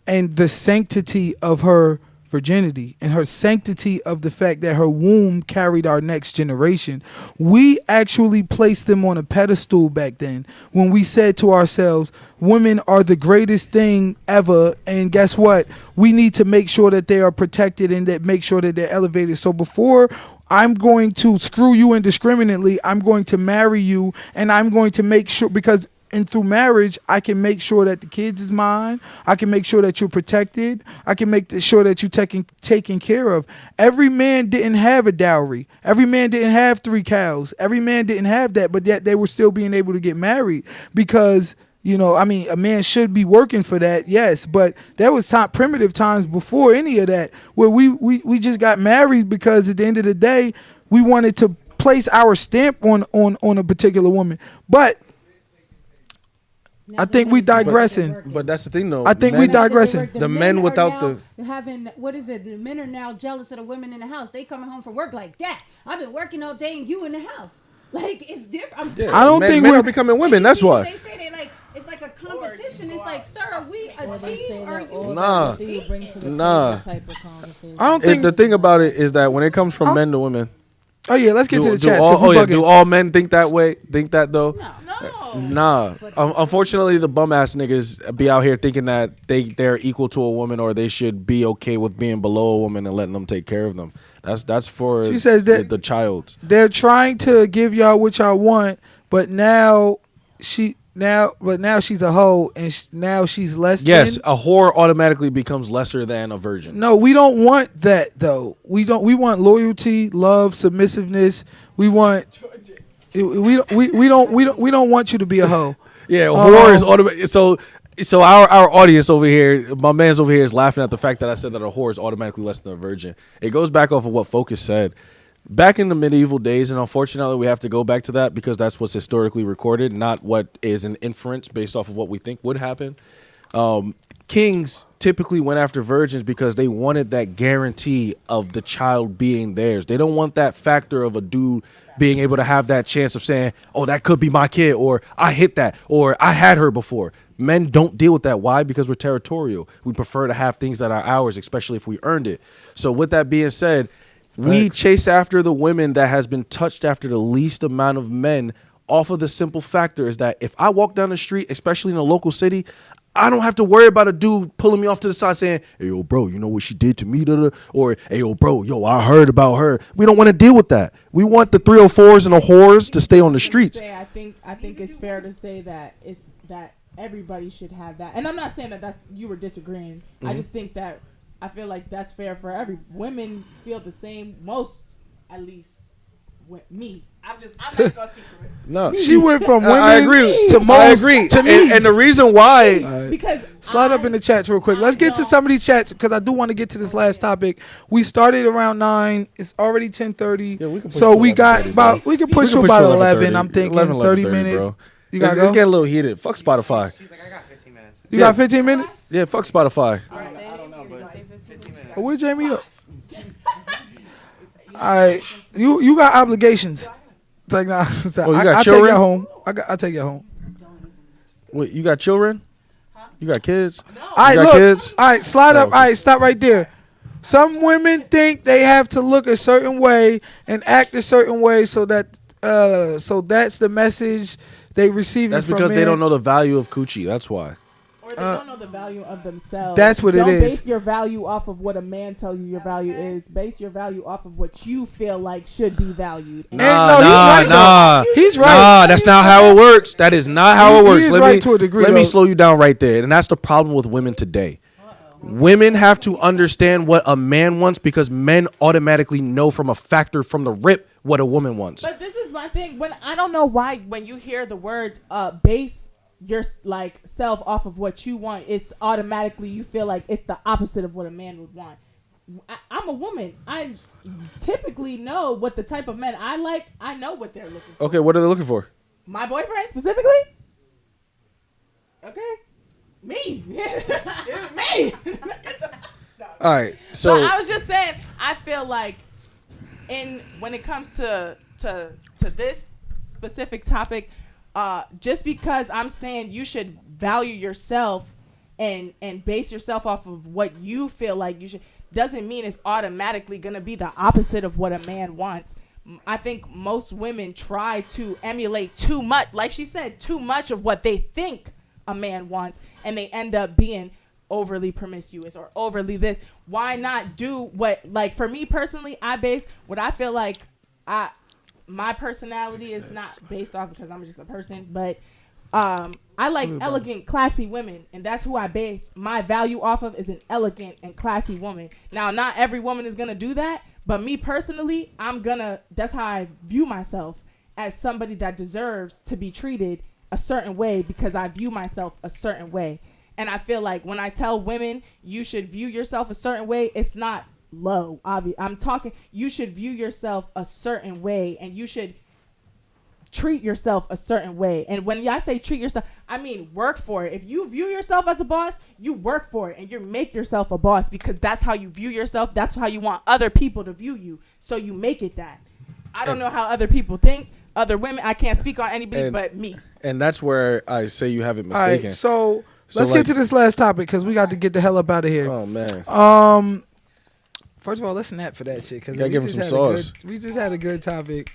and the sanctity of her virginity and her sanctity of the fact that her womb carried our next generation. We actually placed them on a pedestal back then when we said to ourselves, women are the greatest thing ever, and guess what? We need to make sure that they are protected and that make sure that they're elevated. So before I'm going to screw you indiscriminately, I'm going to marry you, and I'm going to make sure, because through marriage, I can make sure that the kids is mine. I can make sure that you're protected. I can make sure that you're taken care of. Every man didn't have a dowry. Every man didn't have 3 cows. Every man didn't have that, but yet they were still being able to get married because, a man should be working for that, yes, but there was primitive times before any of that where we just got married because at the end of the day, we wanted to place our stamp on a particular woman. But I think we digressing. But that's the thing, though. I think we digressing. The men without having the men are now jealous of the women in the house. They coming home from work like that. I've been working all day and you in the house. Like it's different. I don't think men we're are becoming women. That's why. They say they like it's like a competition. It's like, sir, are we a They say team? Or that you? all Nah. that you bring to the Nah. table type of conversation. I don't think. The thing about it is that when it comes from men to women, Oh yeah, let's get to the chats. do all men think that way? Think that though? No. Nah. Unfortunately, the bum ass niggas be out here thinking that they're equal to a woman or they should be okay with being below a woman and letting them take care of them. That's for She says that the child. They're trying to give y'all what y'all want, but now now she's a hoe, and now she's less Yes, than. a whore automatically becomes lesser than a virgin. No, we don't want that though. We want loyalty, love, submissiveness. We want. We don't want you to be a hoe. Yeah, a whore is automatic. So our audience over here, my man's over here is laughing at the fact that I said that a whore is automatically less than a virgin. It goes back off of what Focus said. Back in the medieval days, and unfortunately we have to go back to that because that's what's historically recorded, not what is an inference based off of what we think would happen. Kings typically went after virgins because they wanted that guarantee of the child being theirs. They don't want that factor of a dude being able to have that chance of saying, oh, that could be my kid, or I hit that, or I had her before. Men don't deal with that. Why? Because we're territorial. We prefer to have things that are ours, especially if we earned it. So with that being said, we chase after the women that has been touched after the least amount of men off of the simple factor is that if I walk down the street, especially in a local city, I don't have to worry about a dude pulling me off to the side saying, hey, yo, bro, you know what she did to me? Or, hey, yo, bro, I heard about her. We don't want to deal with that. We want the 304s and the whores to stay on the streets. I think it's fair to say that it's that everybody should have that. And I'm not saying that that's you were disagreeing. I just think that I feel like that's fair for every women feel the same, most at least with me. I'm not gonna speak for it. No, She went from women I agree. to most I agree. to me. And the reason why, Because Slide up in the chats real quick. Let's get to some of these chats because I do want to get to this last topic. We started around 9. It's already 10:30. Yeah, we can push so to we got 11:30, about we can push We to can about push to 11. 11:30. I'm thinking 11, 30 11:30, minutes. bro. You gotta Let's go. get a little heated. Fuck Spotify. She's like, I got 15 minutes. You got 15 minutes. Yeah, fuck Spotify. I don't know, but 15 minutes. Oh, where's Jamie up? All right, you got obligations. It's like nah. Oh, you got I'll take children? you home. I'll take you home. Wait, you got children? You got kids? All right, got look. kids? All right, slide up. Oh, All right, stop right there. Some women think they have to look a certain way and act a certain way so that's the message they receive. That's from because they men. don't know the value of coochie. That's why. or they don't know the value of themselves. That's what it Don't is. base your value off of what a man tells you your value is. Base your value off of what you feel like should be valued. And no, he's right, though. He's right. Nah, that's not how it works. That is not how it works. He is right to a degree, Let me though. slow you down right there. And that's the problem with women today. Women have to understand what a man wants because men automatically know from a factor from the rip what a woman wants. But this is my thing. When I don't know why when you hear the words base your like self off of what you want, it's automatically you feel like it's the opposite of what a man would want. I'm a woman. I typically know what the type of men I like. I know what they're looking for. Okay, what are they looking for? My boyfriend specifically? Okay. Me. Me. All right, so But I was just saying, I feel like when it comes to this specific topic, just because I'm saying you should value yourself and base yourself off of what you feel like you should, doesn't mean it's automatically going to be the opposite of what a man wants. I think most women try to emulate too much, like she said, too much of what they think a man wants, and they end up being overly promiscuous or overly this. Why not do what, like for me personally, I base what I feel like my personality is not based off because I'm just a person, but I like elegant, classy women, and that's who I base my value off of, is an elegant and classy woman. Now, not every woman is gonna do that, but me personally, that's how I view myself, as somebody that deserves to be treated a certain way because I view myself a certain way. And I feel like when I tell women you should view yourself a certain way, it's not low. I'm talking, you should view yourself a certain way and you should treat yourself a certain way. And when I say treat yourself, I mean work for it. If you view yourself as a boss, you work for it and you make yourself a boss because that's how you view yourself. That's how you want other people to view you. So you make it that. I don't know how other people think. Other women, I can't speak on anybody but me. And that's where I say you have it All right, mistaken. so let's get to this last topic because we got to get the hell up out of here. Oh man. First of all, let's snap for that shit because Gotta give him some sauce. We just had a good topic.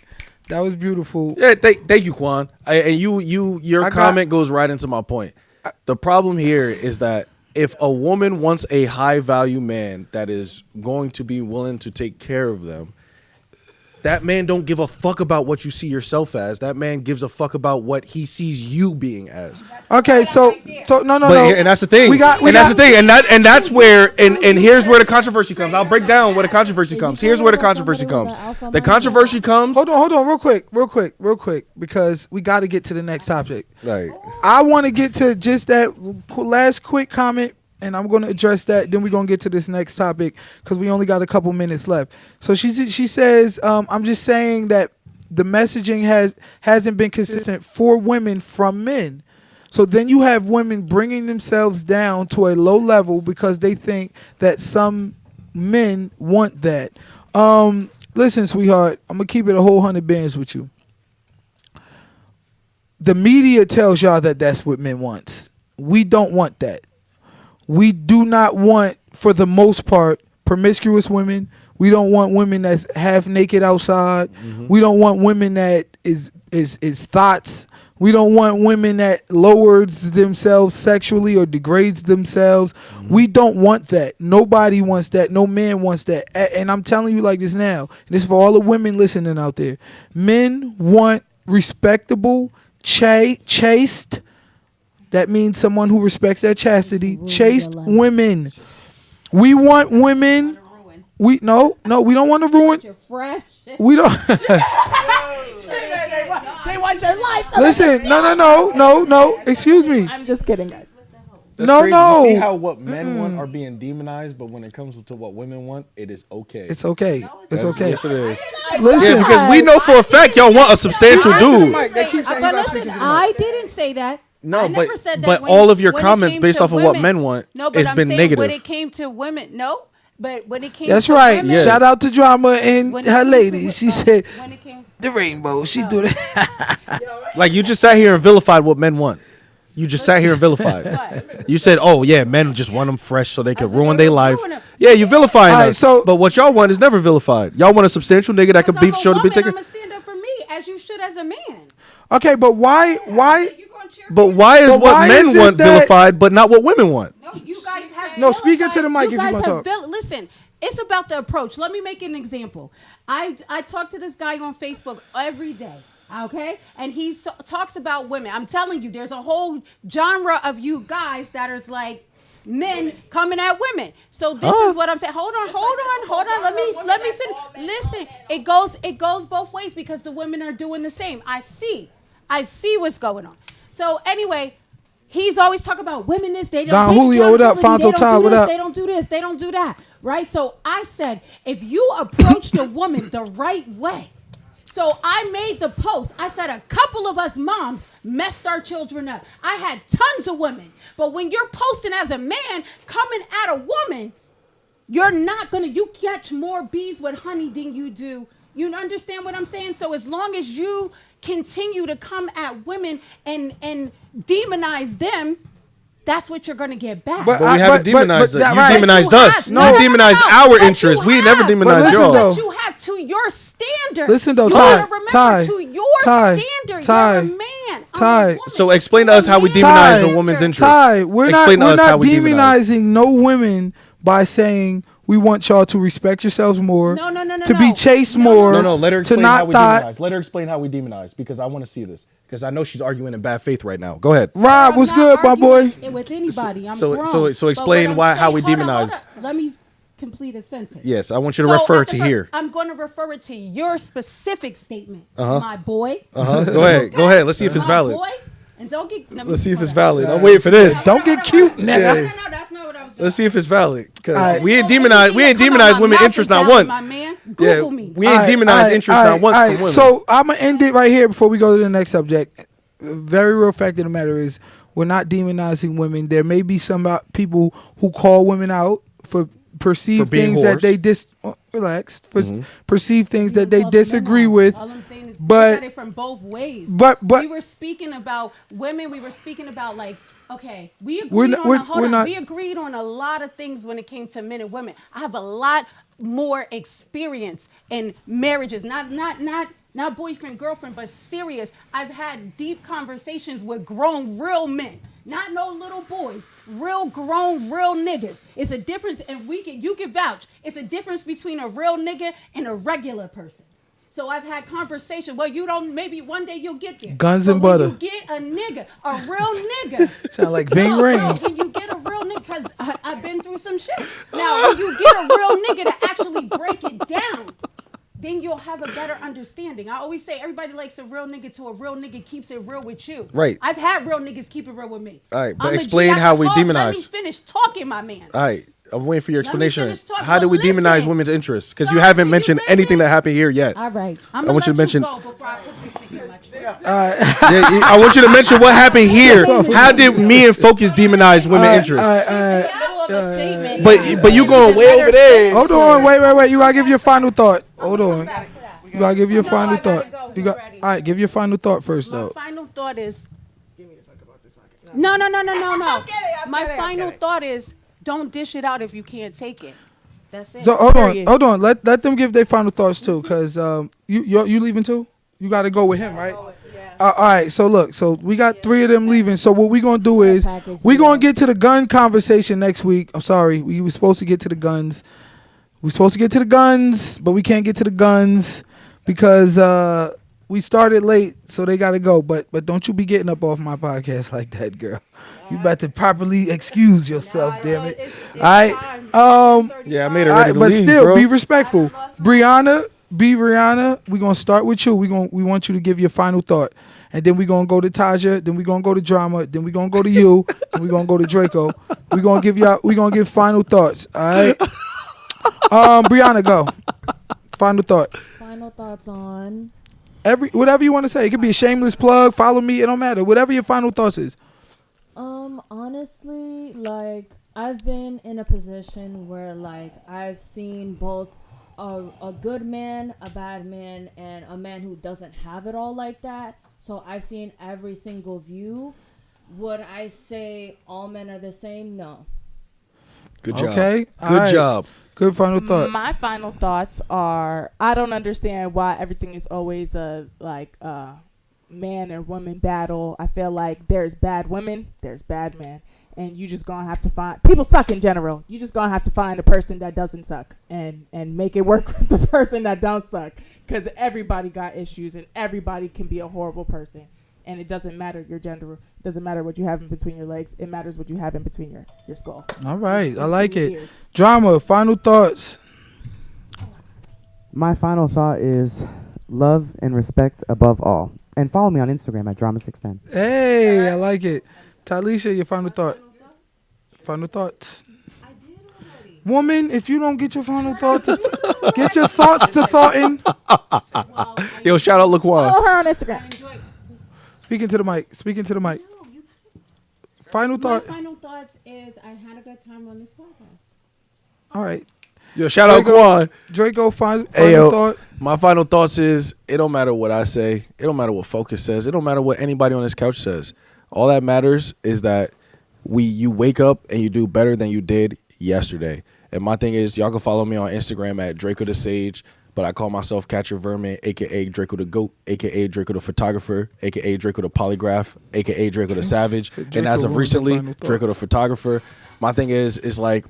That was beautiful. Yeah, thank you, Quan. And your comment goes right into my point. The problem here is that if a woman wants a high value man that is going to be willing to take care of them, That man don't give a fuck about what you see yourself as. That man gives a fuck about what he sees you being as. Okay, so no, And that's the thing. And that's where and here's where the controversy comes. I'll break down where the controversy comes. Here's where the controversy comes. The controversy comes. Hold on, real quick, because we got to get to the next topic. Right. I want to get to just that last quick comment, and I'm going to address that. Then we're going to get to this next topic because we only got a couple minutes left. So she says, I'm just saying that the messaging hasn't been consistent for women from men. So then you have women bringing themselves down to a low level because they think that some men want that. Listen, sweetheart, I'm going to keep it a whole 100 bands with you. The media tells y'all that that's what men want. We don't want that. We do not want, for the most part, promiscuous women. We don't want women that's half naked outside. Mm-hmm. We don't want women that is thoughts. We don't want women that lowers themselves sexually or degrades themselves. Mm-hmm. We don't want that. Nobody wants that. No man wants that. And I'm telling you like this now. And this is for all the women listening out there. Men want respectable, chaste. That means someone who respects their chastity. Chaste women. We want women. We don't want to ruin. We don't. They want your life. Listen, no. Excuse me. I'm just kidding, guys. That's no. You see how what men want are being demonized, but when it comes to what women want, it is okay. It's okay. It's okay. Yes, it is. Listen, yeah, because we know for a fact y'all want a substantial dude. But listen, I didn't say that. No, I never said that but when all of your when it comments came based to off of what women. men want No, but has I'm been saying negative. when it came to women, no. But when it came that's to right. women, Shout out to Drama and when it her came lady. to- She said when it came, the rainbow. She do that. Like you just sat here and vilified what men want. You just sat here and vilified. What? You said, "Oh yeah, men just want them fresh so they can think ruin they their would life." ruin 'em. Yeah, you vilifying All right, us. so- but what y'all want is never vilified. Y'all want a substantial nigga that could because beef I'm a show to be woman, taken. I'm gonna stand up for me as you should as a man. Okay, but why? You gonna cheer for But me? why is But what why men is it want that- vilified, but not what women want? No, you guys have No, speak into the mic You if you guys wanna have talk. listen. It's about the approach. Let me make an example. I talk to this guy on Facebook every day. Okay, and he talks about women. I'm telling you, there's a whole genre of you guys that is like men coming at women. So this is what I'm saying. Hold on. Let me finish. Listen, it goes both ways because the women are doing the same. I see what's going on. So anyway, he's always talking about women this, they don't Don take Julio, what up? accountability, Fonzo they don't Todd, do what this, up? They don't do this, they don't do that. Right? So I said, if you approach the woman the right way. So I made the post. I said a couple of us moms messed our children up. I had tons of women. But when you're posting as a man coming at a woman, you're not going to, you catch more bees with honey than you do. You understand what I'm saying? So as long as you continue to come at women and demonize them, that's what you're going to get back. But we haven't demonized that you. right. Demonized You us. have- You no, demonized no. our But you interests. We have. never But demonized listen, y'all. though. But you have to your standard. Listen, though, you Ty, gotta remember Ty, to your Ty, standard. Ty, You're a man. I'm a Ty. woman. So explain to us how we You're a demonize Ty. a woman's interest. Ty, we're Explain to us how not we demonize. demonizing no women by saying we want y'all to respect yourselves more. No, to be chaste more. No, let her to explain not how we thought. demonize. Let her explain how we demonize because I want to see this because I know she's arguing in bad faith right now. Go ahead. Rob, I'm what's not good, my boy? arguing with anybody. I'm so- grown. so- so But explain what I'm how we saying- demonize. Hold on. Let me complete a sentence. Yes, I want you to So refer at the to here. I'm going to refer it to your specific statement, my boy. Go ahead. Go ahead. Let's see if it's My valid. boy. And don't get. Let's see if it's valid. I'm waiting for this. Don't get cute, No, nigga. no, that's not what I was doing. Let's see if it's valid because Alright. we ain't So demonized. We ain't anything that come out demonized my women mouth interest is not valid, once. My man, Google me. We ain't demonized interest not once from women. So I'm gonna end it right here before we go to the next subject. Very real fact of the matter is we're not demonizing women. There may be some people who call women out for perceived For being things that whores. they perceive things that they disagree with. All I'm saying is but- look at it from both ways. but- we were speaking about women. We were speaking about like, okay, we agreed not- on we're- hold we're on. not- We agreed on a lot of things when it came to men and women. I have a lot more experience in marriages, not boyfriend girlfriend, but serious. I've had deep conversations with grown real men. Not no little boys, real grown, real niggas. It's a difference, and you can vouch. It's a difference between a real nigga and a regular person. So I've had conversation. Well, you don't. Maybe one day you'll get there. Guns But and when butter. you get a nigga, a real nigga. Sound like Ving No, Rhames. when you get a real nigga, because I've been through some shit. Now, when you get a real nigga to actually break it down, then you'll have a better understanding. I always say everybody likes a real nigga till a real nigga keeps it real with you. Right. I've had real niggas keep it real with me. All right, but I'm a explain G how we alcoholic. Let me demonize. finish talking, my man. All right, I'm waiting for your Let me explanation. finish talking, How do but we demonize listen. women's interests? Because you Sorry, haven't you mentioned anything listen. that happened here yet. All right. I'm I want you to mention- go before I put this nigga in my tree. Yeah, I want you to mention what happened here. How did me and Focus demonize women interests? Middle of a statement. But you going way over there. Hold on, wait. You gotta give your final thought. Hold on. You gotta give your final I gotta thought. go. You got. Ready. All right, give your final thought first, My though. final thought is. No. My final thought is, don't dish it out if you can't take it. That's it. So hold Period. on. Let them give their final thoughts too, cause you leaving too. You gotta go with him, right? All right. So look. So we got 3 of them leaving. So what we gonna do is we gonna get to the gun conversation next week. I'm sorry. We were supposed to get to the guns. But we can't get to the guns because we started late, so they gotta go. But don't you be getting up off my podcast like that, girl. You about to properly excuse yourself, damn it. All right. Yeah, I made it All ready right, to but leave, still, bro. be respectful. Brianna, we're gonna start with you. We want you to give your final thought. And then we're gonna go to Taja, then we're gonna go to Drama, then we're gonna go to you, and we're gonna go to Draco. We're gonna give final thoughts. All right. Brianna, go. Final thought. Final thoughts on. Whatever you want to say. It could be a shameless plug. Follow me. It don't matter. Whatever your final thoughts is. Honestly, like, I've been in a position where, like, I've seen both a good man, a bad man, and a man who doesn't have it all like that. So I've seen every single view. Would I say all men are the same? No. Good job. Okay. All Good right. job. Good final thought. My final thoughts are: I don't understand why everything is always a man and woman battle. I feel like there's bad women, there's bad men, and you just gonna have to find people suck in general. You just gonna have to find a person that doesn't suck and make it work with the person that don't suck, because everybody got issues and everybody can be a horrible person, and it doesn't matter your gender. It doesn't matter what you have in between your legs. It matters what you have in between your skull. All right. I like Your it. ears. Drama, final thoughts. My final thought is love and respect above all. And follow me on Instagram at Drama610. Hey, I like it. Talisha, your final thought. Final thoughts. Woman, if you don't get your final thoughts, get your thoughts to thoughtin'. Yo, shout out Laquan. Follow her on Instagram. Speaking to the mic. Final My thought. final thoughts is I had a good time on this podcast. All right. Yo, shout out Draco. Quan. Draco, final Hey, yo, thought. my final thoughts is it don't matter what I say. It don't matter what Focus says. It don't matter what anybody on this couch says. All that matters is that you wake up and you do better than you did yesterday. And my thing is, y'all can follow me on Instagram at Draco the Sage, but I call myself Catcher Vermin, aka Draco the Goat, aka Draco the Photographer, aka Draco the Polygraph, aka Draco the Savage. So And Draco as of ruined the recently, final Draco the thoughts. Photographer. My thing is like,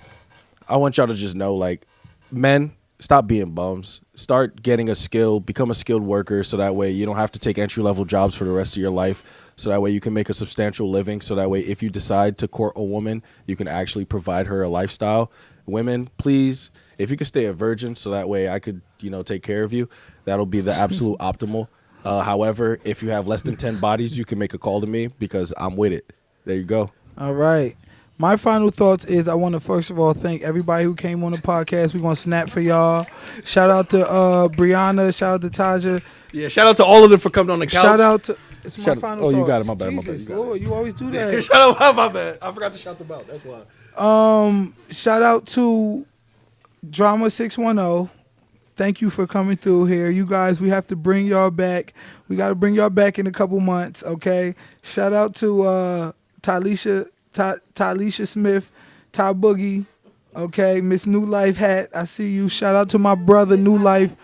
I want y'all to just know, like, men, stop being bums. Start getting a skill, become a skilled worker, so that way you don't have to take entry-level jobs for the rest of your life. So that way you can make a substantial living. So that way if you decide to court a woman, you can actually provide her a lifestyle. Women, please, if you could stay a virgin so that way I could, take care of you, that'll be the absolute optimal. However, if you have less than 10 bodies, you can make a call to me because I'm with it. There you go. All right. My final thoughts is I want to first of all thank everybody who came on the podcast. We're going to snap for y'all. Shout out to Brianna. Shout out to Taja. Yeah, shout out to all of them for coming on the couch. Shout out to... It's my Shout- final oh, you thoughts. got it. My bad, my Jesus bad. You got it. Lord, you always do that. Shout out, my bad. I forgot to shout them out. That's why. Shout out to Drama 610. Thank you for coming through here. You guys, we have to bring y'all back. We got to bring y'all back in a couple months, okay? Shout out to Talisha Smith, Ty Boogie, okay? Miss New Life Hat, I see you. Shout out to my brother, New Life,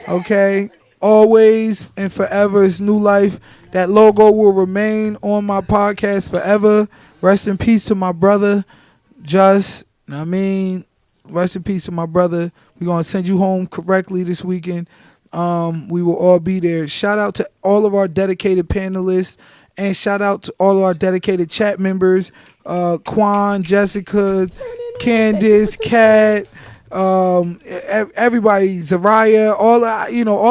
okay? Always and forever is New Life. That logo will remain on my podcast forever. Rest in peace to my brother, Just. Rest in peace to my brother. We're going to send you home correctly this weekend. We will all be there. Shout out to all of our dedicated panelists, and shout out to all of our dedicated chat members, Quan, Jessica, Candace, Kat, everybody, Zaraya, all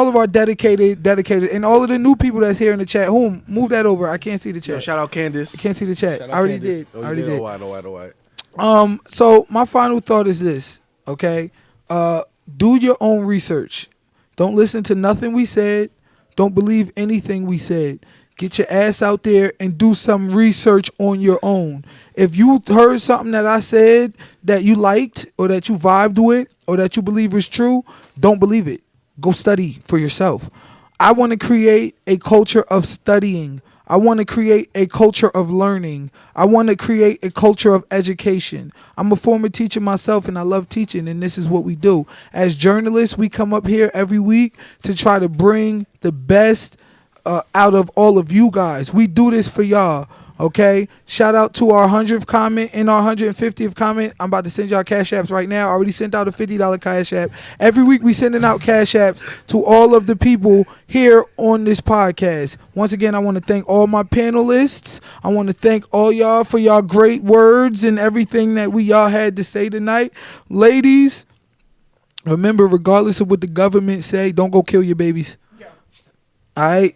of our dedicated, and all of the new people that's here in the chat. Move that over. I can't see the chat. Yo, shout out Candace. I can't see the chat. I already did. Oh, I already did. Oh, why? So my final thought is this, okay? Do your own research. Don't listen to nothing we said. Don't believe anything we said. Get your ass out there and do some research on your own. If you heard something that I said that you liked or that you vibed with or that you believe is true, don't believe it. Go study for yourself. I want to create a culture of studying. I want to create a culture of learning. I want to create a culture of education. I'm a former teacher myself, and I love teaching, and this is what we do. As journalists, we come up here every week to try to bring the best out of all of you guys. We do this for y'all, okay? Shout out to our 100th comment and our 150th comment. I'm about to send y'all cash apps right now. I already sent out a $50 cash app. Every week we sending out cash apps to all of the people here on this podcast. Once again, I want to thank all my panelists. I want to thank all y'all for y'all great words and everything that y'all had to say tonight. Ladies, remember, regardless of what the government say, don't go kill your babies. All right?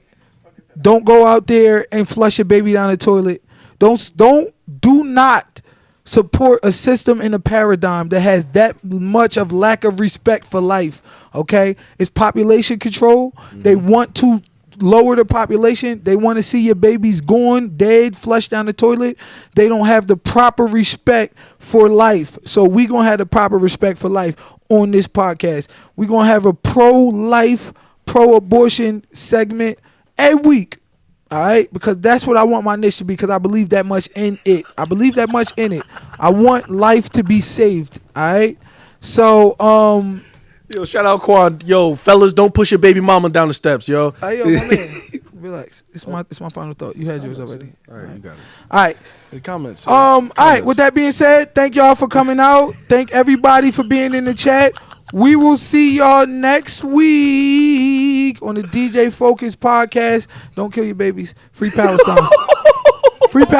Don't go out there and flush your baby down the toilet. Do not support a system and a paradigm that has that much of lack of respect for life. Okay? It's population control. They want to lower the population. They want to see your babies gone, dead, flushed down the toilet. They don't have the proper respect for life. So we going to have the proper respect for life on this podcast. We're going to have a pro-life, pro-abortion segment every week, all right? Because that's what I want my niche to be, because I believe that much in it. I want life to be saved, all right? So, Yo, shout out Quan. Yo, fellas, don't push your baby mama down the steps, yo. Yo, my man, relax. It's my final thought. You had yours already. All right, you got it. All right. The comments. All right, with that being said, thank y'all for coming out. Thank everybody for being in the chat. We will see y'all next week on the DJ Focus podcast. Don't kill your babies. Free Palestine. Free Palestine.